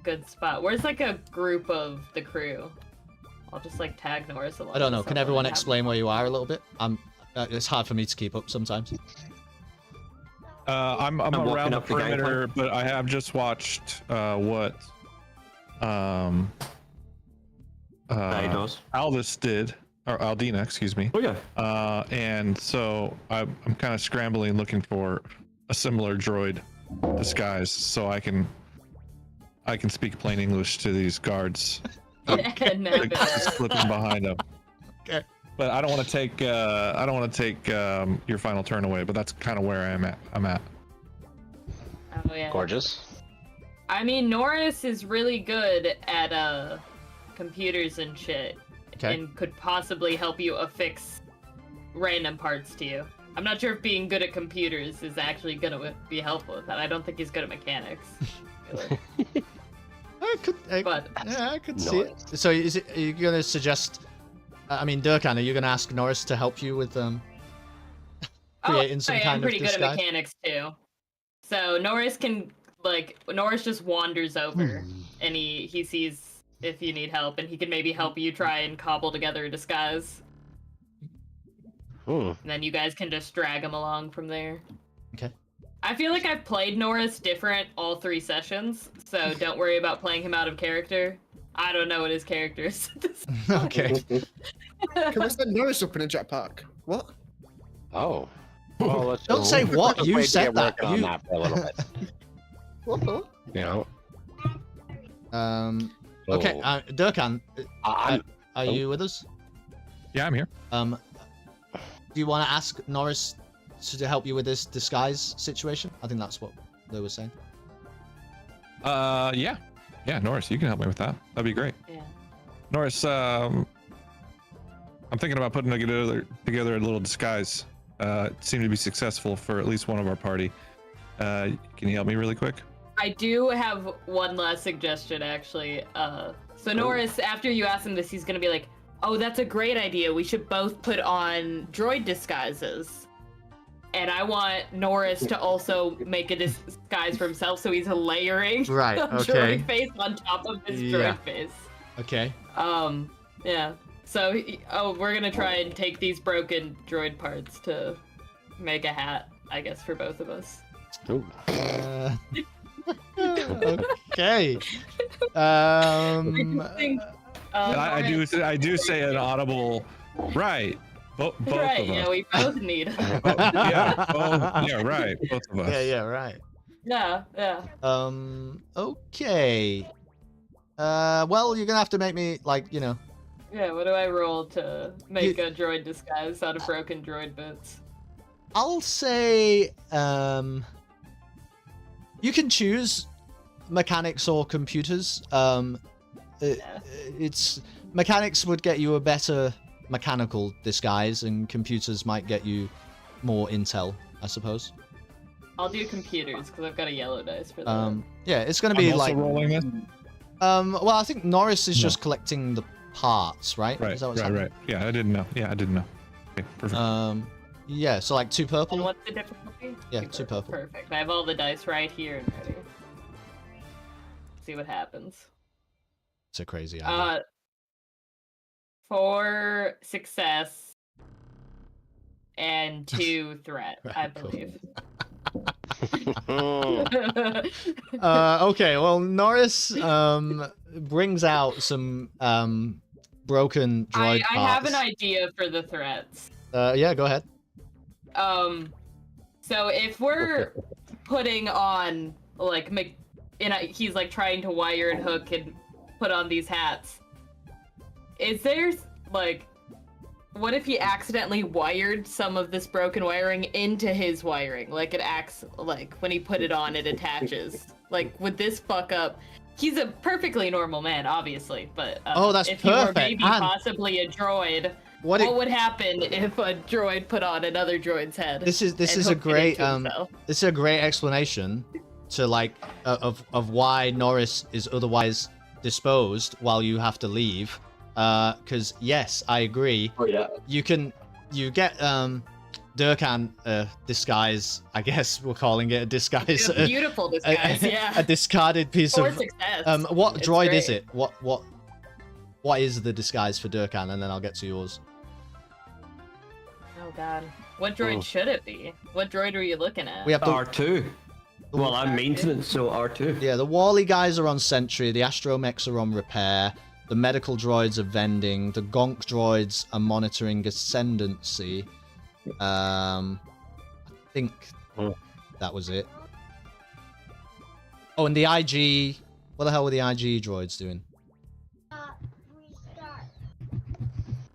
F: good spot. Where's like a group of the crew? I'll just like tag Norris along.
A: I don't know.
F: with
A: Can
F: someone
A: everyone
F: and have-
A: explain where you are a little bit? It's hard for me to keep up sometimes.
E: I'm
B: walking
E: around the
B: up the
E: perimeter, but I have just watched what
B: Dinos.
E: Aldis did, or Aldina, excuse me.
B: Oh yeah.
E: And so I'm kind of scrambling, looking for a similar droid disguise, so I can speak plain English to these guards.
F: No,
E: Like, just slipping behind them.
A: Okay.
E: But I don't want to take your final turn away. But that's kind of where I'm at.
F: Oh yeah.
G: Gorgeous.
F: I mean, Norris is really good at computers and shit,
A: Okay.
F: and could possibly help you affix random parts to you. I'm not sure if being good at computers is actually gonna be helpful with that. I don't think he's good at mechanics. Really.
A: I could see it. So are you going to suggest? I mean, Dir'kan, are you going to ask Norris to help you with creating some
F: I am
A: kind of
F: pretty good at
A: disguise?
F: mechanics too. So Norris can Norris just wanders over and he sees if you need help, and he can maybe help you try and cobble together a disguise.
G: Hmm.
F: And then you guys can just drag him along from there.
A: Okay.
F: I feel like I've played Norris different all 3 sessions, so don't worry about playing him out of character. I don't know what his character is.
A: Okay.
D: Can we send Norris up in a jetpack? What?
G: Oh. Well, let's
A: Don't say what,
G: let's
A: you
G: wait to
A: said
G: get
A: that,
G: working on
A: you-
G: that for a little bit.
D: What?
G: You know.
A: Okay,
G: So,
A: Dir'kan,
G: I'm,
A: are you with us?
E: Yeah, I'm here.
A: Do you want to ask Norris to help you with this disguise situation? I think that's what they were saying.
E: Yeah, Norris, you can help me with that. That'd be great.
F: Yeah.
E: Norris, I'm thinking about putting together a little disguise. It seemed to be successful for at least one of our party. Can you help me really quick?
F: I do have one last suggestion, actually. So Norris, after you ask him this, he's gonna be like, "Oh, that's a great idea. We should both put on droid disguises." And I want Norris to also make a disguise for himself, so he's layering
A: Right,
F: a
A: okay.
F: droid face on top of his
A: Yeah.
F: droid face.
A: Okay.
F: Yeah. So, we're gonna try and take these broken droid parts to make a hat, I guess, for both of us.
G: Ooh.
A: Okay.
E: I do say an audible right. Both
F: right,
E: of us.
F: yeah, we both need.
E: Yeah, right. Both of us.
A: Yeah, right.
F: Yeah.
A: Okay. Well, you're gonna have to make me, like, you know.
F: Yeah, what do I roll to make a droid disguise out of broken droid bits?
A: I'll say, you can choose mechanics or computers. It's mechanics would get you a better mechanical disguise, and computers might get you more intel, I suppose.
F: I'll do computers because I've got a yellow dice for that.
A: Yeah, it's gonna be
E: I'm also
A: like.
E: rolling this.
A: Well, I think Norris is
E: No.
A: just collecting the parts, right?
E: Right,
A: Is that what's happening?
E: right. Yeah, I didn't know. Okay, perfect.
A: Yeah, so like 2
F: And
A: purple.
F: what's the difficulty?
A: Yeah, 2 purple.
F: Perfect. I have all the dice right here and ready. See what happens.
A: It's a crazy idea.
F: 4 success and 2 threat, I believe.
A: Okay, well, Norris brings out some broken droid
F: I
A: parts.
F: have an idea for the threats.
A: Yeah, go ahead.
F: So if we're putting on like he's like trying to wire and hook and put on these hats. Is there like, what if he accidentally wired some of this broken wiring into his wiring? Like it acts like when he put it on, it attaches. Like, would this fuck up? He's a perfectly normal man, obviously, but
A: Oh, that's
F: if he were
A: perfect.
F: maybe
A: And
F: possibly a droid,
A: what
F: what would happen if a droid put on another droid's head?
A: This is
F: and
A: a
F: hooked it
A: great
F: into himself?
A: this is a great explanation to like of why Norris is otherwise disposed while you have to leave. Because yes, I agree.
I: Oh yeah.
A: You get Dir'kan disguise. I guess we're calling it a disguise.
F: A beautiful disguise, yeah.
A: A discarded piece
F: For
A: of.
F: success.
A: What
F: It's
A: droid
F: great.
A: is it? What is the disguise for Dir'kan? And then I'll get to yours.
F: Oh god. What droid should it be? What droid are you looking at?
A: We have the
B: R2. Well, I'm maintenance, so R2.
A: Yeah, the Wally guys are on sentry, the astromechs are on repair, the medical droids are vending, the gonk droids are monitoring ascendancy. I think that was it. Oh, and the IG. What the hell were the IG droids doing?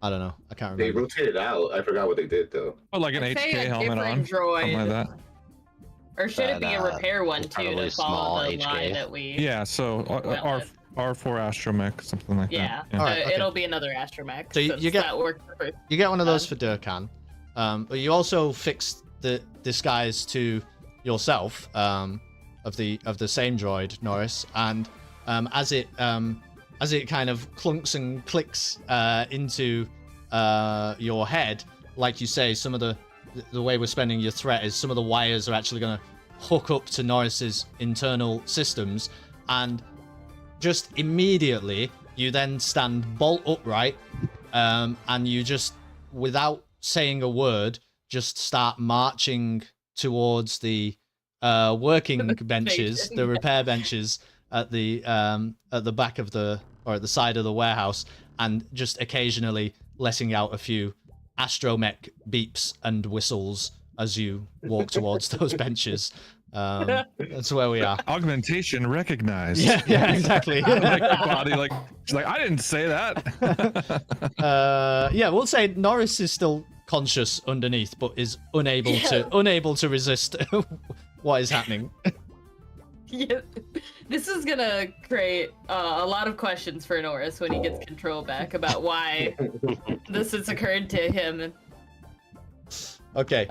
A: I don't know. I can't
I: They
A: remember.
I: rotated out. I forgot what they did though.
E: Oh, like an
F: I'd say
E: HK
F: a
E: helmet on.
F: different droid.
E: Something like that.
F: Or should it be a repair one too
G: probably
F: to follow
G: small
F: the
G: HK.
F: line that we?
E: Yeah, so R4 astromech, something like
F: Yeah.
E: that.
A: Alright, okay.
F: It'll be another astromech.
A: So you
F: since
A: get-
F: that worked for
A: You get one of those for Dir'kan, but you also fix the disguise to yourself of the same droid, Norris, and as it kind of clunks and clicks into your head, like you say, some of the way we're spending your threat is some of the wires are actually going to hook up to Norris's internal systems, and just immediately you then stand bolt upright, and you just, without saying a word, just start marching towards the working benches, the repair benches at the back of or at the side of the warehouse, and just occasionally letting out a few astromech beeps and whistles as you walk towards those benches. That's where we are.
E: Augmentation recognized.
A: Yeah, exactly.
E: Like the body, like she's like, I didn't say that.
A: Yeah, we'll say Norris is still conscious underneath, but is unable to resist what is happening.
F: Yeah. This is gonna create a lot of questions for Norris when he gets control back about why this has occurred to him.
A: Okay.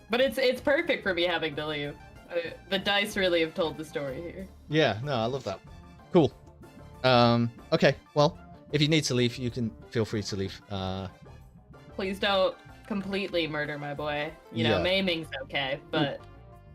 F: But it's perfect for me having to leave. The dice really have told the story here.
A: Yeah, no, I love that. Cool. Okay, well, if you need to leave, you can feel free to leave.
F: Please don't completely murder my boy. You know,
A: Yeah.
F: maiming's okay, but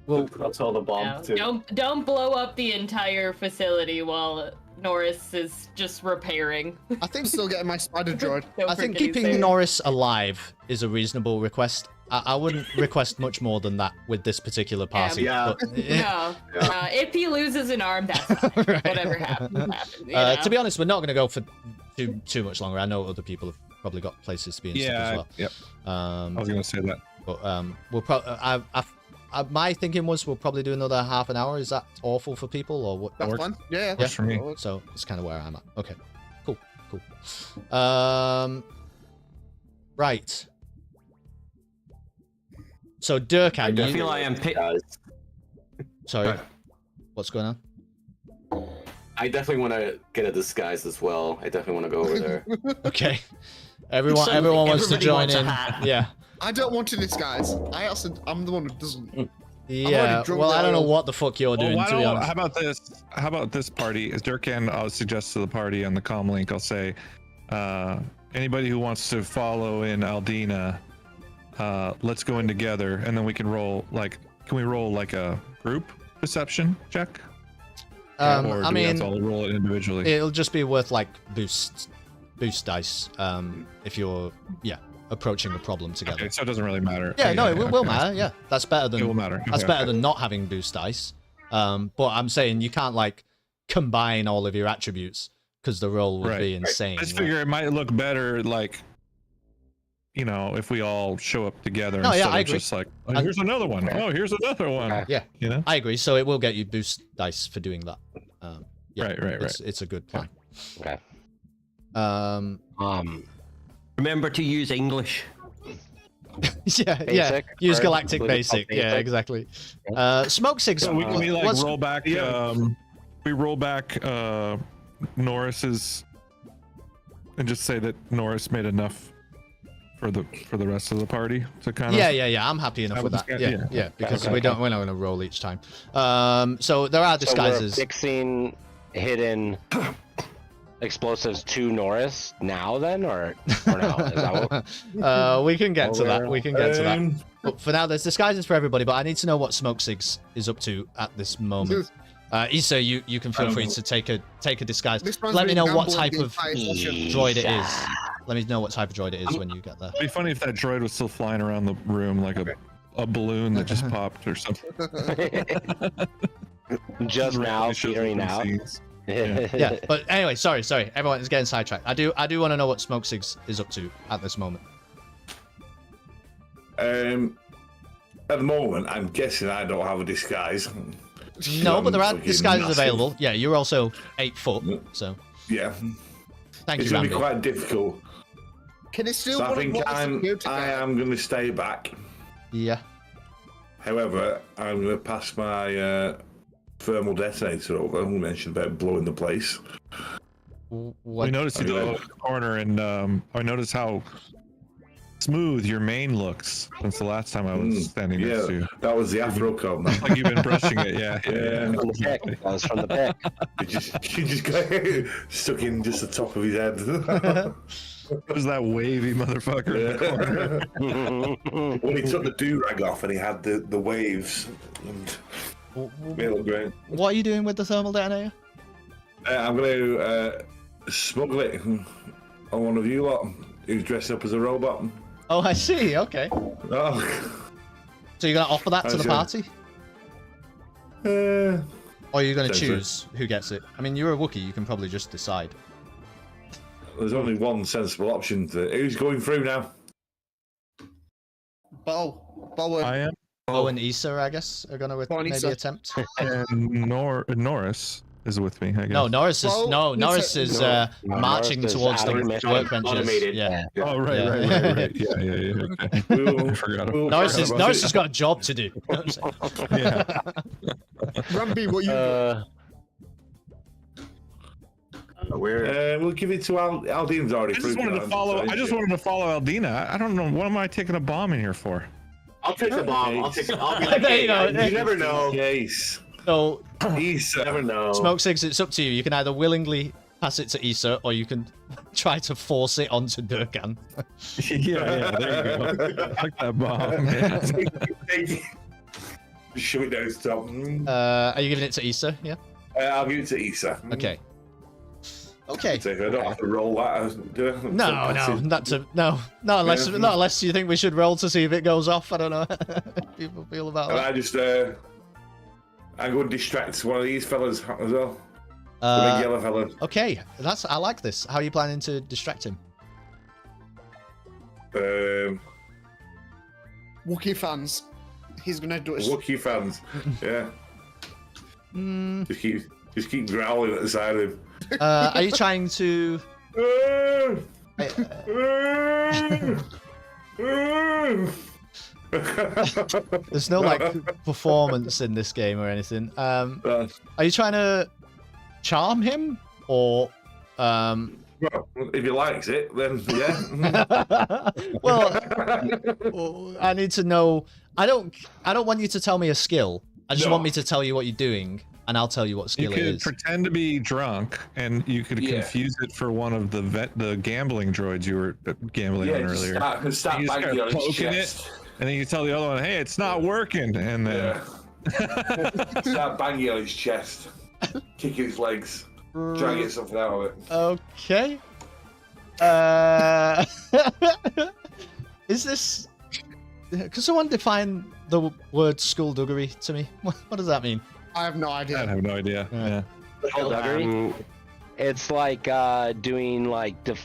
A: Well,
I: I'll tell the bomb
F: no,
I: too.
F: don't blow up the entire facility while Norris is just repairing.
D: I think still getting my spider droid.
F: Don't
A: I think
F: forget he's
A: keeping
F: there.
A: Norris alive is a reasonable request. I wouldn't request much more than that with this particular party.
I: Yeah.
A: But,
F: No, if he loses an arm, that's fine. Whatever happens, happens. You
A: to
F: know?
A: be honest, we're not going to go for too much longer. I know other people have probably got places to be and stuff as well.
E: Yep. I was gonna say that.
A: But we'll probably. My thinking was we'll probably do another half an hour. Is that awful for people or what?
D: That's
A: or-
D: fun. Yeah.
E: Works for me.
A: So it's kind of where I'm at. Okay, cool. Right. So Dir'kan,
B: I feel I am
A: sorry,
I: Right.
A: what's going on?
I: I definitely want to get a disguise as well. I definitely want to go over there.
A: Okay, everyone
B: Suddenly
A: wants to
B: everybody
A: join
B: wants a
A: in.
B: hat.
A: Yeah,
D: I don't want to disguise. I'm the one who doesn't.
A: yeah.
D: drunk
A: Well, I don't know
D: oil.
A: what the fuck you're doing,
E: Well,
A: to be honest.
E: how about this? How about this party? As Dir'kan, I'll suggest to the party on the comm link, I'll say, anybody who wants to follow in Aldina, let's go in together, and then we can roll can we roll like a group perception check? Or
A: I
E: do we have
A: mean,
E: to all roll it individually?
A: it'll just be worth like boost dice. If you're approaching a problem together.
E: Okay, so it doesn't really matter.
A: Yeah, no, it will
E: okay.
A: matter. Yeah, that's better than
E: It will matter.
A: That's
E: Okay,
A: better
E: okay.
A: than not having boost dice. But I'm saying you can't like combine all of your attributes because the roll would be insane.
E: I just
A: right?
E: figure it might look better, like, if we all show up together
A: No, yeah,
E: instead
A: I
E: of
A: agree.
E: just like, oh, here's another one. Oh, here's another one.
G: Okay.
A: Yeah,
E: You know?
A: I agree. So it will get you boost dice for doing that. Yeah,
E: Right.
A: It's a good plan.
G: Okay.
B: Remember to use English.
A: yeah.
G: Basic,
A: Use
G: or
A: Galactic
G: include
A: Basic.
G: basic.
A: Yeah, exactly. Smokciggs.
E: So we
A: what's-
E: roll back. We roll back Norris's, and just say that Norris made enough for the rest of the party to kind of.
A: Yeah. I'm happy enough
E: Have
A: with
E: a
A: that.
E: disguise,
A: Yeah, because
G: Okay,
A: we're
G: okay.
A: not going to roll each time. So there are
G: So we're
A: disguises.
G: fixing hidden explosives to Norris now, then, or no? Is that what?
A: We can get to that. We can get to that.
C: Um,
A: But for now, there's disguises for everybody. But I need to know what Smokciggs is up to at this moment. Issa, you can feel free to take a disguise.
D: This man's
A: Let me
D: been
A: know what
D: gambling
A: type
D: the
A: of
D: entire session.
A: droid it is. Let me know what type of droid it is when you get there.
E: It'd be funny if that droid was still flying around the room like a balloon that just popped or something.
G: Just now,
E: Randomly shows up
G: petering
E: in
G: out.
E: scenes.
A: Yeah, but anyway, sorry. Everyone is getting sidetracked. I do want to know what Smokciggs is up to at this moment.
C: At the moment, I'm guessing I don't have a disguise.
A: No, but there are
C: Fucking
A: disguises
C: massive.
A: available. Yeah, you're also 8 foot, so
C: Yeah,
A: thank
C: it's
A: you,
C: going to be
A: Rambi.
C: quite difficult.
D: Can it still?
C: So I
D: put
C: think
D: up security
C: I
D: guard?
C: am going to stay back.
A: Yeah.
C: However, I'm going to pass my thermal detonator over. We mentioned about blowing the place.
A: What?
E: We noticed you go in the corner, and I noticed how smooth your mane looks since the last time I was standing next to
C: Yeah,
E: you.
C: that was the Afro comb.
E: Like you've been brushing it, yeah.
G: From the pick. That was from the pick.
C: She just got stuck in just the top of his head.
E: It was that wavy motherfucker in the corner.
C: When he took the do-rag off and he had the waves, and it looked great.
A: What are you doing with the thermal detonator?
C: I'm going to smuggle it on one of you lot who's dressed up as a robot.
A: Oh, I see. Okay.
C: Oh.
A: So you're gonna offer that to
C: I
A: the
C: see.
A: party, or are you gonna
C: Don't say.
A: choose who gets it? I mean, you're a Wookiee. You can probably just decide.
C: There's only one sensible option. Who's going through now?
D: Bo,
E: I am,
A: Bo and Issa, I guess, are gonna
D: Go on,
A: maybe
D: Issa.
A: attempt.
E: and Norris is with me, I guess.
A: No, Norris is
D: Bo,
A: Norris is
G: No,
A: marching
G: Norris is
A: towards the
G: out of mission.
A: workbenches.
I: Automated.
A: Yeah.
E: Oh, right. Yeah. Okay.
C: We'll-
E: I forgot.
C: we'll
A: Norris
C: forget
A: is
C: about
A: Norris
C: it.
A: has got a job to do. You know what I'm saying?
E: Yeah.
D: Rambi, what you?
I: Where?
C: We'll give it to Aldine's already
E: I just
C: through.
E: wanted to follow. I just wanted to follow Aldina. I don't know. What am I taking a bomb in here for?
I: I'll take the bomb. I'll be like,
A: There
I: hey,
A: you go.
I: you never know.
C: Case.
A: So,
C: Issa.
I: You never know.
A: Smokciggs, it's up to you. You can either willingly pass it to Issa, or you can try to force it onto Dir'kan.
E: Yeah, there you go. Like that bomb. Yeah.
C: Shove it down his top.
A: Are you giving it to Issa? Yeah.
C: I'll give it to Issa.
A: Okay. Okay.
C: I don't have to roll that. Do I?
A: No, not unless you think we should roll to see if it goes off. I don't know how people feel about
C: And
A: that.
C: I just I go and distract one of these fellas as well. The big yellow fella.
A: Okay, I like this. How are you planning to distract him?
D: Wookiee fans. He's gonna do it.
C: Wookiee fans. Yeah. Just keep growling at the side of him.
A: Are you trying to? There's no like performance in this game or anything. Are you trying to charm him or?
C: Well, if he likes it, then yeah.
A: Well, I need to know. I don't want you to tell me a skill. I just want me to tell you what you're doing, and I'll tell you what skill
E: You
A: it
E: could
A: is.
E: pretend to be drunk, and you could confuse it for one of the gambling droids you were gambling on earlier.
C: Start
E: You just
C: banging
E: start
C: on his
E: poking
C: chest.
E: and then you tell the other one, "Hey, it's not working," and then
C: Start banging on his chest, kicking his legs, trying to get something out of it.
A: Okay. Is this? Can someone define the word skullduggery to me? What does that mean?
D: I have no idea.
E: I have no idea. Yeah.
G: Skullduggery? It's like doing like the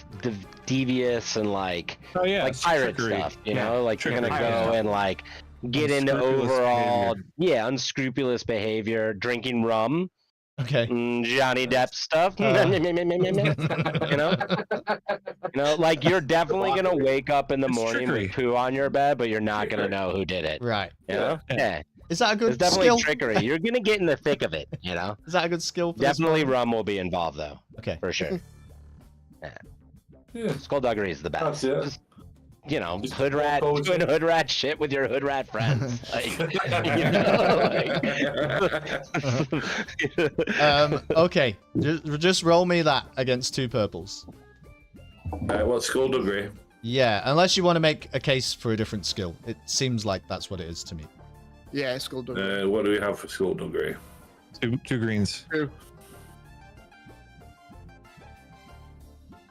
G: devious and like
E: Oh yeah,
G: like pirate
E: trickery.
G: stuff, you know, like you're gonna
E: Trickery.
G: go and like get into
E: Unscrupulous
G: overall
E: behavior.
G: unscrupulous behavior, drinking rum,
A: Okay.
G: Johnny Depp stuff, you know, like you're definitely gonna wake up in the
E: It's
G: morning
E: trickery.
G: with poo on your bed, but you're not gonna know who did it.
A: Right.
G: You know? Yeah.
A: Is that a
G: It's
A: good
G: definitely
A: skill?
G: trickery. You're gonna get in the thick of it, you know.
A: Is that a good skill? For this
G: Definitely
A: game?
G: rum will be involved though,
A: Okay.
G: for sure.
C: Yeah.
G: Skullduggery is the best.
C: That's it.
G: Just, you know,
C: Just
G: hood rat,
C: go
G: doing hood rat shit with your hood rat friends. Like, you know, like...
A: Okay. Just roll me that against 2 purples.
C: What's skullduggery?
A: Yeah, unless you want to make a case for a different skill. It seems like that's what it is to me.
D: Yeah, skullduggery.
C: What do we have for skullduggery?
E: Two greens.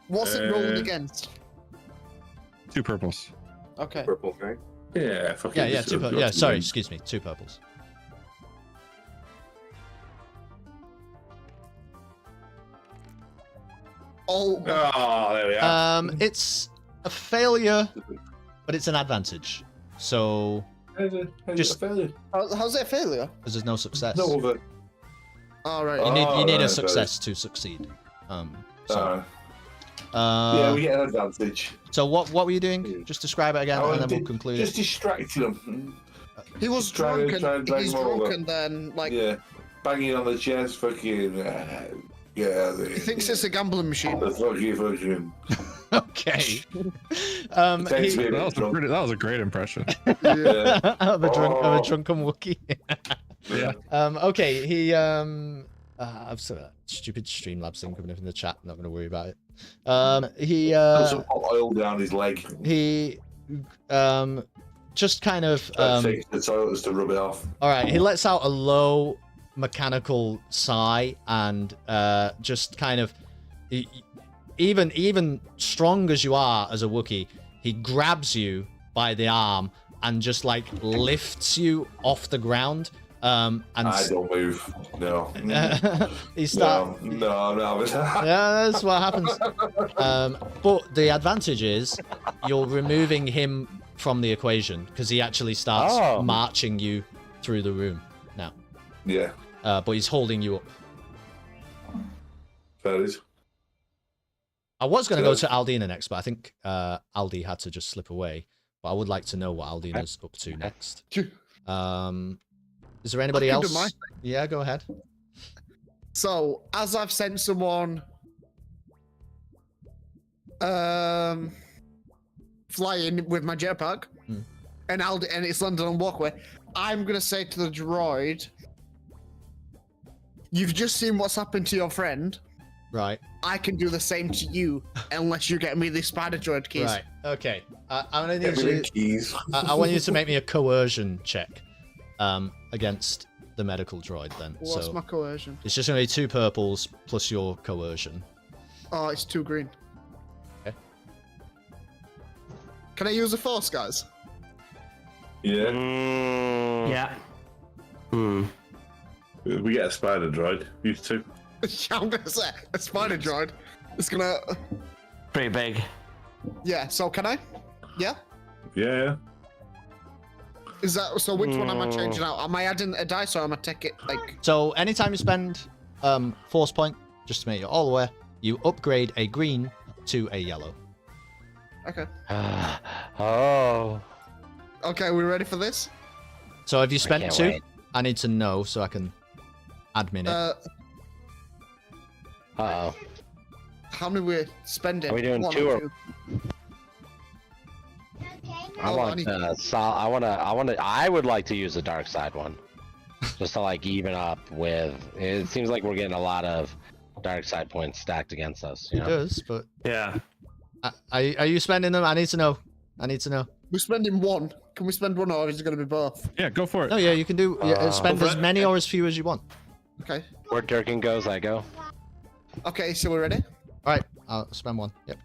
D: What's it rolled against?
E: 2 purples.
D: Okay.
C: Purple, right? Yeah, fuck
A: Yeah,
C: it,
A: yeah,
C: just
A: 2
C: go
A: purples. Yeah,
C: to
A: sorry,
C: green.
A: excuse me. 2 purples.
D: Oh,
C: Oh, there we are.
A: It's a failure, but it's an advantage. So, just-
D: how's it a failure?
A: because there's no success.
C: No other.
D: All right.
A: You need a
C: right,
A: success to succeed. So,
C: Yeah, we get an advantage.
A: so what were you doing? Just describe it again, and then we'll conclude
C: Just
A: it.
C: distracting them.
D: He was
C: Try
D: drunk
C: to
D: and
C: drag
D: he's
C: him
D: drunk
C: over.
D: and then like
C: Yeah, banging on the chest, fucking. Yeah,
D: he thinks it's a gambling machine.
C: the fucking.
A: Okay.
C: Takes me a bit drunk.
E: That was a great impression.
C: Yeah.
A: of a
C: Oh.
A: drunken Wookiee.
E: Yeah.
A: Okay. He I've sort of stupid Streamlabs thing coming up in the chat. I'm not going to worry about it. He
C: Put some hot oil down his leg.
A: just kind of
C: Takes the toilets to rub it off.
A: all right. He lets out a low mechanical sigh and just kind of even strong as you are as a Wookiee, he grabs you by the arm and just like lifts you off the ground. And
C: I don't move. No.
A: he starts.
C: No.
A: Yeah, that's what happens. But the advantage is you're removing him from the equation because he actually starts marching you through the room now.
C: Yeah.
A: But he's holding you up.
C: That is.
A: I was going to go to Aldina next, but I think Aldi had to just slip away. But I would like to know what Aldina's up to next. Is there anybody
D: I can do
A: else?
D: my
A: Yeah, go ahead.
D: So, as I've sent someone flying with my jetpack, and it's landed on walkway, I'm gonna say to the droid, "You've just seen what's happened to your friend.
A: Right.
D: I can do the same to you, unless you get me the spider droid keys."
A: Right. Okay. I'm gonna need
C: Get me the
A: you.
C: keys.
A: I want you to make me a coercion check, against the medical droid. Then.
D: What's
A: so
D: my coercion?
A: it's just gonna be 2 purples plus your coercion.
D: Oh, it's 2 green.
A: Okay.
D: Can I use the force, guys?
C: Yeah.
B: Yeah. Hmm.
C: We get a spider droid. You too.
D: I'm gonna say a spider droid. It's gonna.
B: Pretty big.
D: Yeah. So can I? Yeah.
C: Yeah.
D: Is that so? Which one am I changing out? Am I adding a dice or am I taking like?
A: So anytime you spend force point, just to make you all aware, you upgrade a green to a yellow.
D: Okay.
G: Oh.
D: Okay, we ready for this?
A: So have you spent
G: can't
A: 2?
G: wait.
A: I need to know so I can admin it.
G: Uh-oh.
D: How many we're spending?
G: Are we doing
D: 1
G: 2 or?
D: 2?
G: I would like to use the dark side one, just to like even up with. It seems like we're getting a lot of dark side points stacked against us. You
A: It
G: know?
A: does, but
B: Yeah.
A: are you spending them? I need to know.
D: We're spending 1. Can we spend 1 or is it gonna be both?
E: Yeah, go for it.
A: No, yeah, you can do. Spend as many or as few as you want.
D: Okay.
G: Where Dir'kan goes, I go.
D: Okay, so we're ready.
A: All right, I'll spend 1. Yep.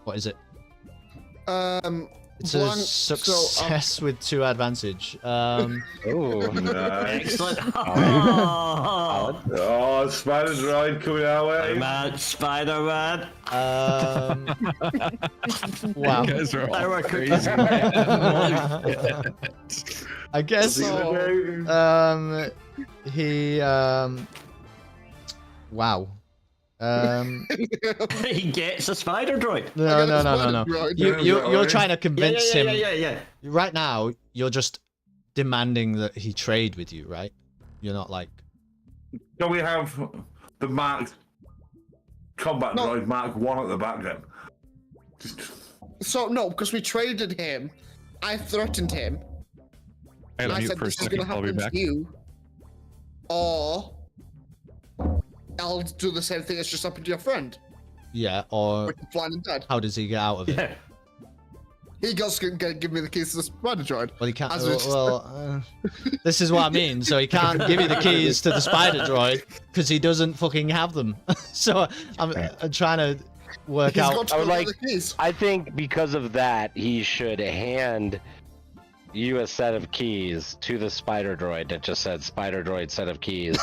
A: What is it? It's a
D: blank,
A: success with 2 advantage.
G: Ooh.
C: Nice.
B: Excellent.
C: Oh, spider droid coming our way.
B: Man, Spider-Man.
A: Wow.
E: You guys are all
B: Firework
E: crazy.
B: cookies.
A: I guess he wow.
B: He gets a spider droid.
A: No. You're trying to convince him.
B: Yeah.
A: Right now, you're just demanding that he trade with you, right? You're not like.
C: Can we have the marked combat droid Mark 1 at the back then?
D: So no, because we traded him. I threatened him.
E: I
D: And
E: gotta
D: I
E: mute
D: said
E: for a
D: this is
E: second.
D: gonna
E: I'll be
D: happen
E: back.
D: to you, or I'll do the same thing that's just happened to your friend.
A: Yeah, or
D: Which is blind and dead.
A: how does he get out of it?
B: Yeah.
D: He goes to give me the keys to the spider droid.
A: Well, he can't.
D: As we just-
A: This is what I mean. So he can't give you the keys to the spider droid because he doesn't fucking have them. So I'm trying to work
D: He's
A: out.
D: got to
G: I would
D: deliver
G: like-
D: the keys.
G: I think because of that, he should hand you a set of keys to the spider droid that just said spider droid set of keys.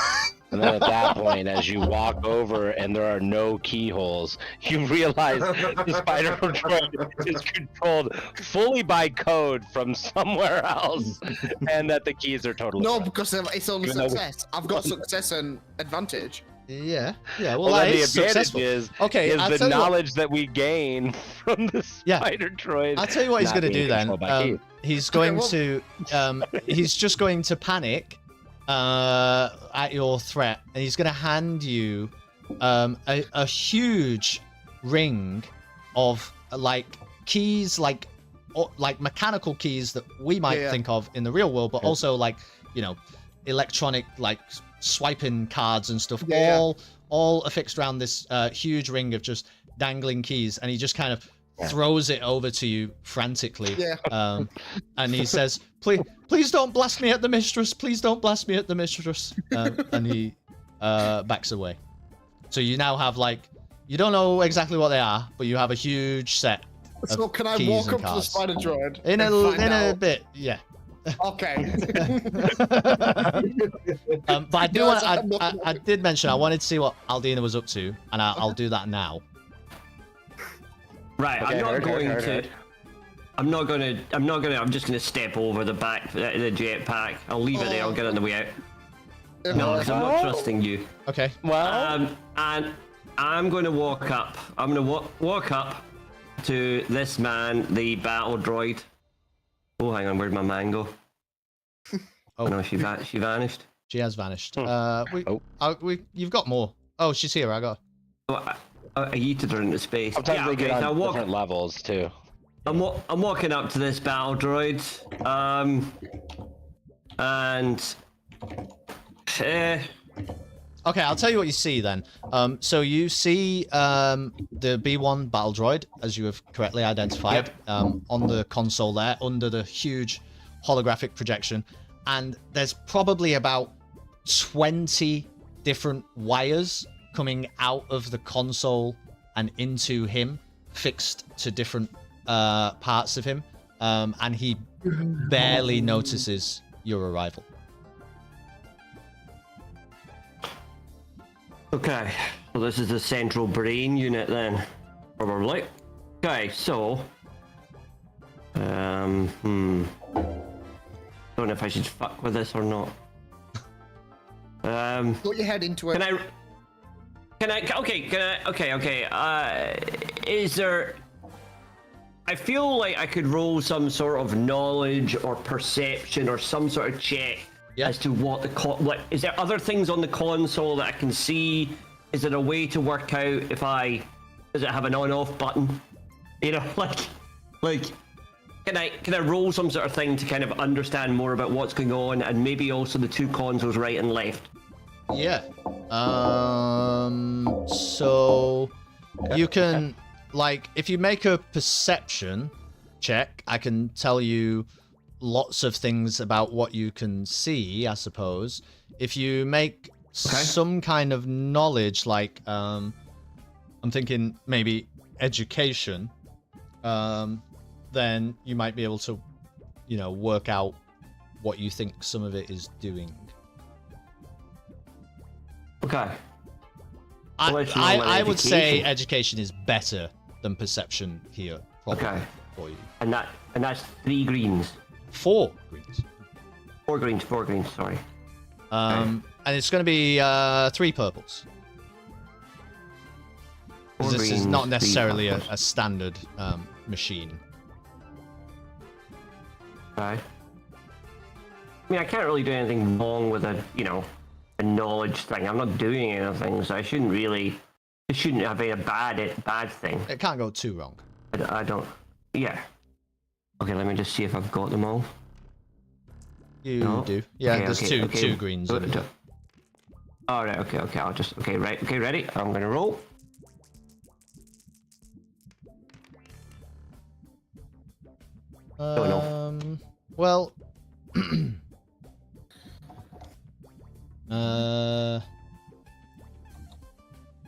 G: And then at that point, as you walk over and there are no keyholes, you realize the spider droid is controlled fully by code from somewhere else, and that the keys are totally
D: No,
G: fine.
D: because it's only
G: Even though-
D: success. I've got success and advantage.
A: Yeah. Well,
G: Well,
A: that
G: then the
A: is
G: advantage
A: successful.
G: is
A: I'll
G: the
A: tell you what-
G: knowledge that we gain from the
A: Yeah.
G: spider droid.
A: I'll tell you what he's
G: not
A: going to
G: being
A: do then.
G: controlled by keys.
A: He's going
D: well-
A: to. He's just going to panic at your threat, and he's going to hand you a huge ring of like keys, like mechanical keys that we might
D: Yeah.
A: think of in the real world, but also like electronic like swiping cards and stuff,
D: Yeah.
A: all affixed around this huge ring of just dangling keys, and he just kind of throws it over to you frantically.
D: Yeah.
A: And he says, please don't blast me at the mistress. Please don't blast me at the mistress. And he backs away. So you now have like, you don't know exactly what they are, but you have a huge set.
D: So can I
A: keys
D: walk
A: and
D: up to the
A: cards.
D: spider droid
A: In
D: and
A: a
D: find out?
A: bit, yeah.
D: Okay.
A: But I do
D: No,
A: want.
D: I'm looking
A: I did mention I wanted to see what Aldina was up to, and I'll do that now.
B: Right,
G: Okay,
B: I'm not
G: heard,
B: going
G: heard,
B: to.
G: heard.
B: I'm just gonna step over the back, the jetpack. I'll leave it there. I'll get it on the way out. No, because I'm not trusting you.
A: Okay.
G: Well,
B: And I'm going to walk up. I'm going to walk up to this man, the battle droid. Oh, hang on, where'd my man go?
A: Oh.
B: No, she vanished.
A: She has vanished.
G: Oh.
A: You've got more. Oh, she's here. I got.
B: I yeeted her into space.
G: Sometimes they get
B: okay,
G: on
B: so
G: different levels too.
B: I'm walking up to this battle droid, and
A: Okay, I'll tell you what you see then. So you see the B1 battle droid, as you have correctly identified, on the console there, under the huge holographic projection. And there's probably about 20 different wires coming out of the console and into him, fixed to different parts of him. And he barely notices your arrival.
B: okay, so this is the central brain unit then, probably. Okay, so don't know if I should fuck with this or not.
D: Put your head into it.
B: Okay. Is there? I feel like I could roll some sort of knowledge or perception or some sort of check as to what the is there other things on the console that I can see? Is there a way to work out if does it have an on-off button? You know, like can I roll some sort of thing to kind of understand more about what's going on, and maybe also the two consoles right and left?
A: Yeah. So you can, like, if you make a perception check, I can tell you lots of things about what you can see, I suppose. If you make some kind of knowledge, like, I'm thinking maybe education, then you might be able to, you know, work out what you think some of it is doing.
B: Okay.
A: I would say education is better than perception here, probably, for you.
B: And that's 3 greens.
A: 4 greens.
B: 4 greens, sorry.
A: And it's going to be 3 purples.
B: 4
A: This is
B: greens,
A: not
B: 3
A: necessarily
B: purples.
A: a standard machine.
B: Okay. I mean, I can't really do anything wrong with a knowledge thing. I'm not doing anything, so I shouldn't really. It shouldn't have been a bad thing.
A: It can't go too wrong.
B: I don't. Yeah. Okay, let me just see if I've got them all.
A: You do. Yeah,
B: Okay,
A: there's
B: okay,
A: two greens in there.
B: All right. Okay. I'll just. Okay. Right. Okay. Ready. I'm gonna roll.
A: Well.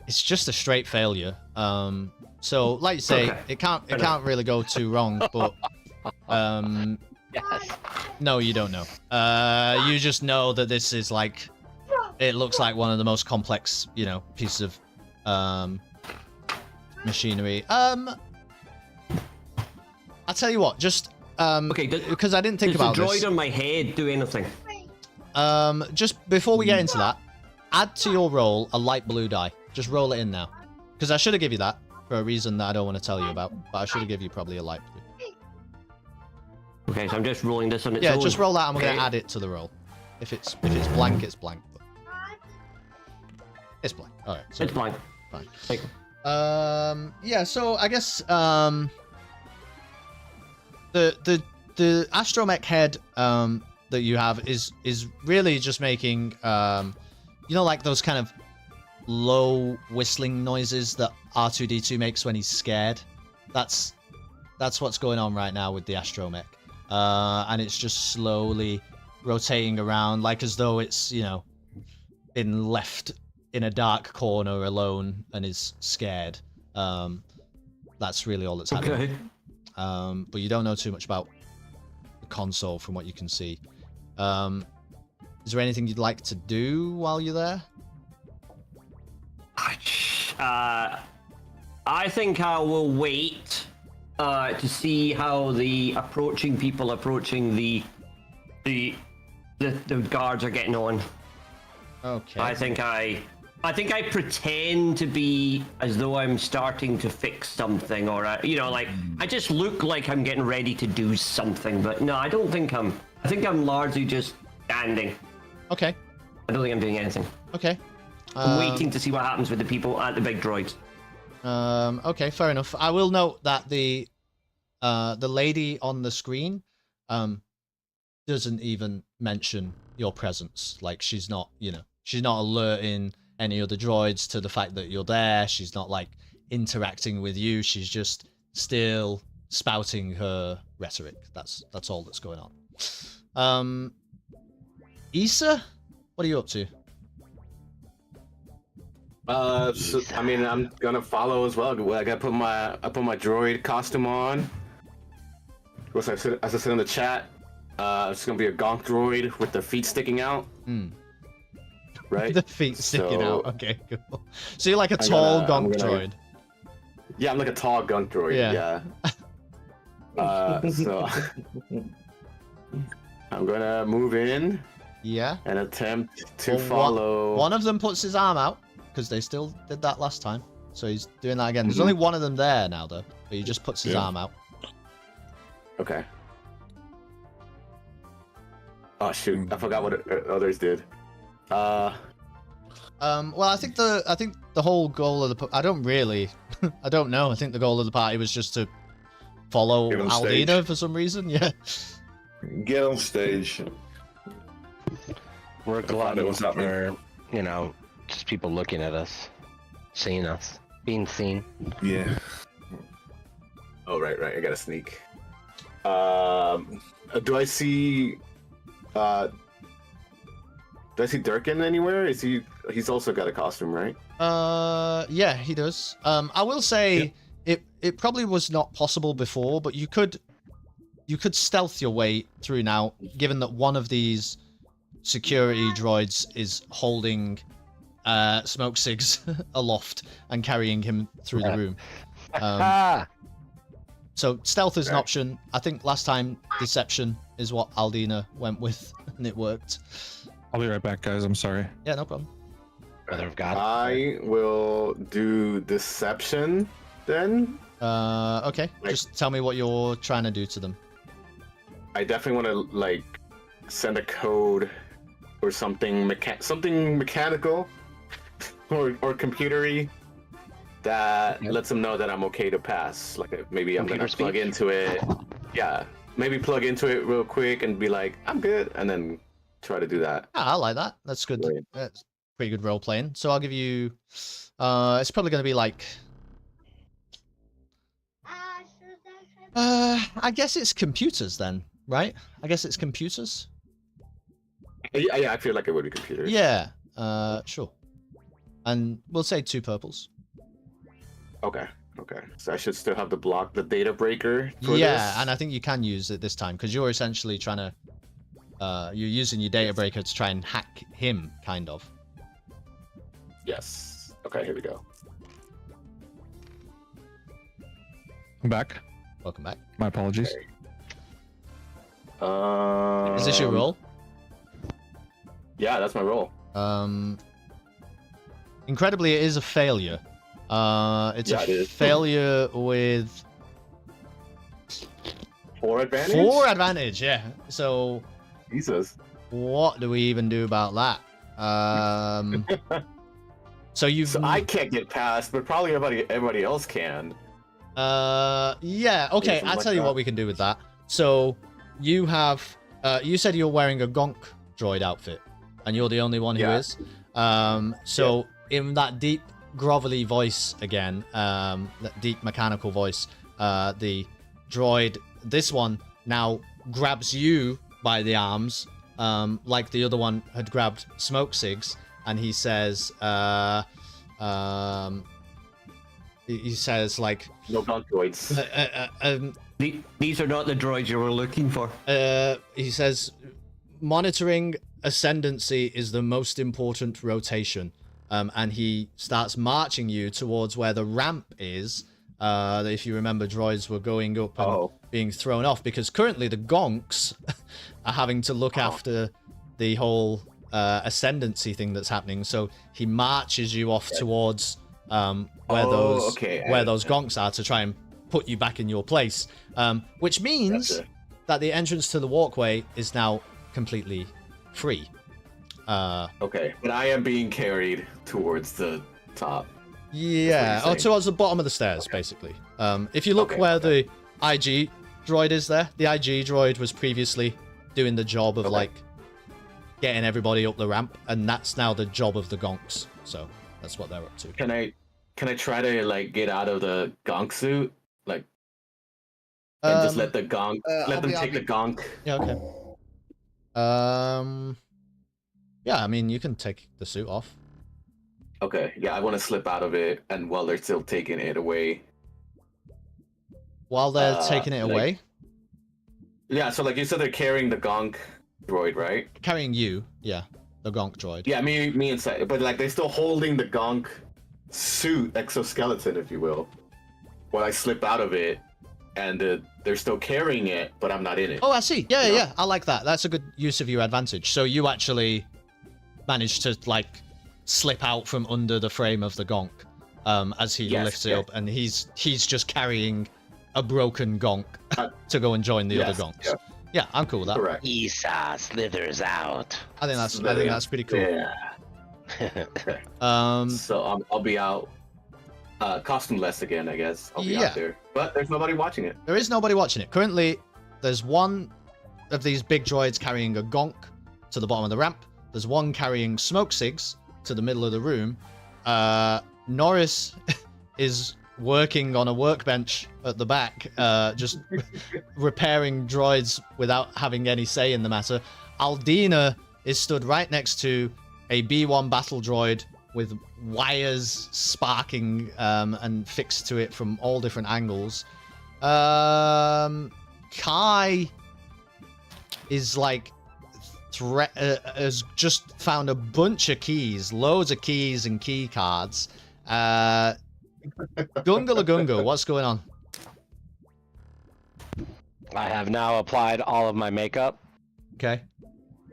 A: It's just a straight failure. So, like you say, it can't really go too wrong. But
G: Yes.
A: no, you don't know. You just know that this is like, it looks like one of the most complex, pieces of machinery. I'll tell you what, just because I didn't think about
B: Does the droid
A: this.
B: on my head do anything?
A: Just before we get into that, add to your roll a light blue die. Just roll it in now, because I should have given you that for a reason that I don't want to tell you about. But I should have given you probably a light blue.
B: Okay, so I'm just rolling this on its
A: Yeah,
B: own.
A: just roll that, and we're
B: Okay.
A: gonna add it to the roll. If it's blank, it's blank. But it's blank. All right. So
B: It's blank.
A: Fine.
B: Thank you.
A: Yeah. So I guess the astromech head that you have is really just making like those kind of low whistling noises that R2D2 makes when he's scared. That's what's going on right now with the astromech, and it's just slowly rotating around, like as though it's been left in a dark corner alone and is scared. That's really all that's happening.
B: Okay.
A: But you don't know too much about the console from what you can see. Is there anything you'd like to do while you're there?
B: I think I will wait to see how the people approaching the guards are getting on.
A: Okay.
B: I think I pretend to be as though I'm starting to fix something, or I just look like I'm getting ready to do something. But no, I don't think I think I'm largely just standing.
A: Okay.
B: I don't think I'm doing anything.
A: Okay.
B: I'm waiting to see what happens with the people at the big droids.
A: Okay, fair enough. I will note that the lady on the screen doesn't even mention your presence. Like, she's not, you know, she's not alerting any other droids to the fact that you're there. She's not like interacting with you. She's just still spouting her rhetoric. That's all that's going on. Issa, what are you up to?
I: So, I mean, I'm gonna follow as well. I gotta put my droid costume on. As I said in the chat, it's gonna be a gonk droid with the feet sticking out. Right?
A: The feet sticking out. Okay, cool. So you're like a tall gonk droid.
I: Yeah, I'm like a tall gonk droid. Yeah. So I'm gonna move in.
A: Yeah.
I: And attempt to follow.
A: One of them puts his arm out, because they still did that last time. So he's doing that again. There's only one of them there now, though. But he just puts his arm out.
I: Okay. Oh shoot! I forgot what others did.
A: Well, I think the whole goal of the I don't know. I think the goal of the party was just to follow Aldina for some reason. Yeah.
C: Get on stage.
G: We're gluttons for, you know, just people looking at us, seeing us, being seen.
C: Yeah.
I: Oh right. I gotta sneak. Do I see Dir'kan anywhere? He's also got a costume, right?
A: Yeah, he does. I will say it probably was not possible before, but you could stealth your way through now, given that one of these security droids is holding Smokciggs aloft and carrying him through the room. So stealth is an option. I think last time deception is what Aldina went with, and it worked.
E: I'll be right back, guys. I'm sorry.
A: Yeah, no problem.
G: Brother of God.
I: I will do deception then.
A: Okay. Just tell me what you're trying to do to them.
I: I definitely want to like send a code or something mechanical or computery that lets them know that I'm okay to pass. Like maybe I'm gonna plug into it. Yeah, maybe plug into it real quick and be like, I'm good, and then try to do that.
A: Ah, I like that. That's good. That's pretty good role playing. So I'll give you. It's probably going to be like. I guess it's computers then, right? I guess it's computers.
I: Yeah, I feel like it would be computers.
A: Yeah. Sure. And we'll say 2 purples.
I: Okay. So I should still have the data breaker for
A: this? And I think you can use it this time because you're essentially trying to you're using your data breaker to try and hack him, kind of.
I: Yes. Okay, here we go.
E: I'm back.
A: Welcome back.
E: My apologies.
I: Okay.
A: Is this your role?
I: Yeah, that's my role.
A: Incredibly, it is a failure. It's a failure with
I: 4 advantage.
A: 4 advantage, yeah. So,
I: Jesus.
A: What do we even do about that? So
I: I can't get past, but probably everybody else can.
A: Yeah. Okay. I'll tell you what we can do with that. So you have, you said you're wearing a gonk droid outfit, and you're the only one who is. So in that deep grovelly voice again, that deep mechanical voice, the droid, this one now grabs you by the arms, like the other one had grabbed Smokciggs, and he says, he says like,
I: no gonk droids.
B: These are not the droids you were looking for.
A: He says, monitoring ascendancy is the most important rotation. And he starts marching you towards where the ramp is. If you remember, droids were going up and being thrown off, because currently the gonks are having to look after the whole ascendancy thing that's happening. So he marches you off towards where those gonks are to try and put you back in your place. Which means that the entrance to the walkway is now completely free.
I: Okay, but I am being carried towards the top.
A: Yeah, or
I: saying.
A: towards the bottom of the stairs, basically. If you look
I: Okay,
A: where the IG droid is there, the IG droid was previously doing the job of, like, getting everybody up the ramp, and that's now the job of the gonks. So that's what they're up to.
I: Can I try to, like, get out of the gonk suit? Like, and just let the gonk, let them take the gonk?
A: Yeah, okay. Yeah, I mean, you can take the suit off.
I: Okay, yeah, I want to slip out of it, and while they're still taking it away.
A: While they're taking it away?
I: Yeah, so like you said, they're carrying the gonk droid, right?
A: Carrying you, yeah. The gonk droid.
I: Yeah, me inside. But like they're still holding the gonk suit, exoskeleton, if you will. While I slip out of it, and they're still carrying it, but I'm not in it.
A: Oh, I see. Yeah, yeah, I like that. That's a good use of your advantage. So you actually managed to, like, slip out from under the frame of the gonk as he lifts it up, and he's just carrying a broken gonk to go and join the other gonks. Yeah, I'm cool with that.
I: Correct.
G: Esau slithers out.
A: I think that's pretty cool.
I: Yeah. So I'll be out costumeless again, I guess. I'll be out there. But there's nobody watching it.
A: There is nobody watching it. Currently, there's one of these big droids carrying a gonk to the bottom of the ramp. There's one carrying Smokciggs to the middle of the room. Norris is working on a workbench at the back, just repairing droids without having any say in the matter. Aldina is stood right next to a B1 battle droid with wires sparking and fixed to it from all different angles. Kai is like has just found a bunch of keys, loads of keys and key cards. Gunga LaGunga, what's going on?
G: I have now applied all of my makeup.
A: Okay.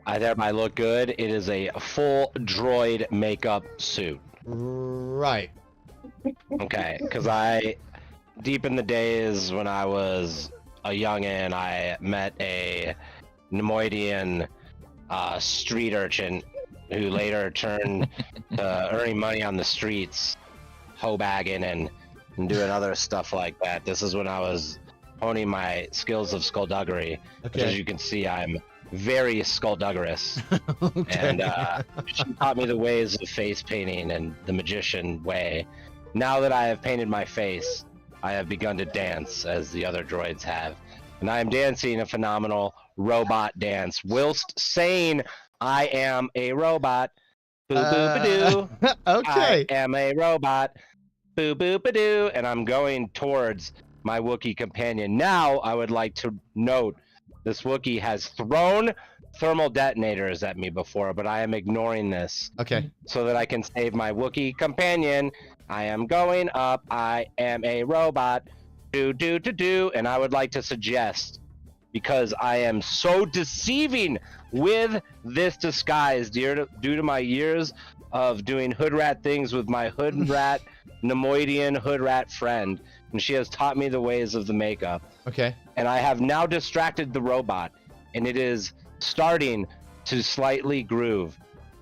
G: I thereby look good. It is a full droid makeup suit.
A: Right.
G: Okay, because deep in the days when I was a youngin', I met a Nemoidian street urchin who later turned to earning money on the streets, hoe-bagging and doing other stuff like that. This is when I was honing my skills of skullduggery. Which, as you can see, I'm very skullduggerous. And she taught me the ways of face painting and the magician way. Now that I have painted my face, I have begun to dance as the other droids have. And I am dancing a phenomenal robot dance whilst saying I am a robot. Boo boo ba-doo.
A: Okay.
G: I am a robot. Boo boo ba-doo. And I'm going towards my Wookiee companion. Now I would like to note this Wookiee has thrown thermal detonators at me before, but I am ignoring this.
A: Okay.
G: So that I can save my Wookiee companion. I am going up. I am a robot. Do do do do. And I would like to suggest, because I am so deceiving with this disguise due to my years of doing hood rat things with my hood rat Nemoidian hood rat friend, and she has taught me the ways of the makeup.
A: Okay.
G: And I have now distracted the robot, and it is starting to slightly groove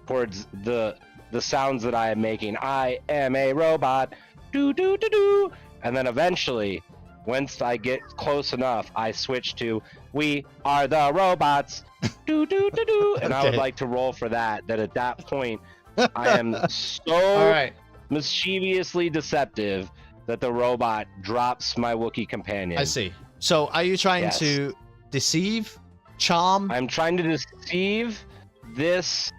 G: towards the sounds that I am making. I am a robot. Do do do do. And then eventually, once I get close enough, I switch to "We are the robots." Do do do do. And I would like to roll for that. That at that point, I am so mischievously deceptive that the robot drops my Wookiee companion.
A: I see. So are you trying to deceive, charm?
G: I'm trying to deceive this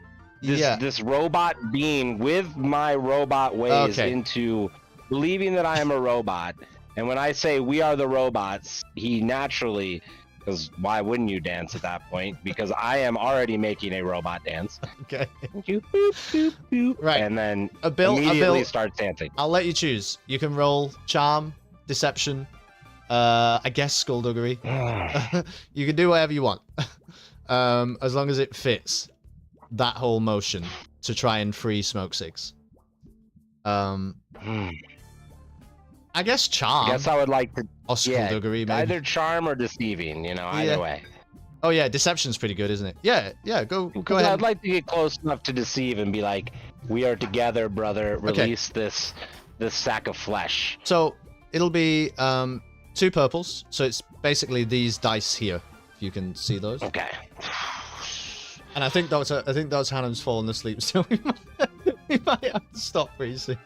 G: robot being with my robot ways into believing that I am a robot. And when I say we are the robots, he naturally, because why wouldn't you dance at that point? Because I am already making a robot dance.
A: Okay.
G: Boop, boop, boop.
A: Right.
G: And then
A: immediately
G: starts dancing.
A: I'll let you choose. You can roll charm, deception, I guess skullduggery. You can do whatever you want. As long as it fits that whole motion to try and free Smokciggs. I guess charm.
G: I guess I would like to.
A: Or skullduggery, maybe.
G: Either charm or deceiving, either way.
A: Oh yeah, deception's pretty good, isn't it? Yeah, go
G: Because
A: ahead.
G: I'd like to get close enough to deceive and be like, "We are together, brother. Release this sack of flesh."
A: So it'll be 2 purples. So it's basically these dice here. If you can see those.
G: Okay.
A: And I think DrHannam's fallen asleep, so we might have to stop pretty soon.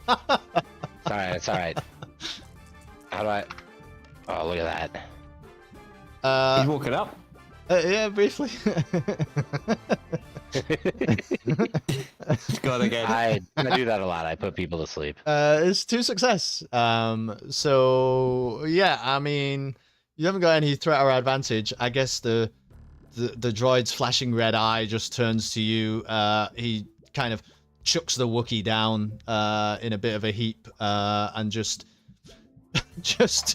G: It's all right. How do I? Oh, look at that.
B: He's woken up.
A: Yeah, briefly.
B: Got again.
G: I do that a lot. I put people to sleep.
A: It's 2 success. So yeah, I mean, you haven't got any threat or advantage. I guess the droid's flashing red eye just turns to you. He kind of chucks the Wookiee down in a bit of a heap and just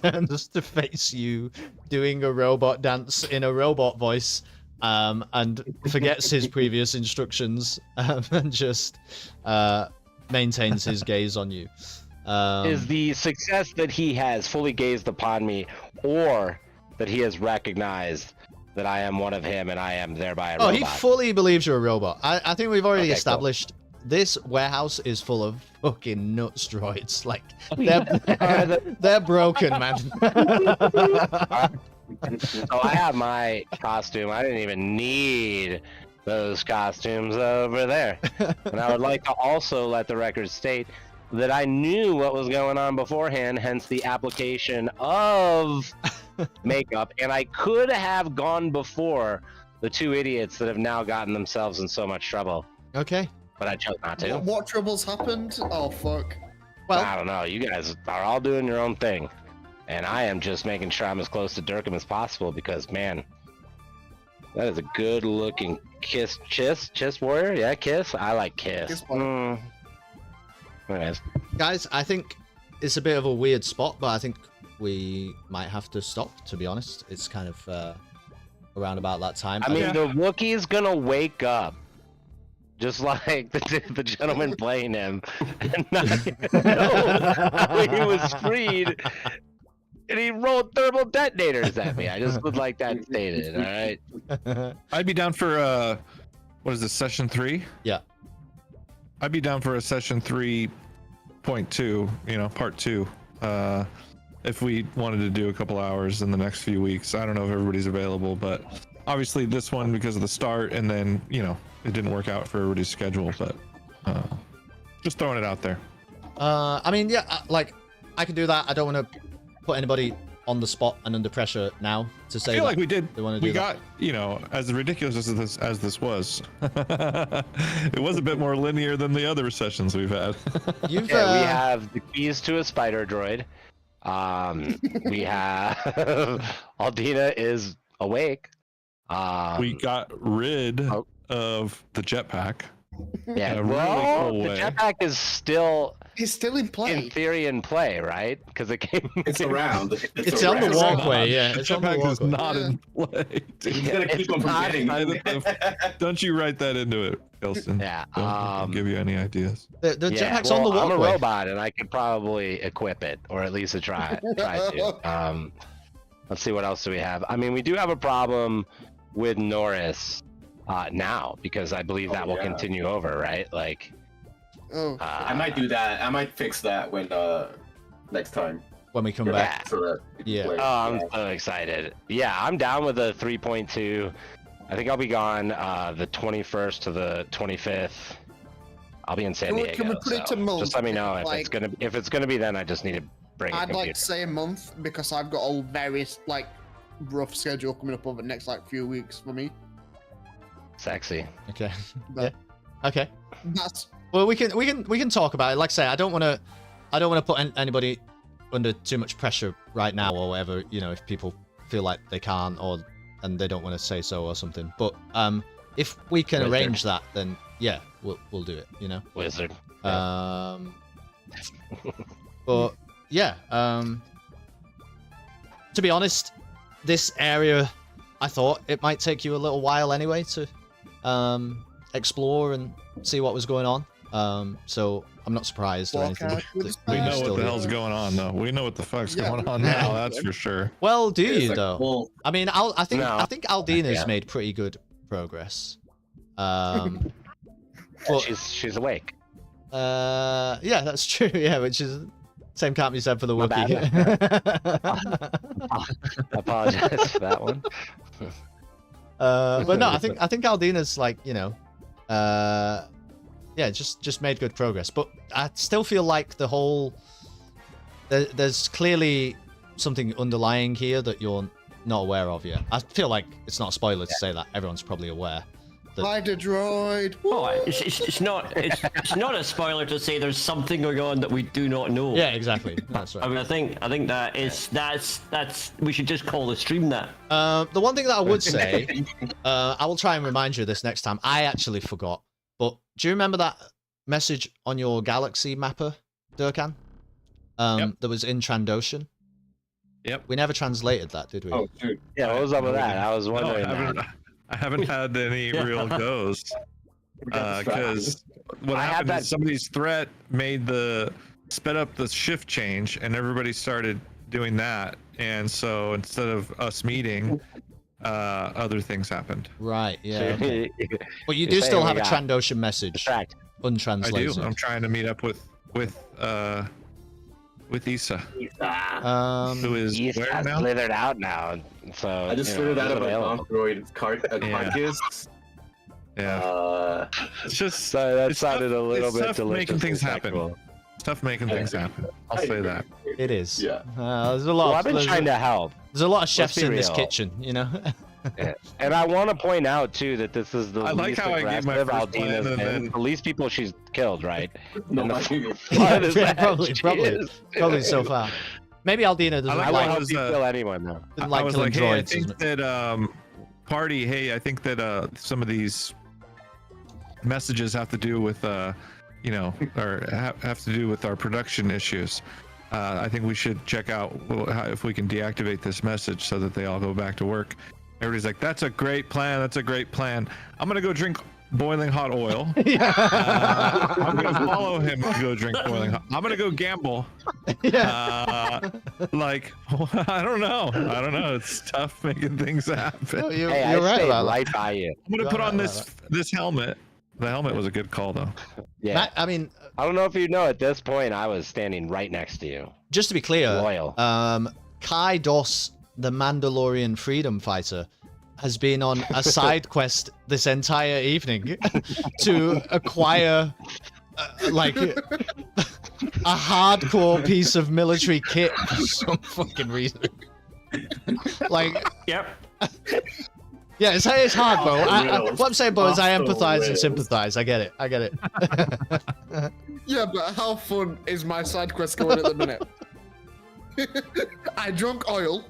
A: turns to face you, doing a robot dance in a robot voice, and forgets his previous instructions and just maintains his gaze on you.
G: Is the success that he has fully gazed upon me, or that he has recognized that I am one of him and I am thereby a robot?
A: He fully believes you're a robot. I think we've already
G: Okay,
A: established this warehouse is full of fucking nuts droids. Like, they're broken, man.
G: So I have my costume. I didn't even need those costumes over there. And I would like to also let the record state that I knew what was going on beforehand, hence the application of makeup, and I could have gone before the 2 idiots that have now gotten themselves in so much trouble.
A: Okay.
G: But I chose not to.
D: What troubles happened? Oh, fuck.
A: Well,
G: I don't know. You guys are all doing your own thing. And I am just making sure I'm as close to Dir'kan as possible because, man, that is a good-looking kiss warrior. Yeah, kiss. I like kiss. Anyways.
A: guys, I think it's a bit of a weird spot, but I think we might have to stop, to be honest. It's kind of around about that time.
G: I mean, the Wookiee's gonna wake up. Just like the gentleman playing him, and not know how he was freed, and he rolled thermal detonators at me. I just would like that stated. All right.
E: I'd be down for what is this, session 3?
A: Yeah.
E: I'd be down for a session 3.2, part 2. If we wanted to do a couple hours in the next few weeks. I don't know if everybody's available, but obviously this one because of the start, and then it didn't work out for everybody's schedule, but just throwing it out there.
A: I mean, yeah, like, I could do that. I don't want to put anybody on the spot and under pressure now to say
E: I feel like we did.
A: They want to do
E: We
A: that.
E: got, as ridiculous as this was, it was a bit more linear than the other sessions we've had.
A: You've,
G: We have the keys to a spider droid. We have Aldina is awake.
E: We got rid of the jetpack.
G: Yeah,
E: in a really
G: well,
E: cool
G: the
E: way.
G: jetpack is still
D: He's still in play.
G: in theory in play, right? Because it came.
H: It's around.
A: It's on the
H: around.
A: walkway, yeah.
E: The
A: It's on the
E: jetpack is
A: walkway.
E: not in play.
H: He's gonna keep him from
G: not-
H: getting.
E: Don't you write that into it, Kelston.
G: Yeah.
E: Don't give you any ideas.
A: The
G: Yeah,
A: jetpack's on the
G: well, I'm a
A: walkway.
G: robot, and I could probably equip it, or at least try to. Let's see, what else do we have? I mean, we do have a problem with Norris now, because I believe that will
H: yeah.
G: continue over, right? Like,
D: Oh.
H: I might do that. I might fix that when next time.
A: When we come back.
H: So that you can
A: Yeah.
H: play.
G: Oh, I'm so excited. Yeah, I'm down with the 3.2. I think I'll be gone the 21st to the 25th. I'll be in San
D: Can we-
G: Diego.
D: can we put it
G: so
D: to month?
G: just let me know if
D: Like-
G: it's gonna be then. I just need to bring a
D: I'd
G: computer.
D: like to say a month because I've got a very rough schedule coming up over the next few weeks for me.
G: Sexy.
A: Okay.
D: But
A: Yeah. Okay.
D: that's
A: Well, we can talk about it. Like I say, I don't want to put anybody under too much pressure right now or whatever. If people feel like they can't and they don't want to say so or something. But if we can
G: Wizard.
A: arrange that, then yeah, we'll do it.
G: Wizard.
A: But yeah. To be honest, this area, I thought it might take you a little while anyway to explore and see what was going on. So I'm not surprised or
D: Walk
A: anything.
D: out with
A: that
D: a
E: We
A: you're
E: know
A: still
E: what the
A: here.
E: hell's going on, though. We know what the fuck's
D: Yeah,
E: going on
D: we-
E: now. That's for sure.
A: Well, do
H: It's
A: you
H: like,
A: though?
H: well,
A: I mean, I think
G: No.
A: Aldina's
G: Yeah.
A: made pretty good progress. But
G: She's awake.
A: yeah, that's true. Yeah, which is same can't be said for the
G: My
A: Wookiee.
G: I apologize for that one.
A: But no, I think Aldina's like, you know, yeah, just made good progress. But I still feel like the whole there's clearly something underlying here that you're not aware of yet. I feel like it's not a spoiler to say that. Everyone's probably aware.
D: Hide a droid.
B: Oh, it's not a spoiler to say there's something going on that we do not know.
A: Yeah, exactly. That's
B: I
A: right.
B: mean, I think that is that's we should just call the stream that.
A: The one thing that I would say, I will try and remind you of this next time. I actually forgot. But do you remember that message on your galaxy mapper, Dir'kan? That was in Trandoshan?
E: Yep.
A: We never translated that, did we?
H: oh, shoot.
G: Yeah, what was up with that? I was
E: No,
G: wondering.
E: I haven't had any real goes. Because what
G: I had
E: happened
G: that-
E: is somebody's threat sped up the shift change, and everybody started doing that. And so instead of us meeting, other things happened.
A: Right, yeah.
G: Yeah.
A: But you
G: You're
A: do still
G: saying
A: have
G: we
A: a
G: got
A: Trandoshan message,
G: Distract.
E: I do.
A: untranslated.
E: I'm trying to meet up with Isa, who is
G: He's
E: where now?
G: slithered out now, so
H: I just
G: you know,
H: figured out
G: he's
H: about
G: available.
H: Android carcass.
E: Yeah. It's just
G: So that
E: it's
G: sounded
E: tough-
G: a little
E: it's
G: bit
E: tough making
G: deliciously
E: things happen.
G: sexual.
E: It's tough making things happen. I'll say that.
A: It is.
H: Yeah.
A: There's a lot.
G: Well, I've been
A: there's,
G: trying to help,
A: there's a lot of chefs
G: be
A: in this
G: real.
A: kitchen, you know.
G: and I want to point out too that this is the
E: I like
G: least
E: how I gave my
G: aggressive
E: first plan
G: Aldina's
E: and
G: been.
E: then-
G: The least people she's killed, right?
H: No,
G: And the
H: my-
G: farthest
A: Yeah,
G: ahead
A: probably
G: she
A: so
G: is.
A: far. Maybe Aldina doesn't
E: I
G: I
E: like
G: will
E: how
A: like,
G: help
E: was,
G: you kill anyone though.
A: doesn't
E: I
A: like
E: was
A: killing
E: like, hey, I
A: droids.
E: think that party. Hey, I think that some of these messages have to do with you know, or have to do with our production issues. I think we should check out if we can deactivate this message so that they all go back to work. Everybody's like, that's a great plan. That's a great plan. I'm gonna go drink boiling hot oil. I'm gonna follow him to go drink boiling hot. I'm gonna go gamble. Like, I don't know. It's tough making things happen.
A: No, you're,
G: Hey,
A: you're
G: I
A: right
G: stayed
A: about that.
G: right by you.
E: I'm gonna
A: You're
E: put
A: right
E: on
A: about
E: this helmet. The helmet was a good call though.
G: Yeah.
A: Matt, I mean,
G: I don't know if you know, at this point, I was standing right next to you.
A: just to be clear,
G: Loyal.
A: Kai Dos, the Mandalorian freedom fighter, has been on a side quest this entire evening to acquire like a hardcore piece of military kit for some fucking reason. Like,
B: Yep.
A: yeah, it's hard, bro. What I'm saying, bro, is I
H: Off the
A: empathize and
H: rails.
A: sympathize. I get it.
D: Yeah, but how fun is my side quest going at the minute? I drunk oil,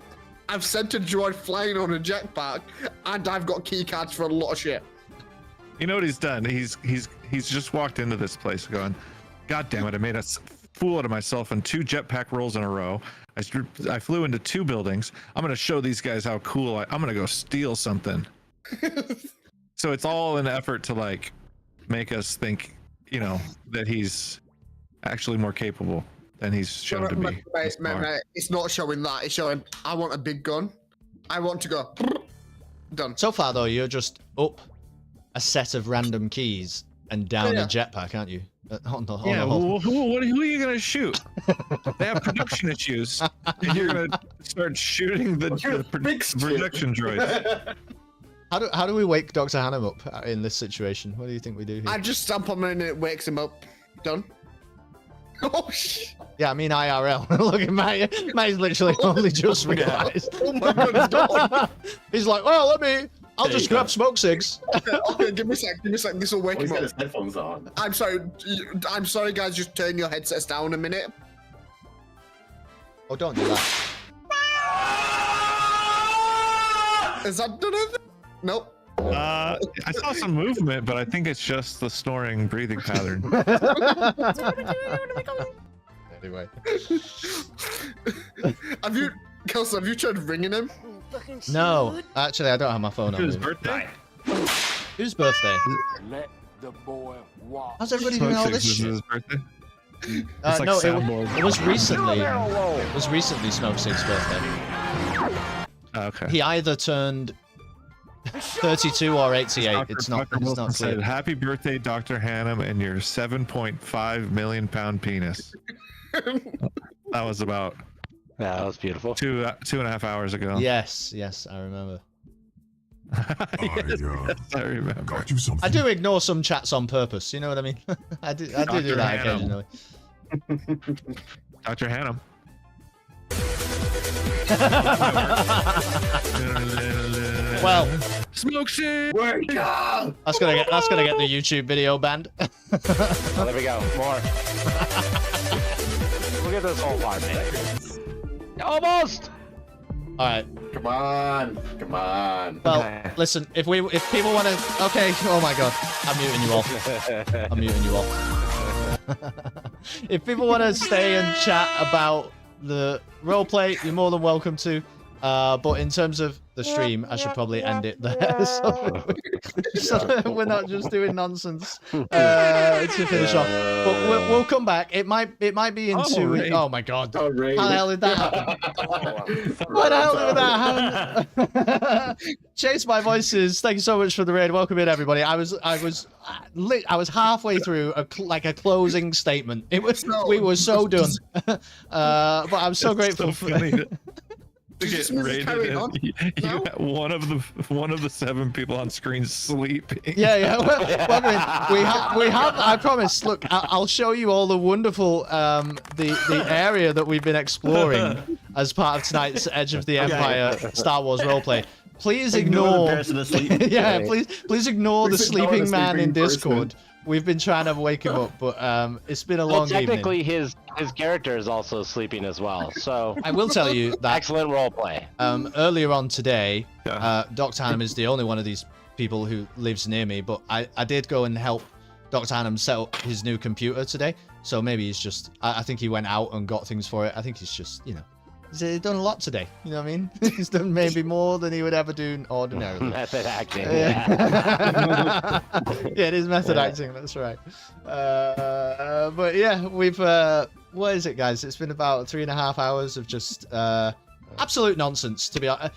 D: I've sent a droid flying on a jetpack, and I've got keycards for a lot of shit.
E: You know what he's done? He's just walked into this place going, God damn it! I made a fool out of myself in 2 jetpack rolls in a row. I flew into 2 buildings. I'm gonna show these guys how cool I'm gonna go steal something. So it's all an effort to like make us think, you know, that he's actually more capable than he's shown to be. thus far.
D: Mate, it's not showing that. It's showing, I want a big gun. I want to go. Done.
A: So far, though, you're just up a set of random keys and down
D: Yeah.
A: a jetpack, aren't you? On the
E: Yeah,
A: whole.
E: who are you gonna shoot? They have production issues, and you're gonna start shooting the production droids.
A: How do we wake Dr. Hannam up in this situation? What do you think we do here?
D: I just stamp on him and it wakes him up. Done. Oh, shit.
A: Yeah, I mean IRL. Look at Matt's literally only just realised.
D: Oh my god, it's gone.
A: He's like, well, I'll
H: There
A: just
H: you go.
A: grab Smokciggs.
D: Okay, give me a sec. This will wake
H: He's
D: him
H: got
D: up.
H: his headphones on.
D: I'm sorry, guys. Just turn your headsets down a minute.
A: Oh, don't do that.
D: Is that done it? Nope.
E: I saw some movement, but I think it's just the snoring breathing pattern.
A: Anyway.
D: Kelsey, have you tried ringing him?
A: No, actually, I don't have my phone on
E: His
A: me.
E: birthday?
A: Whose birthday? How's everybody doing all this
E: Smokciggs,
A: shit?
E: His birthday.
A: No,
E: like
A: it
E: soundboard.
A: was recently. It was recently Smokciggs' birthday.
E: Okay.
A: He either turned 32 or 88. It's not
E: Wilson said,
A: clear.
E: happy birthday, Dr. Hannam, and your 7.5 million pound penis. That was about
G: Yeah, that was beautiful.
E: 2.5 hours ago.
A: Yes, I remember.
E: Yes, I remember.
A: I do ignore some chats on purpose. You know what I mean? I do do
E: Dr.
A: that
E: Hannam.
A: occasionally.
E: Dr. Hannam.
A: Well,
E: Smokciggs!
C: Wake up!
A: that's gonna get the YouTube video banned.
G: Oh, there we go. More. Look at this whole part, man. Almost.
A: All right.
H: Come on. Come on.
A: Well,
G: Okay.
A: listen. If people want to, okay. Oh my God, I'm muting you all. I'm muting you all. If people want to stay and chat about the roleplay, you're more than welcome to. But in terms of the stream, I should probably end it there. So we're not just doing nonsense to finish off. But we'll come back. It might be in 2 weeks. Oh my God! How the hell did that happen? What the hell did that happen? Chase my voices. Thank you so much for the raid. Welcome in, everybody. I was halfway through a closing statement. We were so done. But I'm so grateful for.
E: To get rated, you had one of the 7 people on screen sleeping.
A: Yeah. Welcome in. We have. I promise. Look, I'll show you all the wonderful the area that we've been exploring as part of tonight's Edge of the Empire Star Wars roleplay. Please ignore. Yeah, please ignore the sleeping man in Discord. We've been trying to wake him up, but it's been a long
G: technically
A: evening.
G: his character is also sleeping as well. So
A: I will tell you that
G: excellent roleplay.
A: earlier on today, DrHannam is the only one of these people who lives near me, but I did go and help DrHannam set up his new computer today. So maybe he's just, I think he went out and got things for it. I think he's just, he's done a lot today. You know what I mean? He's done maybe more than he would ever do ordinarily.
G: Method acting.
A: Yeah, it is method acting. That's right. But yeah, we've what is it, guys? It's been about 3.5 hours of just absolute nonsense, to be honest.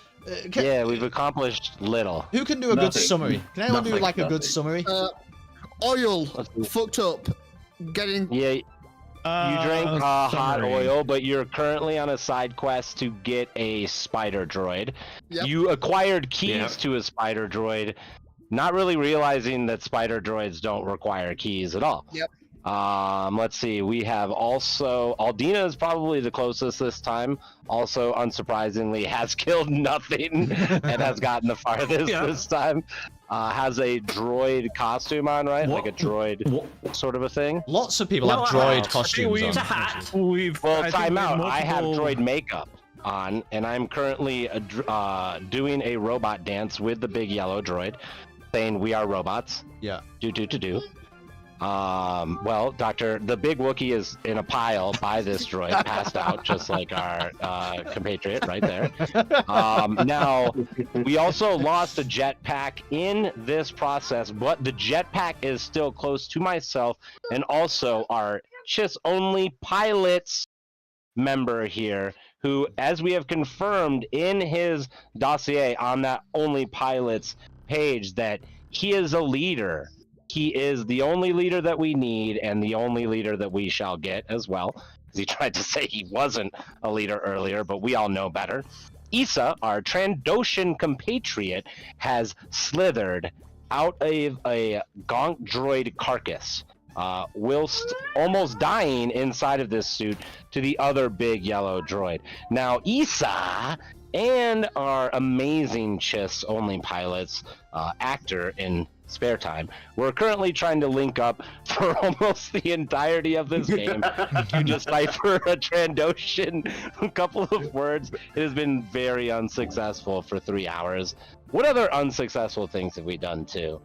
G: Yeah, we've accomplished little.
A: Who can do a good
C: Nothing.
A: summary? Can anyone do
C: Nothing,
A: like a good
C: nothing.
A: summary?
D: Oil fucked up. Getting
G: Yeah, you drank hot
E: summary.
G: oil, but you're currently on a side quest to get a spider droid.
D: Yep.
G: You acquired keys
I: Yep.
G: to a spider droid, not really realizing that spider droids don't require keys at all.
D: Yep.
G: Let's see. We have also Aldina is probably the closest this time. Also, unsurprisingly, has killed nothing and has gotten the farthest
B: Yeah.
G: this time. Has a droid costume on, right? Like a droid sort of a thing.
A: Lots of people
B: No,
A: have droid
B: I
A: costumes
B: think
A: on.
B: it's a hat.
A: actually.
G: Well,
E: I think
G: time
E: we
G: out. I have
E: multiple-
G: droid makeup on, and I'm currently doing a robot dance with the big yellow droid, saying we are robots.
A: Yeah.
G: Do. Well, the big Wookiee is in a pile by this droid, passed out, just like our compatriot right there. Now, we also lost a jetpack in this process, but the jetpack is still close to myself, and also our Chiss-only pilots member here, who, as we have confirmed in his dossier on that only pilots page, that he is a leader. He is the only leader that we need and the only leader that we shall get as well. He tried to say he wasn't a leader earlier, but we all know better. Issa, our Trandoshan compatriot, has slithered out of a gonk droid carcass, whilst almost dying inside of this suit to the other big yellow droid. Now, Issa and our amazing Chiss-only pilots, actor in spare time, we're currently trying to link up for almost the entirety of this game to decipher a Trandoshan, a couple of words. It has been very unsuccessful for 3 hours. What other unsuccessful things have we done too?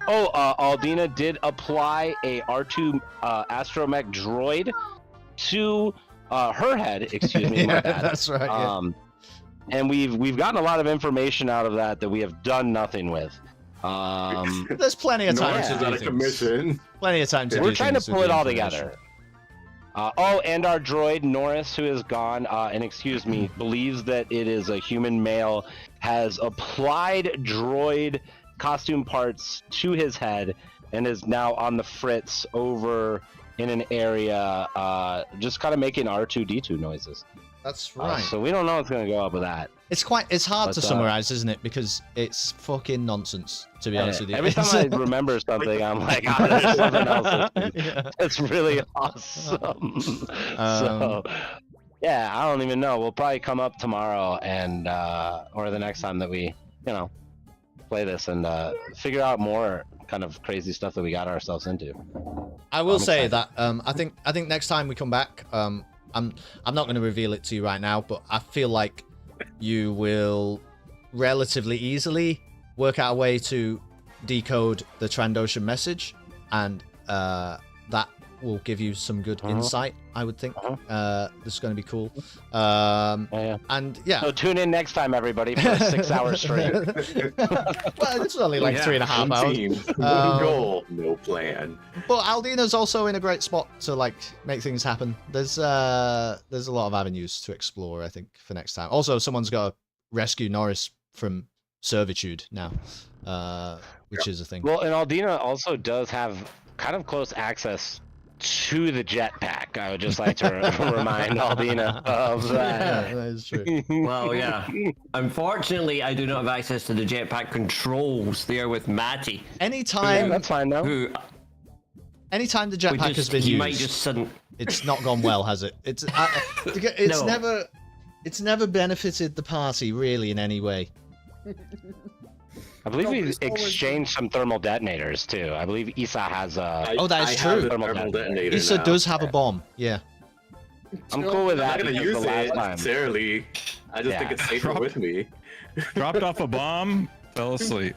G: Aldina did apply a R2 astromech droid to her head. Excuse me, my
A: Yeah,
G: bad.
A: that's right. Yeah.
G: And we've gotten a lot of information out of that we have done nothing with.
A: There's plenty of time
I: Norris
A: to
I: is
A: do
I: out of
A: things.
I: commission.
A: Plenty of time to
G: We're
A: do
G: trying to
A: things
G: pull
A: with
G: it
A: the
G: all
A: information.
G: together. And our droid Norris, who is gone, and excuse me, believes that it is a human male, has applied droid costume parts to his head and is now on the fritz over in an area, just kind of making R2D2 noises.
A: That's right.
G: So we don't know what's gonna go up with that.
A: It's hard
G: But,
A: to summarize, isn't it? Because it's fucking nonsense, to be honest with you.
G: Every time I remember something, I'm like, there's something else.
A: Yeah.
G: It's really awesome. So, yeah, I don't even know. We'll probably come up tomorrow and or the next time that we, play this and figure out more kind of crazy stuff that we got ourselves into.
A: I will say
G: excited.
A: that I think next time we come back, I'm not going to reveal it to you right now, but I feel like you will relatively easily work out a way to decode the Trandoshan message, and that will give you some good insight, I would think. This is going to be cool. And yeah.
G: So tune in next time, everybody, for a 6-hour stream.
A: Well, it's only like 3.5 hours.
I: Team, no goal, no plan.
A: But Aldina's also in a great spot to like make things happen. There's a lot of avenues to explore, I think, for next time. Also, someone's got to rescue Norris from servitude now, which is a thing.
G: Well, and Aldina also does have kind of close access to the jetpack. I would just like to remind Aldina of that.
A: Yeah, that is true.
B: Well, yeah. Unfortunately, I do not have access to the jetpack controls there with Matty.
A: Anytime,
G: That's fine though.
B: Who
A: anytime the jetpack has been
B: he
A: used,
B: might just sudden.
A: it's not gone well, has it? It's
B: No.
A: it's never benefited the party really in any way.
G: I believe we
D: it's always-
G: exchanged some thermal detonators too. I believe Isa has a.
A: Oh, that is
I: I
A: true.
I: have the
G: Thermal
I: thermal
G: detonator.
I: detonator
A: Issa
I: now.
A: does have a bomb. Yeah.
G: I'm cool with
I: I'm
G: that
I: not gonna
G: because
I: use
G: the last
I: it
G: time.
I: necessarily. I just think
G: Yeah.
I: it's safer with me.
E: Dropped off a bomb, fell asleep.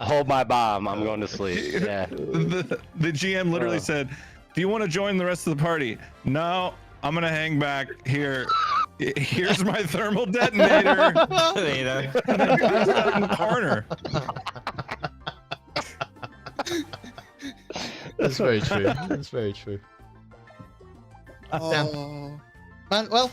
G: Hold my bomb. I'm going to sleep. Yeah.
E: The GM literally said, "Do you want to join the rest of the party?" No, I'm gonna hang back here. Here's my thermal detonator.
B: Later.
E: And then passed out in the corner.
A: That's very true. That's very true. Damn.
D: Oh.
A: Man, well,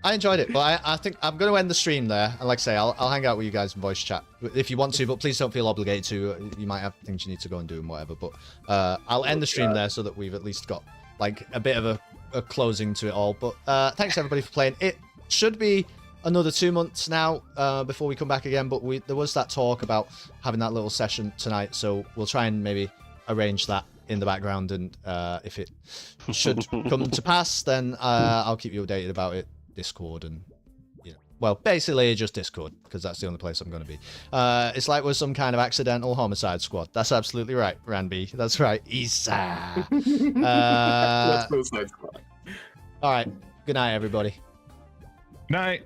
A: I enjoyed it, but I think I'm going to end the stream there. And like I say, I'll hang out with you guys in voice chat if you want to, but please don't feel obligated to. You might have things you need to go and do and whatever. But I'll end the stream there so that we've at least got like a bit of a closing to it all. But thanks everybody for playing. It should be another 2 months now before we come back again. But there was that talk about having that little session tonight, so we'll try and maybe arrange that in the background, and if it should come to pass, then I'll keep you updated about it. Discord and well, basically just Discord, because that's the only place I'm going to be. It's like we're some kind of accidental homicide squad. That's absolutely right, Ranby. That's right, Isa.
I: Let's go side squad.
A: All right. Good night, everybody.
E: Night.